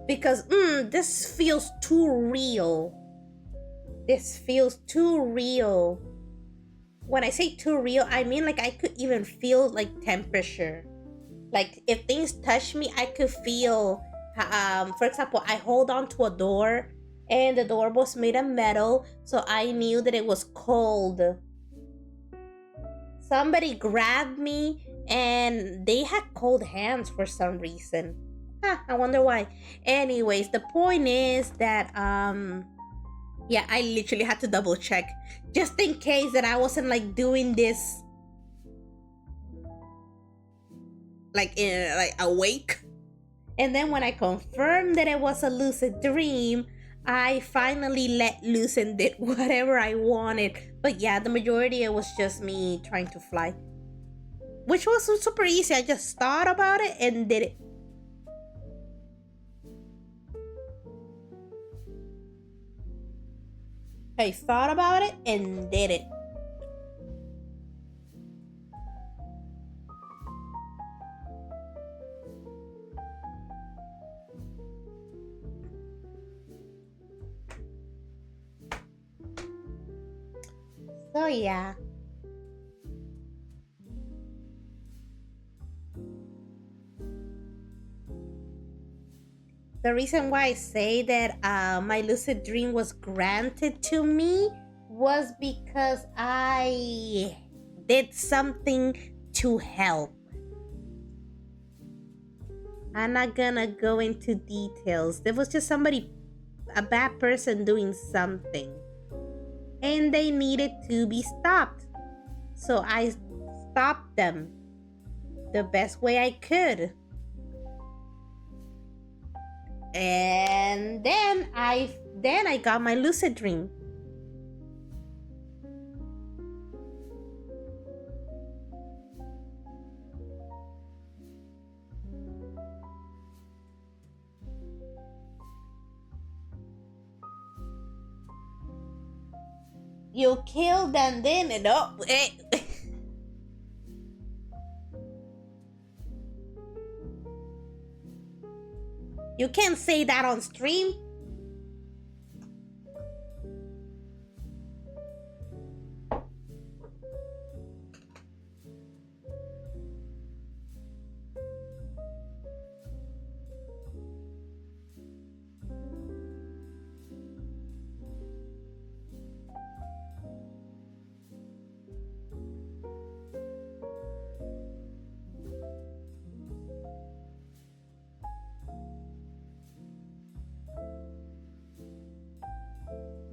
because this feels too real. This feels too real. When I say too real, I mean like I could even feel like temperature. Like if things touch me, I could feel. For example, I hold on to a door, and the door was made of metal, so I knew that it was cold. Somebody grabbed me, and they had cold hands for some reason. I wonder why. Anyways, the point is that yeah, I literally had to double check just in case that I wasn't like doing this like awake. And then when I confirmed that it was a lucid dream, I finally let loose and did whatever I wanted. But yeah, the majority it was just me trying to fly, which was super easy. I just thought about it and did it. I thought about it and did it. So yeah. The reason why I say that my lucid dream was granted to me was because I did something to help. I'm not gonna go into details. There was just a bad person doing something, and they needed to be stopped. So I stopped them the best way I could. And then I got my lucid dream. You killed them, then no. You can't say that on stream.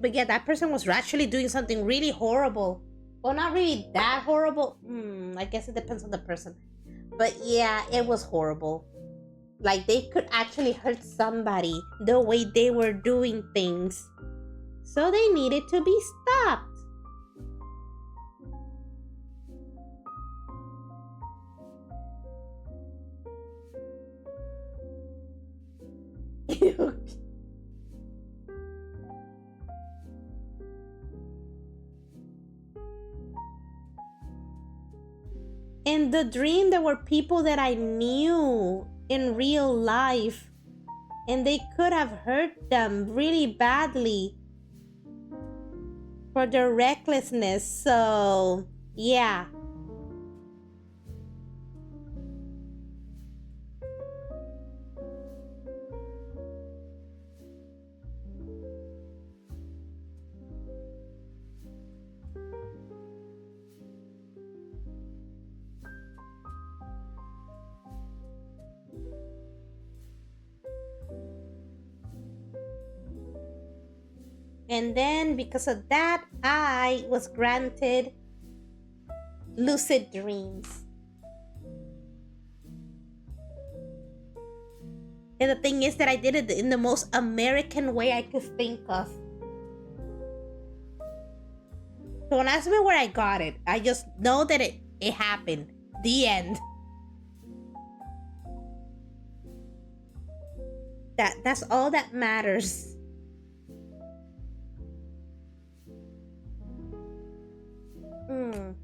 But yeah, that person was actually doing something really horrible. Well, not really that horrible. I guess it depends on the person. But yeah, it was horrible. Like they could actually hurt somebody the way they were doing things. So they needed to be stopped. In the dream, there were people that I knew in real life, and they could have hurt them really badly for their recklessness. So Yeah. And then because of that, I was granted lucid dreams. And the thing is that I did it in the most American way I could think of. So don't ask me where I got it. I just know that it happened. The end. That's all that matters. Mm.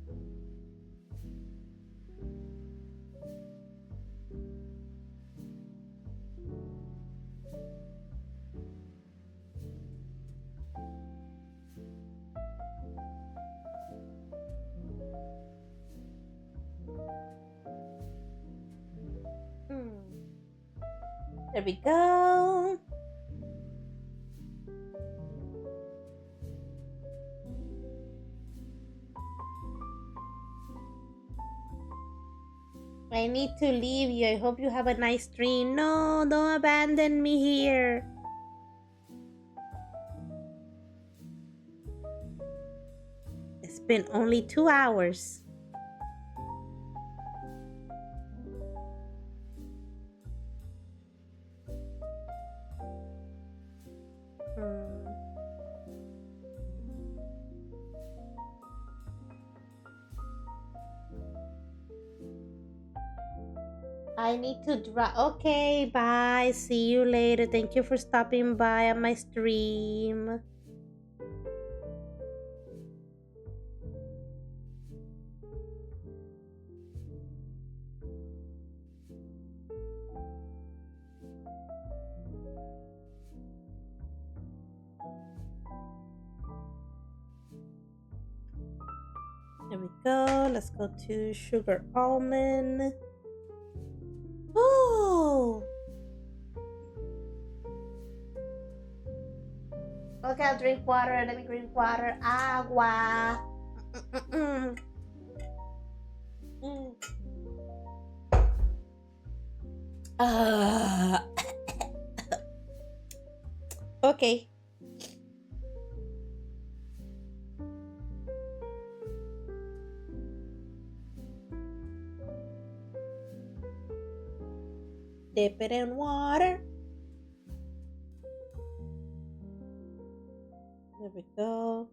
Mm. There we go. I need to leave you. I hope you have a nice dream. No, don't abandon me here. It's been only 2 hours. Hmm. I need to drop. Okay, bye. See you later. Thank you for stopping by on my stream. There we go. Let's go to sugar almond. Oh. Okay, I'll drink water. Let me drink water. Agua. Mm-mm-mm. Mm. Uh, okay. Dip it in water. There we go.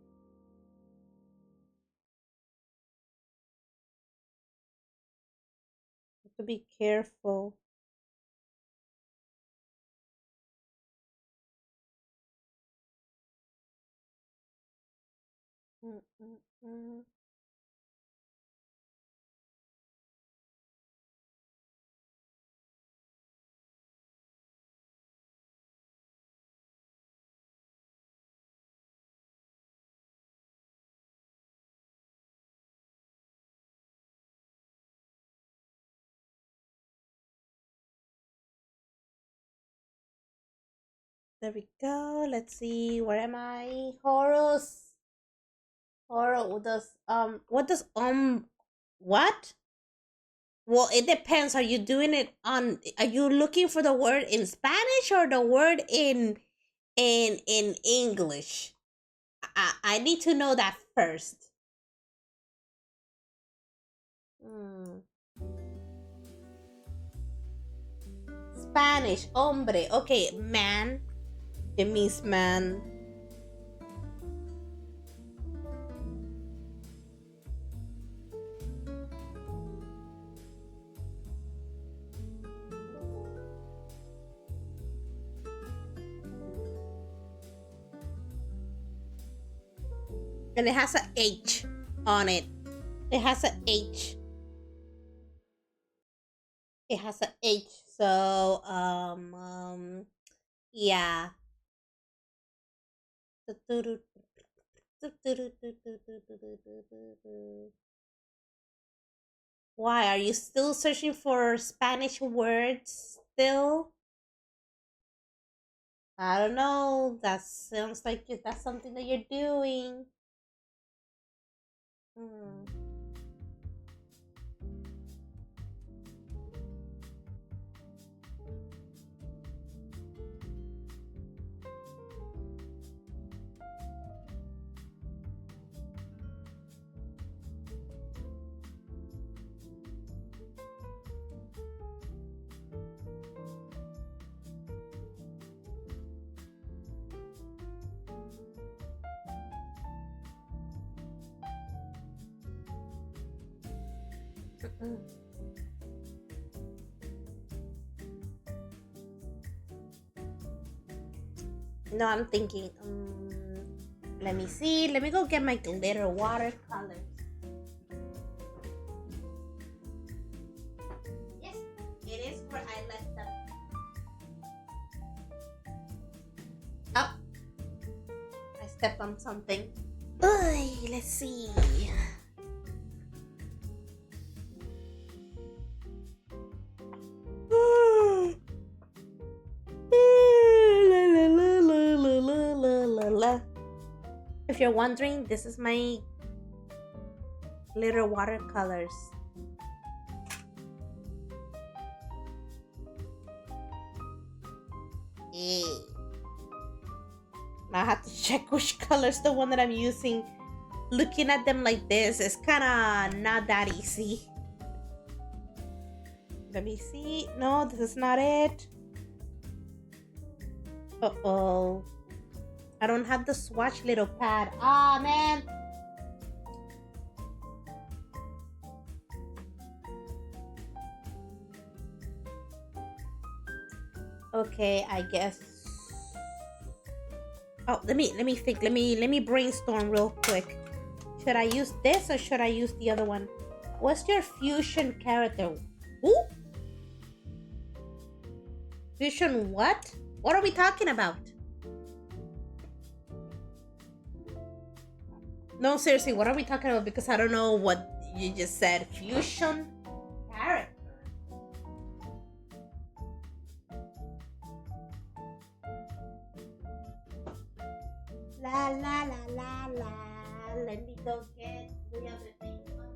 Have to be careful. Mm-mm-mm. There we go. Let's see. Where am I? Horus. Horus. What? Well, it depends. Are you doing it on? Are you looking for the word in Spanish or the word in English? I need to know that first. Hmm. Spanish, hombre. Okay, man. It means man. And it has a H on it. It has a H. It has a H. So yeah. Why? Are you still searching for Spanish words still? I don't know. That sounds like that's something that you're doing. Hmm. Mm-mm. No, I'm thinking. Let me see. Let me go get my glitter watercolors. Yes, it is where I left them. Oh, I stepped on something. Uy, let's see. If you're wondering, this is my glitter watercolors. Yeah. Now I have to check which color is the one that I'm using. Looking at them like this is kind of not that easy. Let me see. No, this is not it. Uh-oh. I don't have the swatch little pad. Ah, man. Okay, I guess. Oh, let me think. Let me brainstorm real quick. Should I use this or should I use the other one? What's your fusion character? Who? Fusion what? What are we talking about? No, seriously, what are we talking about? Because I don't know what you just said. Fusion character. La la la la la. Let me go get the other thing over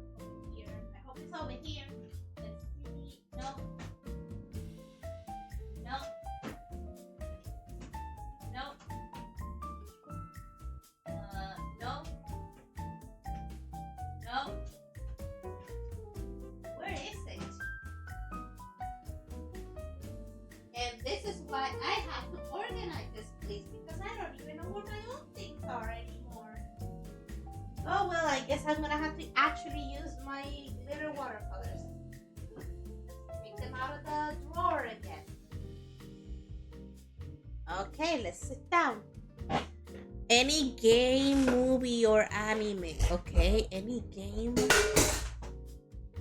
here. I hope it's over here. Let's see. No. No. No. No. No. Where is it? And this is why I have to organize this place because I don't even know where my own things are anymore. Oh well, I guess I'm gonna have to actually use my glitter watercolors. Take them out of the drawer again. Okay, let's sit down. Any game, movie, or anime. Okay, any game.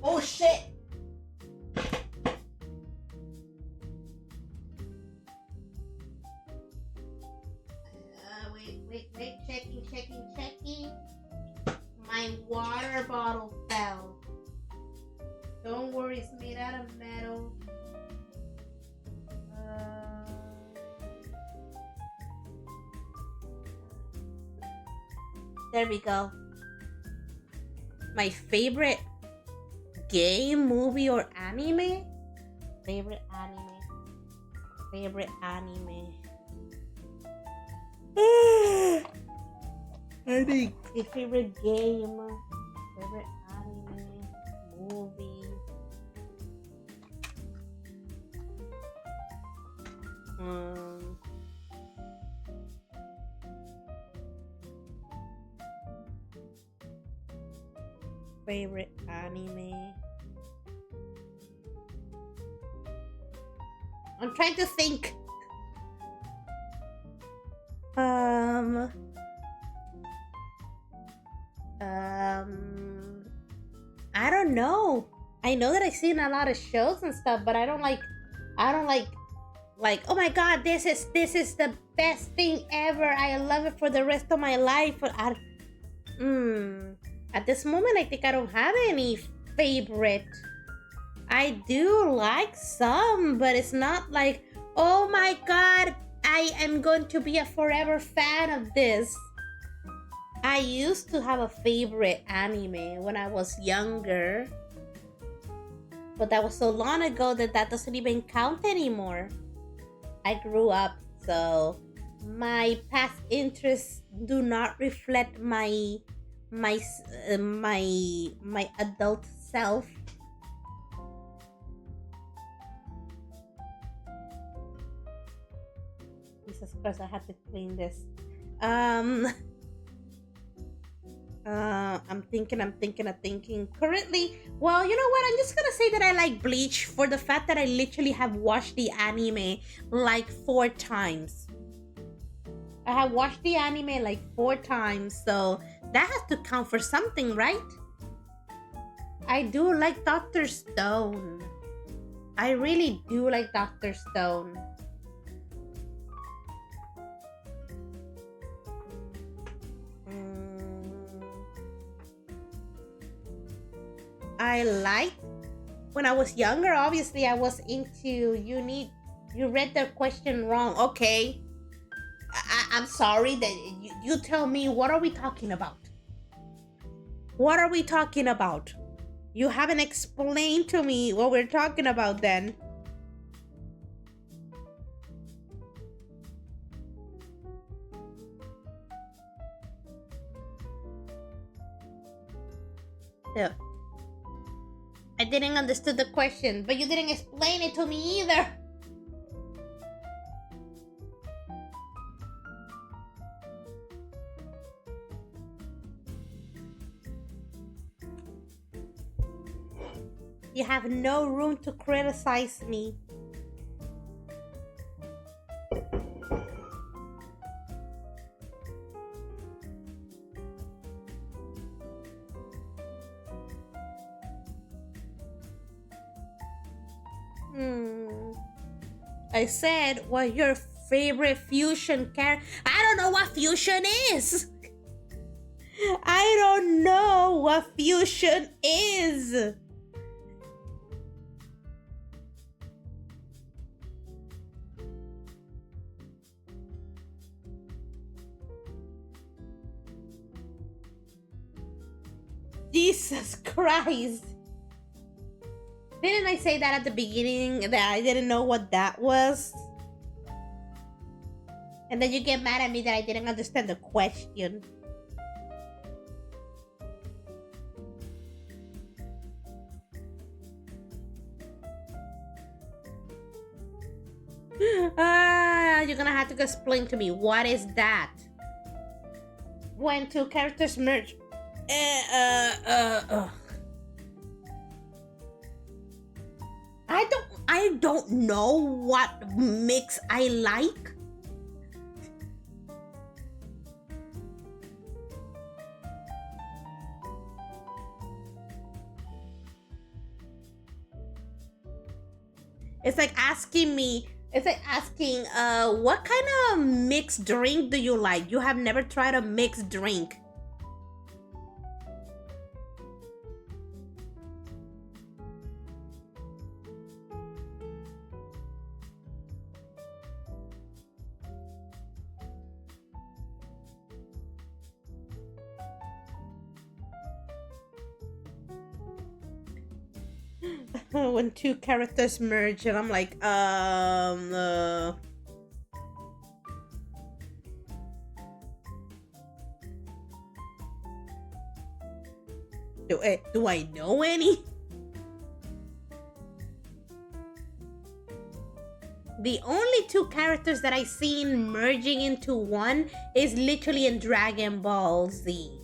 Oh shit! Wait. Checking. My water bottle fell. Don't worry, it's made out of metal. There we go. My favorite game, movie, or anime? Favorite anime. I think a favorite game, favorite anime, movie. Favorite anime. I'm trying to think. I don't know. I know that I've seen a lot of shows and stuff, but I don't like oh my god, this is the best thing ever. I love it for the rest of my life. At this moment, I think I don't have any favorite I do like some, but it's not like, oh my god, I am going to be a forever fan of this. I used to have a favorite anime when I was younger, but that was so long ago that that doesn't even count anymore. I grew up, so my past interests do not reflect my adult self. Jesus Christ, I had to clean this. Um, I'm thinking. Currently, well, you know what? I'm just gonna say that I like Bleach for the fact that I literally have watched the anime like 4 times. I have watched the anime like 4 times, so that has to count for something, right? I do like Doctor Stone. I really do like Doctor Stone. Mm, I like when I was younger. Obviously, I was into you read the question wrong. Okay, I'm sorry that you tell me what are we talking about? What are we talking about? You haven't explained to me what we're talking about then. Yeah. I didn't understand the question, but you didn't explain it to me either. You have no room to criticize me. Hmm. I said, what your favorite fusion character? I don't know what fusion is. I don't know what fusion is. Jesus Christ. Didn't I say that at the beginning that I didn't know what that was? And then you get mad at me that I didn't understand the question. You're gonna have to explain to me what is that? When two characters merge. I don't know what mix I like. It's like asking me, it's like asking, what kind of mixed drink do you like? You have never tried a mixed drink. When two characters merge, and I'm like, do I know any? The only two characters that I seen merging into one is literally in Dragon Ball Z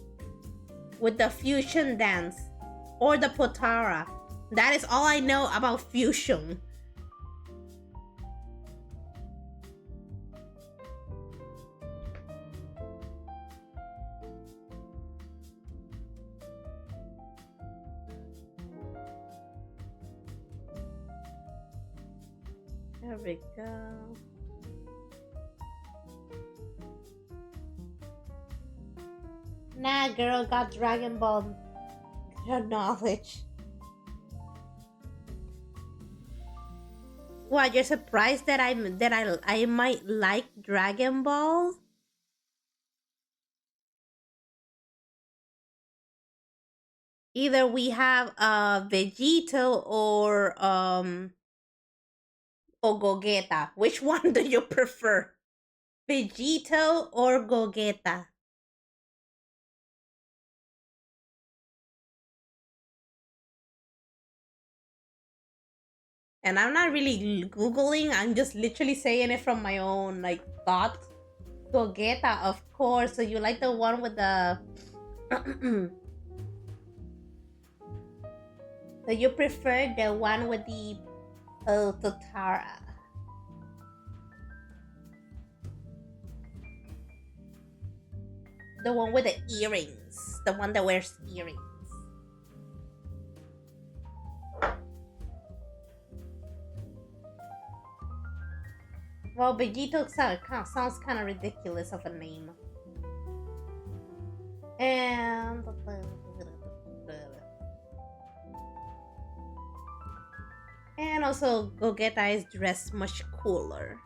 with the fusion dance or the Potara. That is all I know about fusion. There we go. Nah, girl, got Dragon Ball knowledge. What, you're surprised that I might like Dragon Ball? Either we have Vegito or Gogeta. Which one do you prefer? Vegito or Gogeta? And I'm not really googling. I'm just literally saying it from my own like thoughts. Gogeta, of course. So you like the one with the so you prefer the one with the Totara. The one with the earrings. The one that wears earrings. Well, Vegito sounds kind of ridiculous of a name. And also Gogeta is dressed much cooler.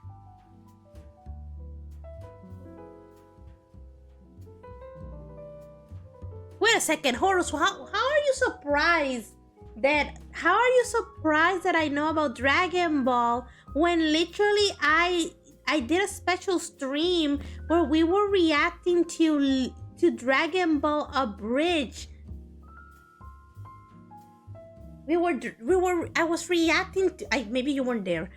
Wait a second, Horus, how are you surprised that I know about Dragon Ball when literally I did a special stream where we were reacting to Dragon Ball Abridged. I was reacting to, maybe you weren't there.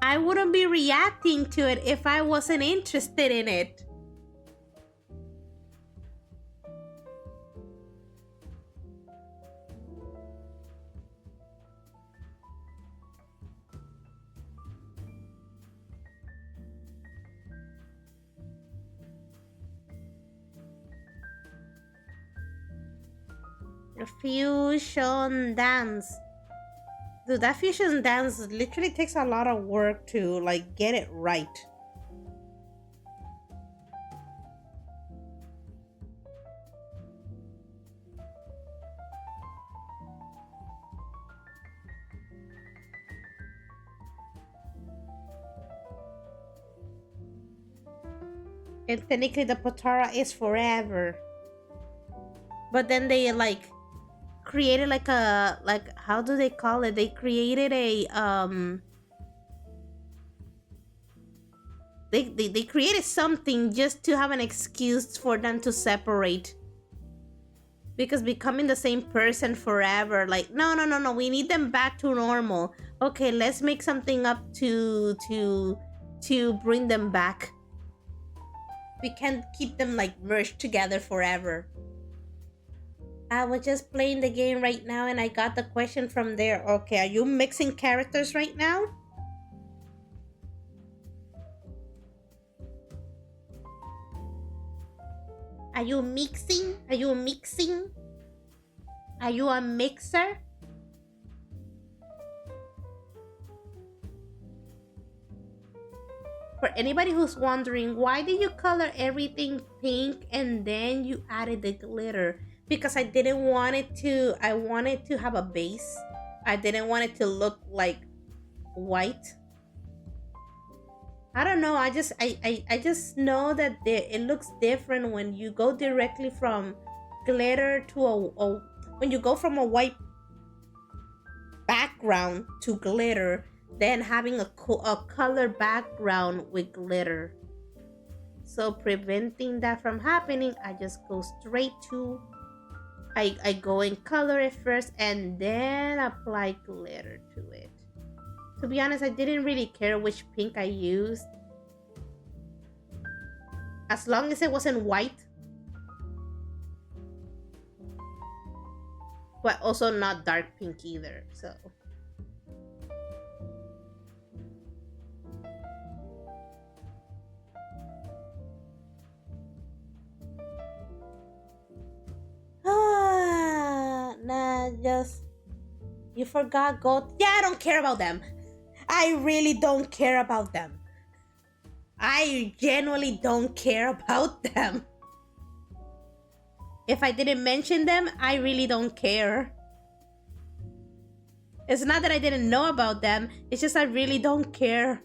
I wouldn't be reacting to it if I wasn't interested in it. The fusion dance. Dude, that fusion dance literally takes a lot of work to like get it right. And technically the Potara is forever. But then they like created like a how do they call it? They created a they created something just to have an excuse for them to separate. Because becoming the same person forever, like no, we need them back to normal. Okay, let's make something up to bring them back. We can't keep them like merged together forever. I was just playing the game right now and I got the question from there. Okay, are you mixing characters right now? Are you mixing? Are you mixing? Are you a mixer? For anybody who's wondering, why did you color everything pink and then you added the glitter? Because I didn't want it to, I wanted to have a base. I didn't want it to look like white. I don't know. I just know that it looks different when you go directly from glitter to when you go from a white background to glitter, then having a color background with glitter. So preventing that from happening, I just go straight to I go in color it first and then apply glitter to it. To be honest, I didn't really care which pink I used. As long as it wasn't white. But also not dark pink either, so. Nah, just you forgot gold. Yeah, I don't care about them. I really don't care about them. I genuinely don't care about them. If I didn't mention them, I really don't care. It's not that I didn't know about them, it's just I really don't care.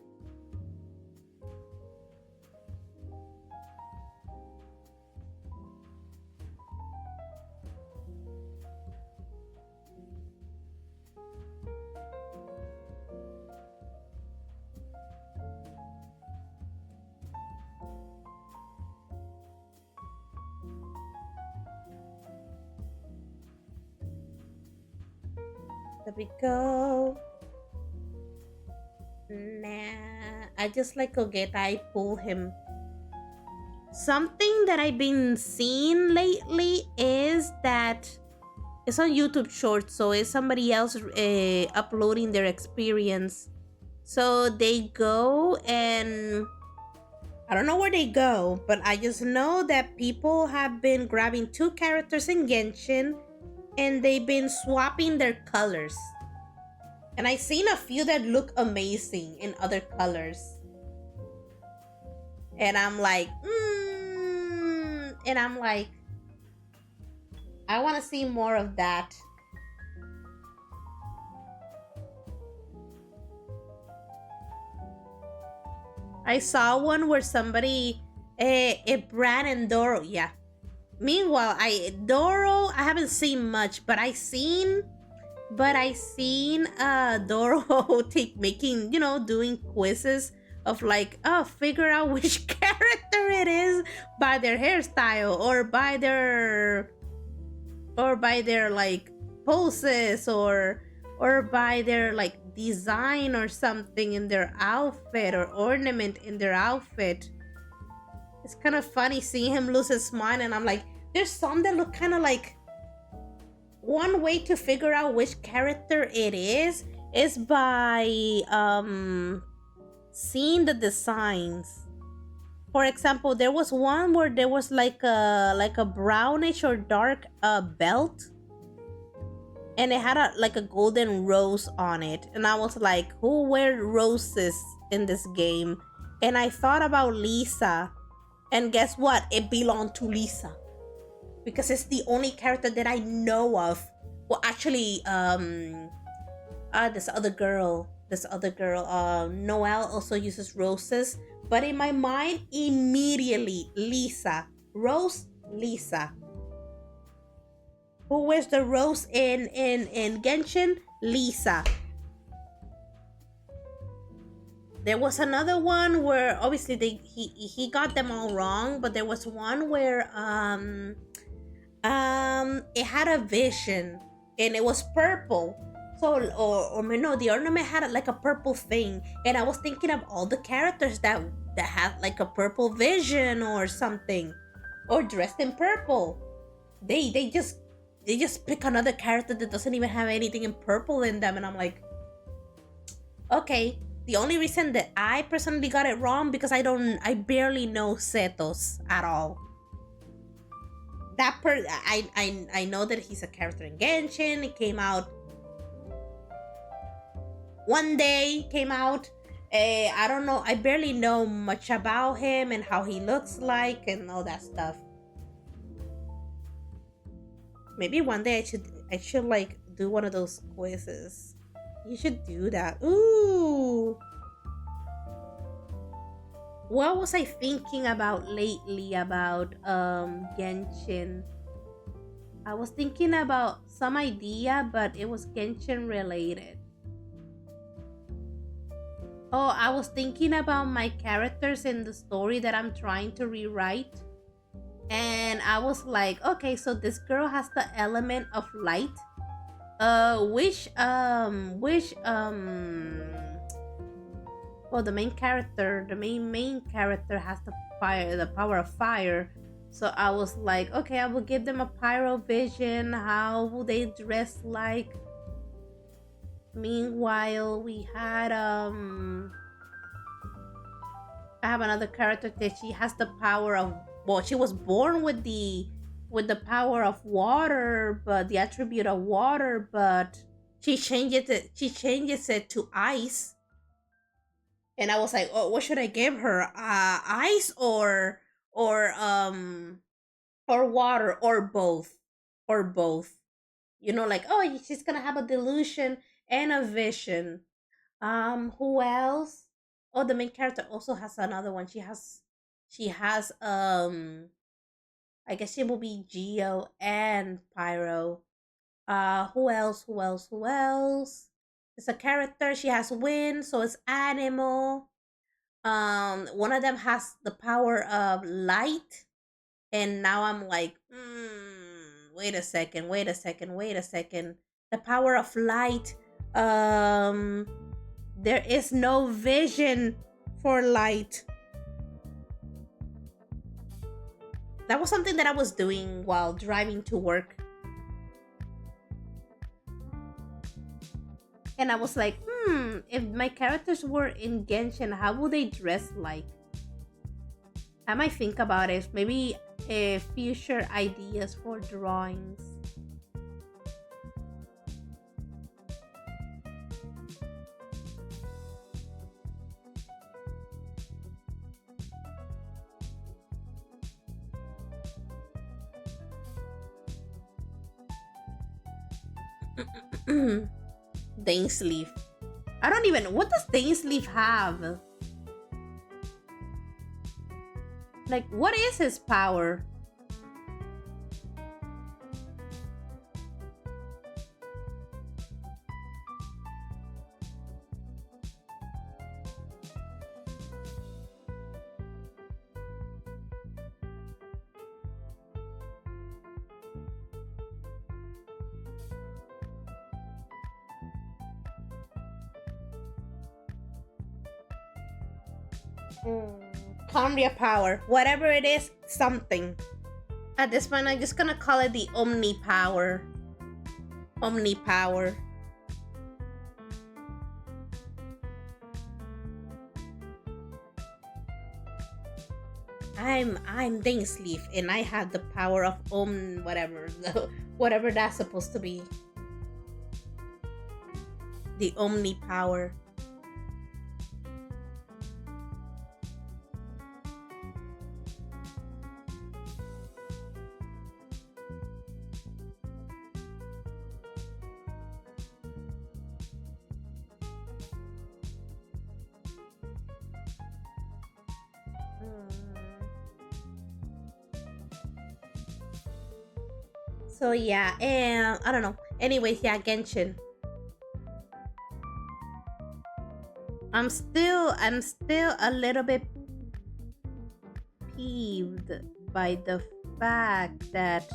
There we go. Nah, I just like Ogeta. I pull him. Something that I've been seeing lately is that it's on YouTube Shorts, so it's somebody else uploading their experience. So they go and I don't know where they go, but I just know that people have been grabbing two characters in Genshin and they've been swapping their colors. And I've seen a few that look amazing in other colors. And I'm like, and I'm like, I want to see more of that. I saw one where somebody, Bran and Doro, yeah. Meanwhile, Doro, I haven't seen much, but I seen Doro making, doing quizzes of like, oh, figure out which character it is by their hairstyle or by their like poses or by their like design or something in their outfit or ornament in their outfit. It's kind of funny seeing him lose his mind, and I'm like, there's some that look kind of like, one way to figure out which character it is by seeing the designs. For example, there was one where there was like a brownish or dark belt, and it had a golden rose on it, and I was like, who wear roses in this game? And I thought about Lisa, and guess what? It belonged to Lisa because it's the only character that I know of. Well, actually, this other girl, Noelle also uses roses, but in my mind, immediately Lisa, Rose, Lisa. Who wears the rose in Genshin? Lisa. There was another one where obviously he got them all wrong, but there was one where it had a vision and it was purple. So or no, the ornament had like a purple thing, and I was thinking of all the characters that had like a purple vision or something, or dressed in purple. They just pick another character that doesn't even have anything in purple in them, and I'm like, okay. The only reason that I personally got it wrong because I barely know Zetos at all. I know that he's a character in Genshin. It came out one day. I don't know. I barely know much about him and how he looks like and all that stuff. Maybe one day I should like do one of those quizzes. You should do that. Ooh. What was I thinking about lately about Genshin? I was thinking about some idea, but it was Genshin related. Oh, I was thinking about my characters in the story that I'm trying to rewrite. And I was like, okay, so this girl has the element of light. Well, the main character has the power of fire. So I was like, okay, I will give them a pyro vision. How will they dress like? Meanwhile, we had I have another character that she has the power of, well, she was born with the power of water, but the attribute of water, but she changes it to ice. And I was like, oh, what should I give her? Ice or or water or both, or both. You know, like, oh, she's gonna have a delusion and a vision. Who else? Oh, the main character also has another one. She has I guess she will be Geo and Pyro. Who else? Who else? Who else? It's a character. She has wind, so it's animal. One of them has the power of light, and now I'm like, wait a second, wait a second, wait a second. The power of light. Um, there is no vision for light. That was something that I was doing while driving to work. And I was like, if my characters were in Genshin, how would they dress like? I might think about it. Maybe future ideas for drawings. Dainsleif. I don't even. What does Dainsleif have? Like, what is his power? Cambria power. Whatever it is, something. At this point, I'm just gonna call it the Omni power. Omni power. I'm Dainsleif, and I have the power of whatever whatever that's supposed to be. The Omni power. So yeah, and I don't know. Anyways, yeah, Genshin. I'm still a little bit peeved by the fact that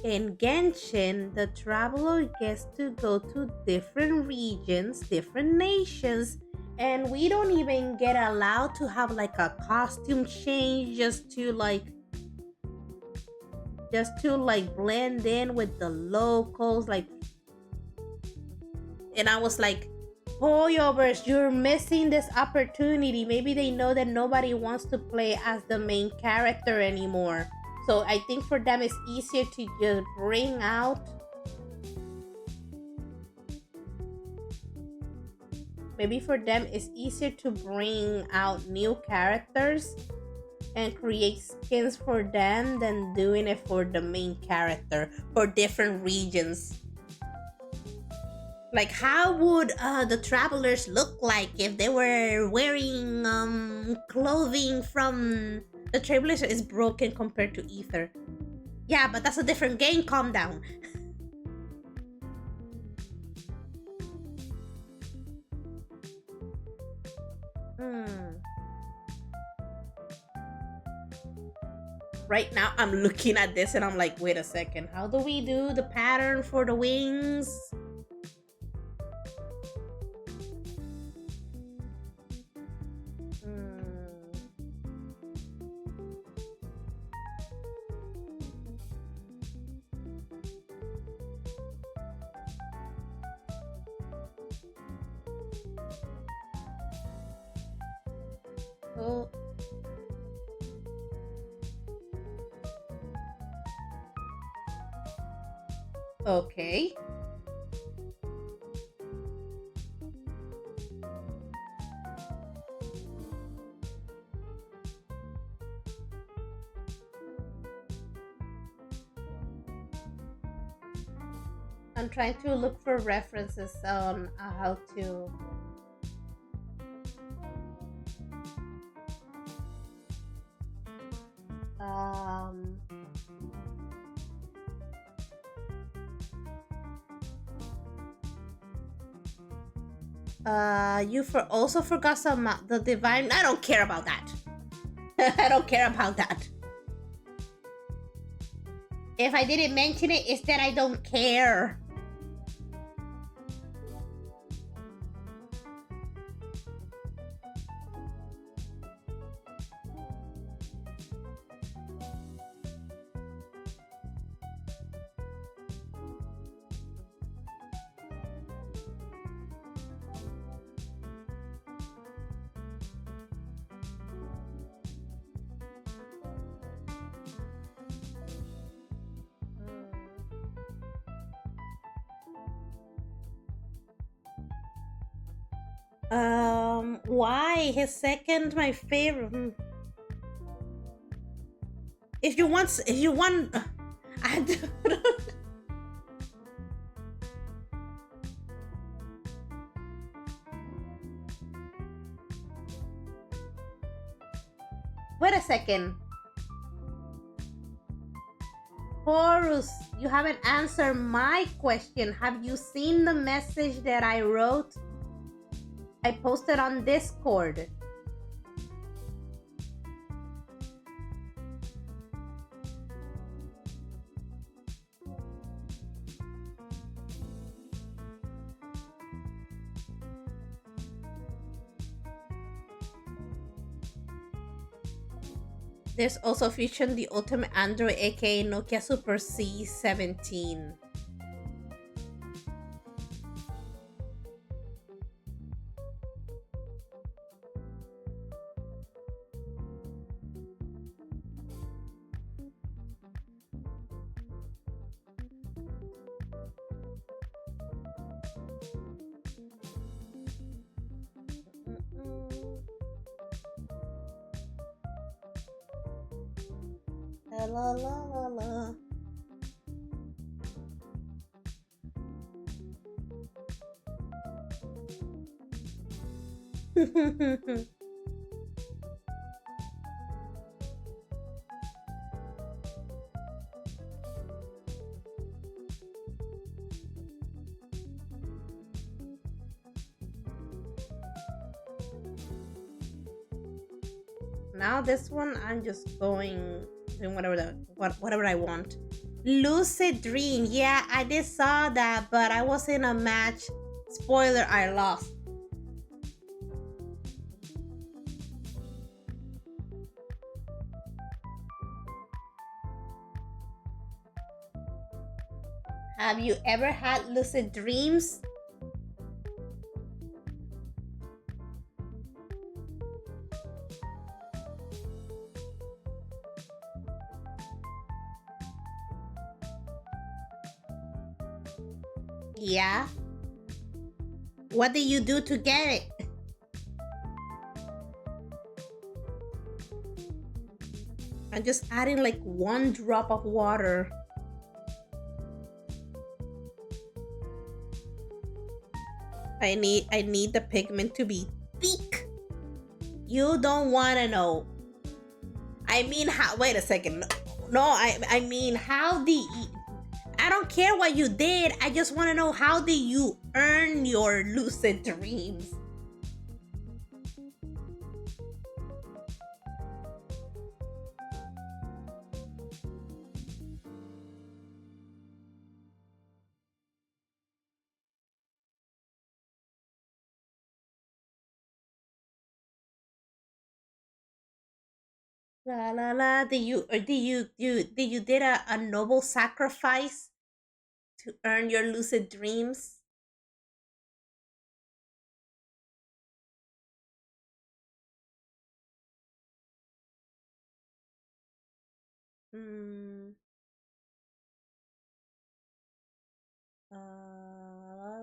in Genshin the traveler gets to go to different regions, different nations, and we don't even get allowed to have like a costume change just to blend in with the locals, like. And I was like, Hoyovers, you're missing this opportunity. Maybe they know that nobody wants to play as the main character anymore. So I think for them it's easier to just bring out. Maybe for them it's easier to bring out new characters and create skins for them than doing it for the main character for different regions. Like, how would the travelers look like if they were wearing clothing from the travelers is broken compared to Ether? Yeah, but that's a different game. Calm down. Hmm. Right now, I'm looking at this and I'm like, wait a second. How do we do the pattern for the wings? Oh, okay. I'm trying to look for references on how to. Um, you also forgot some the divine. I don't care about that. I don't care about that. If I didn't mention it, it's that I don't care. Why his second my favorite? If you want, I don't. Wait a second, Horus, you haven't answered my question. Have you seen the message that I wrote? I posted on Discord. There's also featured the Ultimate Android, aka Nokia Super C17. La la la la la. Now this one, I'm just doing whatever I want. Lucid Dream, yeah, I did saw that, but I was in a match. Spoiler, I lost. Have you ever had lucid dreams? Yeah. What did you do to get it? I'm just adding like 1 drop of water. I need the pigment to be thick. You don't want to know. I mean, how? Wait a second. No, I mean, how did you, I don't care what you did. I just want to know, how did you earn your lucid dreams? La la la. Did you did a noble sacrifice to earn your lucid dreams? Hmm. La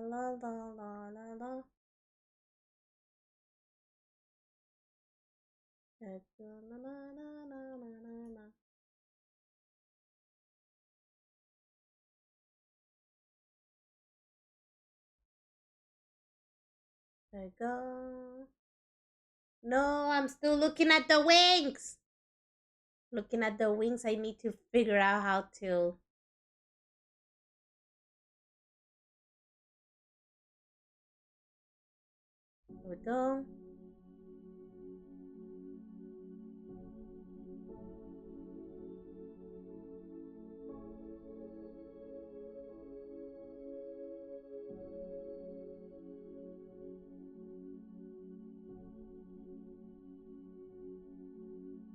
la la la la la. La la la la la la la. There we go. No, I'm still looking at the wings. Looking at the wings, I need to figure out how to. There we go.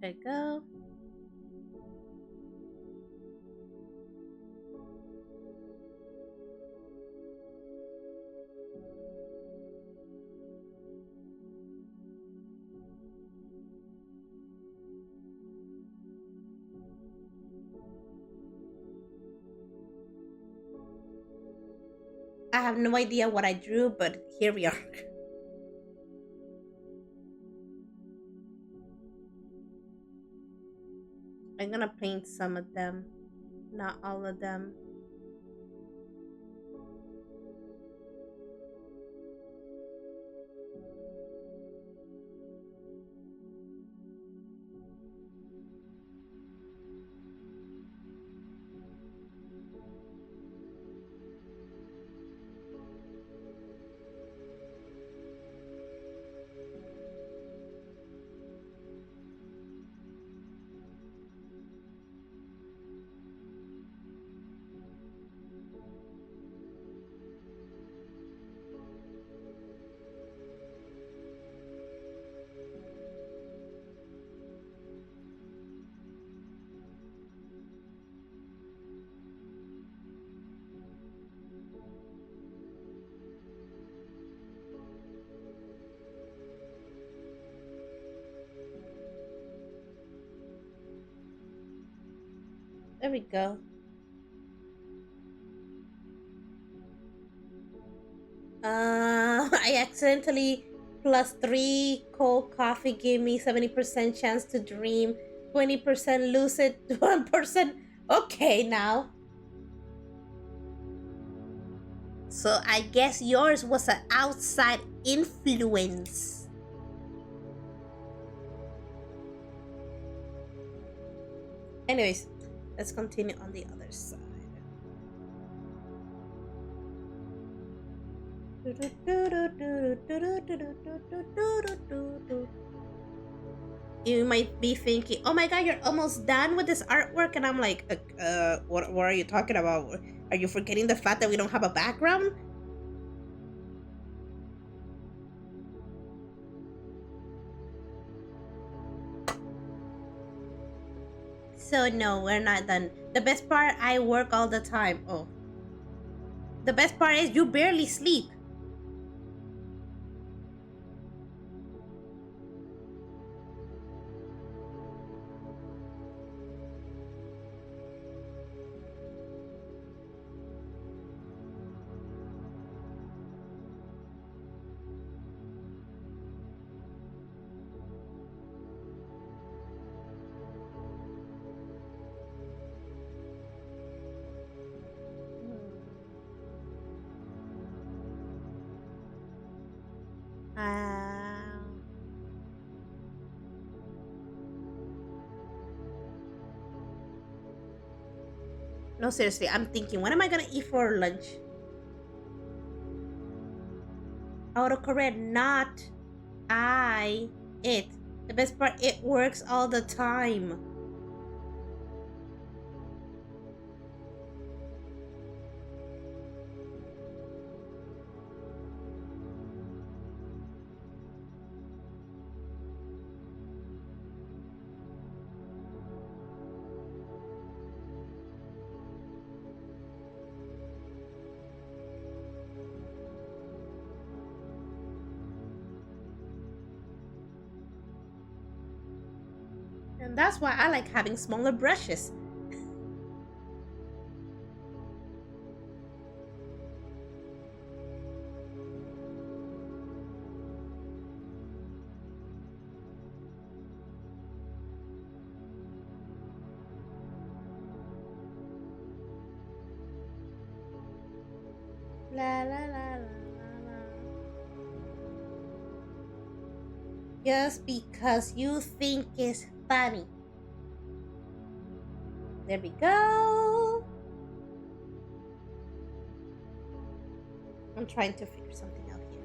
There we go. I have no idea what I drew, but here we are. I'm gonna paint some of them, not all of them. There we go. I accidentally +3 cold coffee gave me 70% chance to dream, 20% lucid, 1%. Okay, now. So I guess yours was an outside influence. Anyways, let's continue on the other side. You might be thinking, "Oh my god, you're almost done with this artwork," and I'm like, what are you talking about? Are you forgetting the fact that we don't have a background?" So no, we're not done. The best part, I work all the time. Oh, the best part is you barely sleep. Ah. No, seriously, I'm thinking, when am I gonna eat for lunch? Autocorrect, not I, it. The best part, it works all the time. And that's why I like having smaller brushes. La la la la la la. just because you think it's funny. There we go. I'm trying to figure something out here.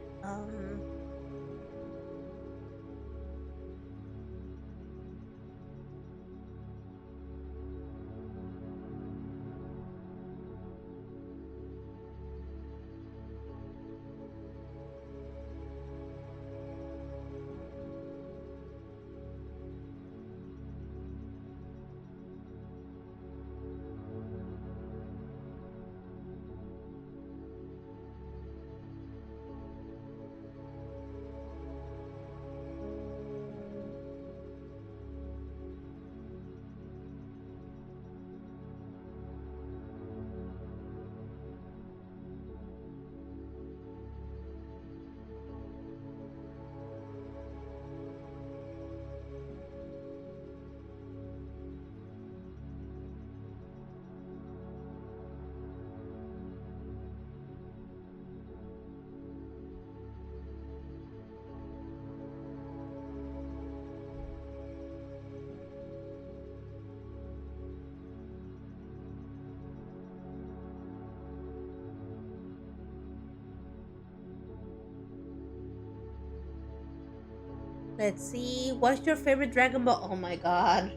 Let's see. What's your favorite Dragon Ball? Oh my god.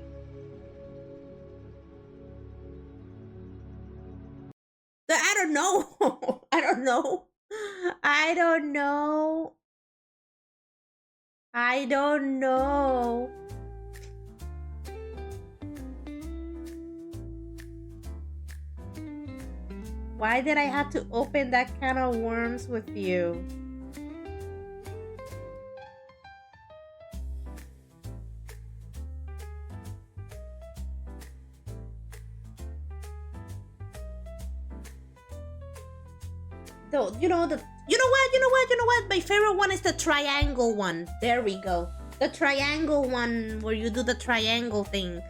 I don't know. I don't know. I don't know. I don't know. Why did I have to open that can of worms with you? Though, you know what? My favorite one is the triangle one. There we go. The triangle one where you do the triangle thing.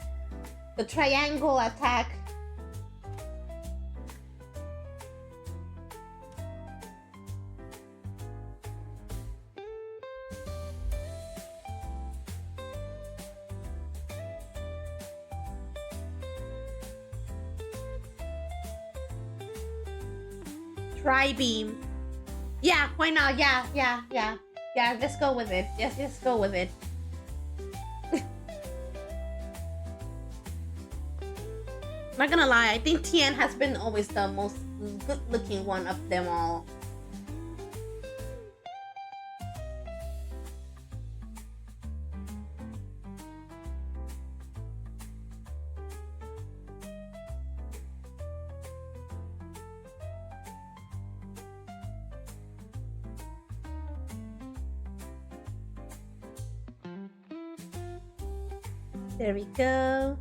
The triangle attack. Tri-beam. Yeah, why not? Yeah. Let's go with it. Yes, let's go with it. Not gonna lie, I think Tien has been always the most good-looking one of them all. There we go.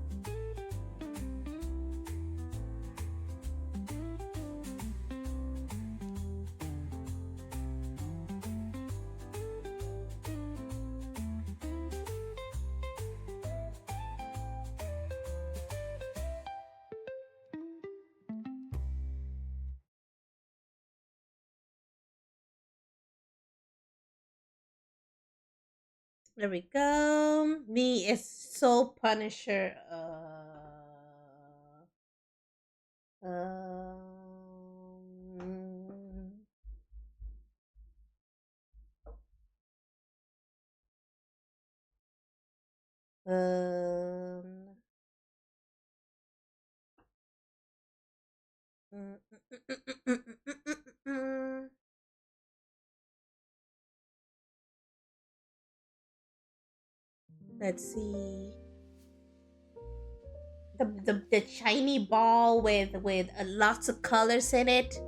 There we go. Me is Soul Punisher. Um, um, let's see. The shiny ball with lots of colors in it.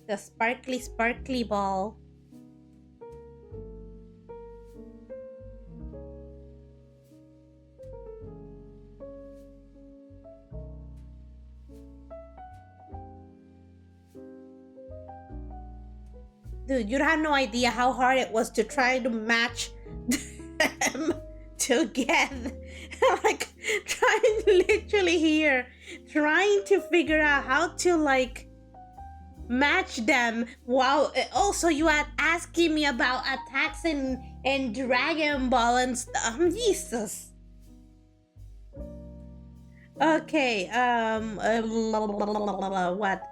The sparkly ball. Dude, you have no idea how hard it was to try to match them together. Like, trying literally here. trying to figure out how to like match them while also you are asking me about attacks and Dragon Ball and stuff. Jesus. Okay, what?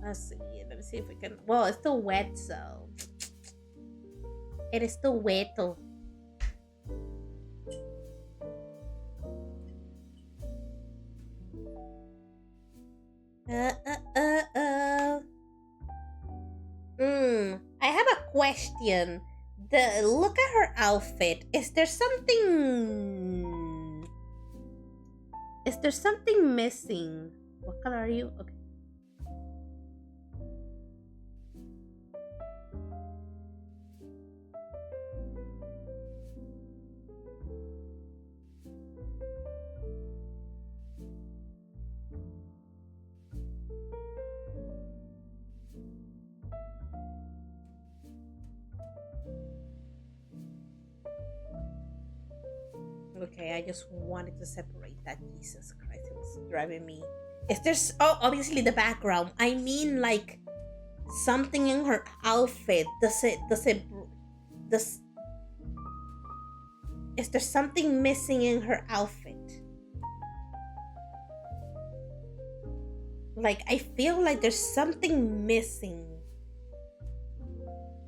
Let's see. Let me see if we can. Well, it's still wet, so it is still wet. Uh, uh, uh, uh. I have a question. Look at her outfit. Is there something? Is there something missing? What color are you? Okay. Okay, I just wanted to separate that. Jesus Christ, it was driving me. Is there? Oh, obviously the background. I mean, like something in her outfit. Does it? Does? Is there something missing in her outfit? Like I feel like there's something missing.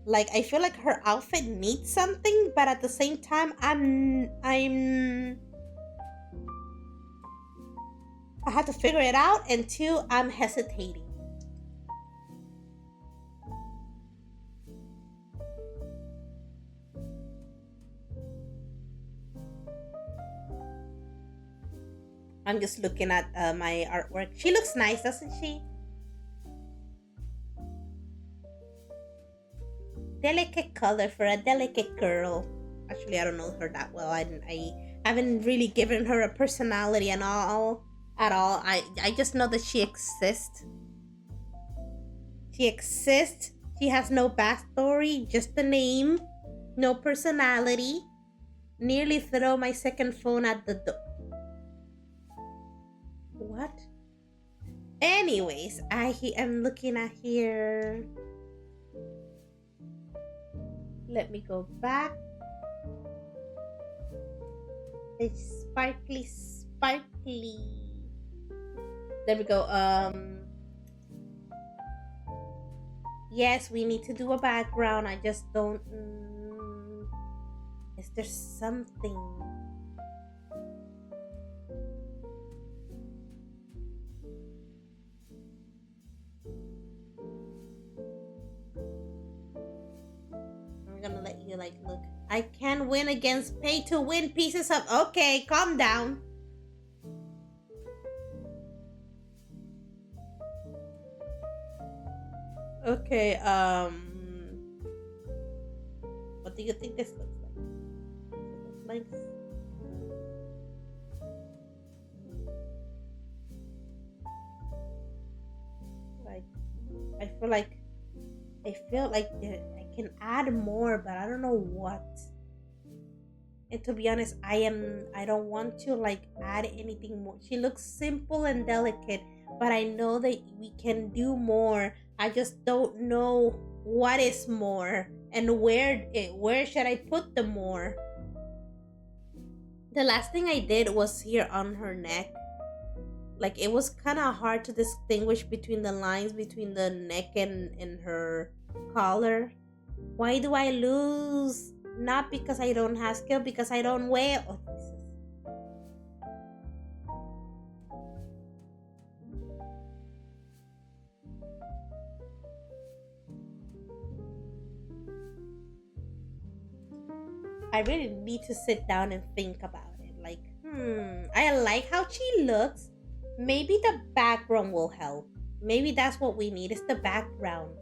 Like I feel like her outfit needs something, but at the same time I have to figure it out, and two, I'm hesitating. I'm just looking at my artwork. She looks nice, doesn't she? Delicate color for a delicate girl. Actually, I don't know her that well. I haven't really given her a personality and all at all. I just know that she exists. She exists. She has no backstory, just the name, no personality. Nearly throw my second phone at the door. What? Anyways, I am looking at here. Let me go back. It's sparkly. There we go. Yes, we need to do a background. I just don't. Is there something? I'm gonna let you like look. I can win against pay to win pieces of. Okay, calm down. Okay, what do you think this looks like? Like, I feel like I can add more, but I don't know what. And to be honest, I don't want to like add anything more. She looks simple and delicate, but I know that we can do more. I just don't know what is more and where should I put the more. The last thing I did was here on her neck. Like it was kind of hard to distinguish between the lines between the neck and her collar. Why do I lose? Not because I don't have skill, because I don't wear. Oh, Jesus. I really need to sit down and think about it. Like, I like how she looks. Maybe the background will help. Maybe that's what we need, is the background.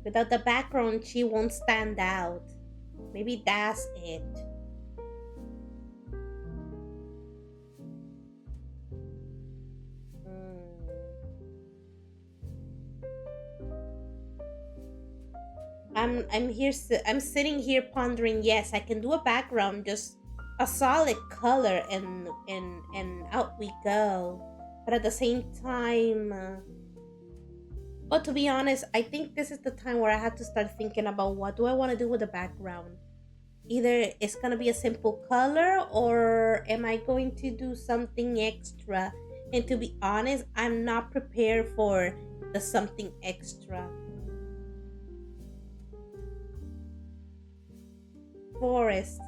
Without the background, she won't stand out. Maybe that's it. I'm sitting here pondering. Yes, I can do a background. Just a solid color, and out we go. But at the same time, but to be honest, I think this is the time where I have to start thinking about what do I want to do with the background. Either it's gonna be a simple color, or am I going to do something extra? And to be honest, I'm not prepared for the something extra. Forest.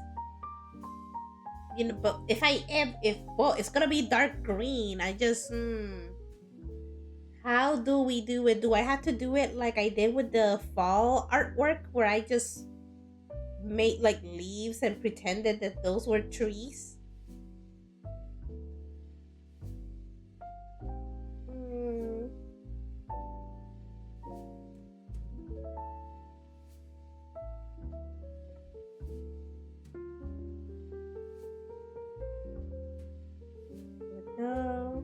You know, but if I am, if well, it's gonna be dark green. I just how do we do it? Do I have to do it like I did with the fall artwork, where I just made like leaves and pretended that those were trees? Hmm. No.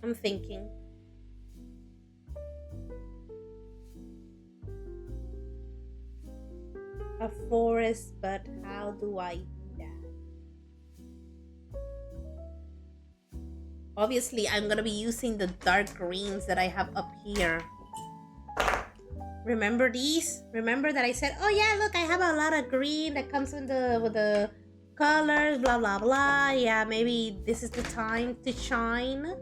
I'm thinking. A forest, but how do I do that? Obviously, I'm gonna be using the dark greens that I have up here. Remember these? Remember that I said, oh yeah, look, I have a lot of green that comes in the with the colors, blah blah blah. Yeah, maybe this is the time to shine.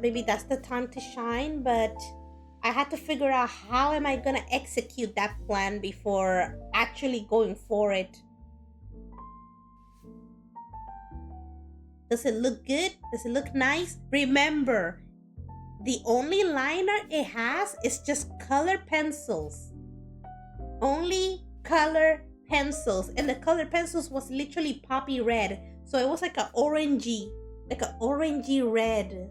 Maybe that's the time to shine, but I had to figure out how am I gonna execute that plan before actually going for it. Does it look good? Does it look nice? Remember, the only liner it has is just color pencils. Only color pencils. And the color pencils was literally poppy red. So it was like a orangey red.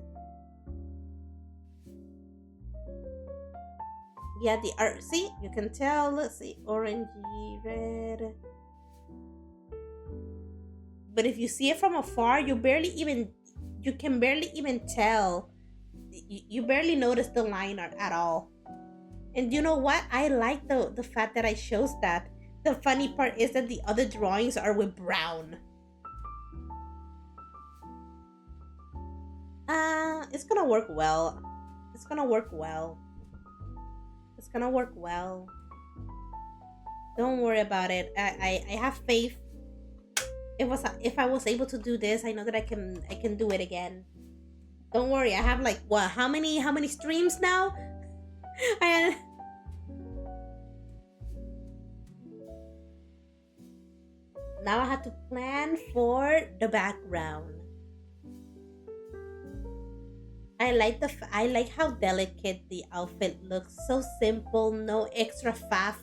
Yeah, the art, see, you can tell. Let's see, orangey red. But if you see it from afar, you can barely even tell. You barely notice the line art at all. And you know what? I like the fact that I chose that. The funny part is that the other drawings are with brown. It's gonna work well. It's gonna work well. It's gonna work well. Don't worry about it. I have faith. If I was able to do this, I know that I can do it again. Don't worry. I have like what? How many streams now? And now I have to plan for the background. I like how delicate the outfit looks. So simple, no extra faff.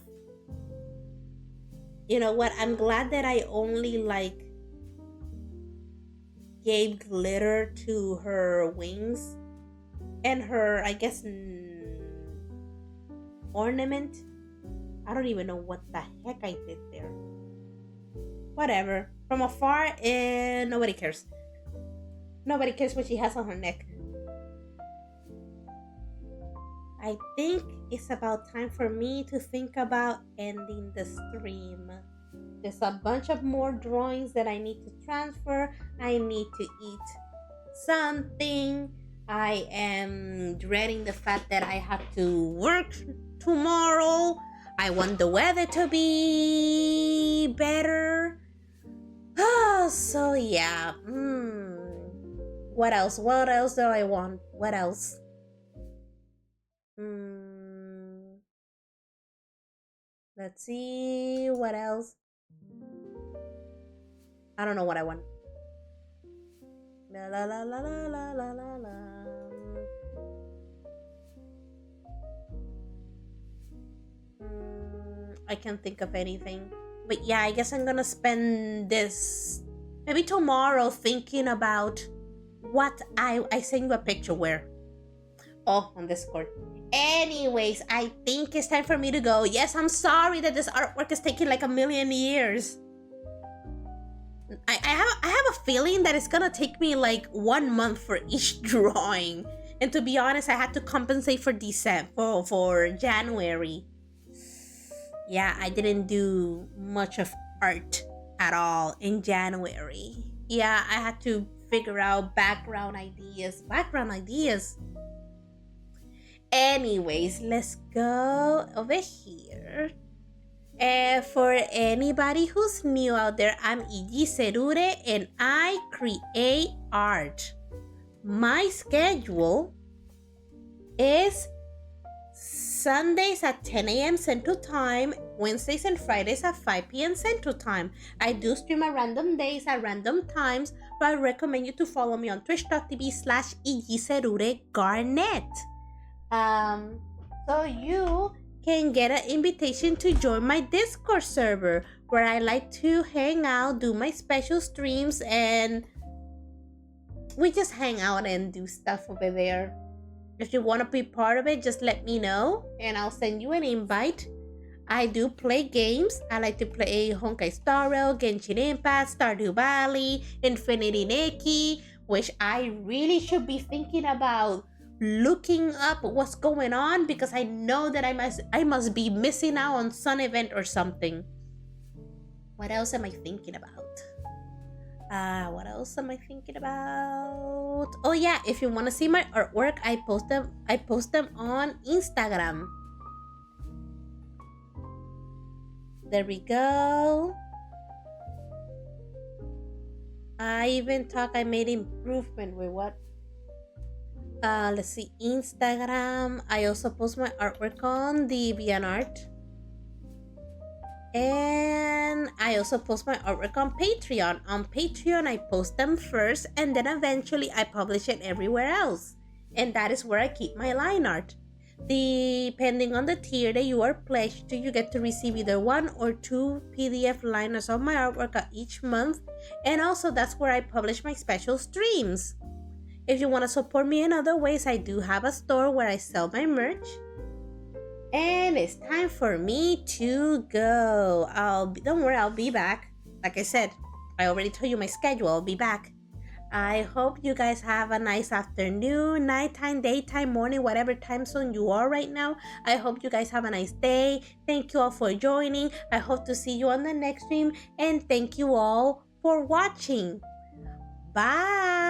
You know what? I'm glad that I only like gave glitter to her wings and her, I guess, ornament. I don't even know what the heck I did there. Whatever. From afar, nobody cares. Nobody cares what she has on her neck. I think it's about time for me to think about ending the stream. There's a bunch of more drawings that I need to transfer. I need to eat something. I am dreading the fact that I have to work tomorrow. I want the weather to be better. So yeah. What else? What else do I want? What else? Let's see. What else? I don't know what I want. La la la la la la la la la. I can't think of anything. But yeah, I guess I'm gonna spend this maybe tomorrow thinking about what I sent you a picture where. Oh, on Discord. Anyways, I think it's time for me to go. Yes, I'm sorry that this artwork is taking like a million years. I have a feeling that it's gonna take me like 1 month for each drawing. And to be honest, I had to compensate for December, for January. Yeah, I didn't do much of art at all in January. Yeah, I had to figure out background ideas. Anyways, let's go over here. For anybody who's new out there, I'm Iggy Serure and I create art. My schedule is Sundays at 10 a.m. Central Time, Wednesdays and Fridays at 5 p.m. Central Time. I do stream at random days at random times, but I recommend you to follow me on twitch.tv/igseruregarnet. So you can get an invitation to join my Discord server where I like to hang out, do my special streams, and we just hang out and do stuff over there. If you want to be part of it, just let me know and I'll send you an invite. I do play games. I like to play Honkai Star Rail, Genshin Impact, Stardew Valley, Infinity Nikki, which I really should be thinking about looking up what's going on because I know that I must be missing out on some event or something. What else am I thinking about? Oh yeah, if you want to see my artwork, I post them on Instagram. There we go. I made improvement with what? Let's see, Instagram. I also post my artwork on DeviantArt. And I also post my artwork on Patreon. On Patreon, I post them first and then eventually I publish it everywhere else. And that is where I keep my line art. Depending on the tier that you are pledged to, you get to receive either 1 or 2 PDF liners of my artwork each month. And also that's where I publish my special streams. If you want to support me in other ways, I do have a store where I sell my merch. And it's time for me to go. Don't worry, I'll be back. Like I said, I already told you my schedule. I'll be back. I hope you guys have a nice afternoon, nighttime, daytime, morning, whatever time zone you are right now. I hope you guys have a nice day. Thank you all for joining. I hope to see you on the next stream. And thank you all for watching. Bye.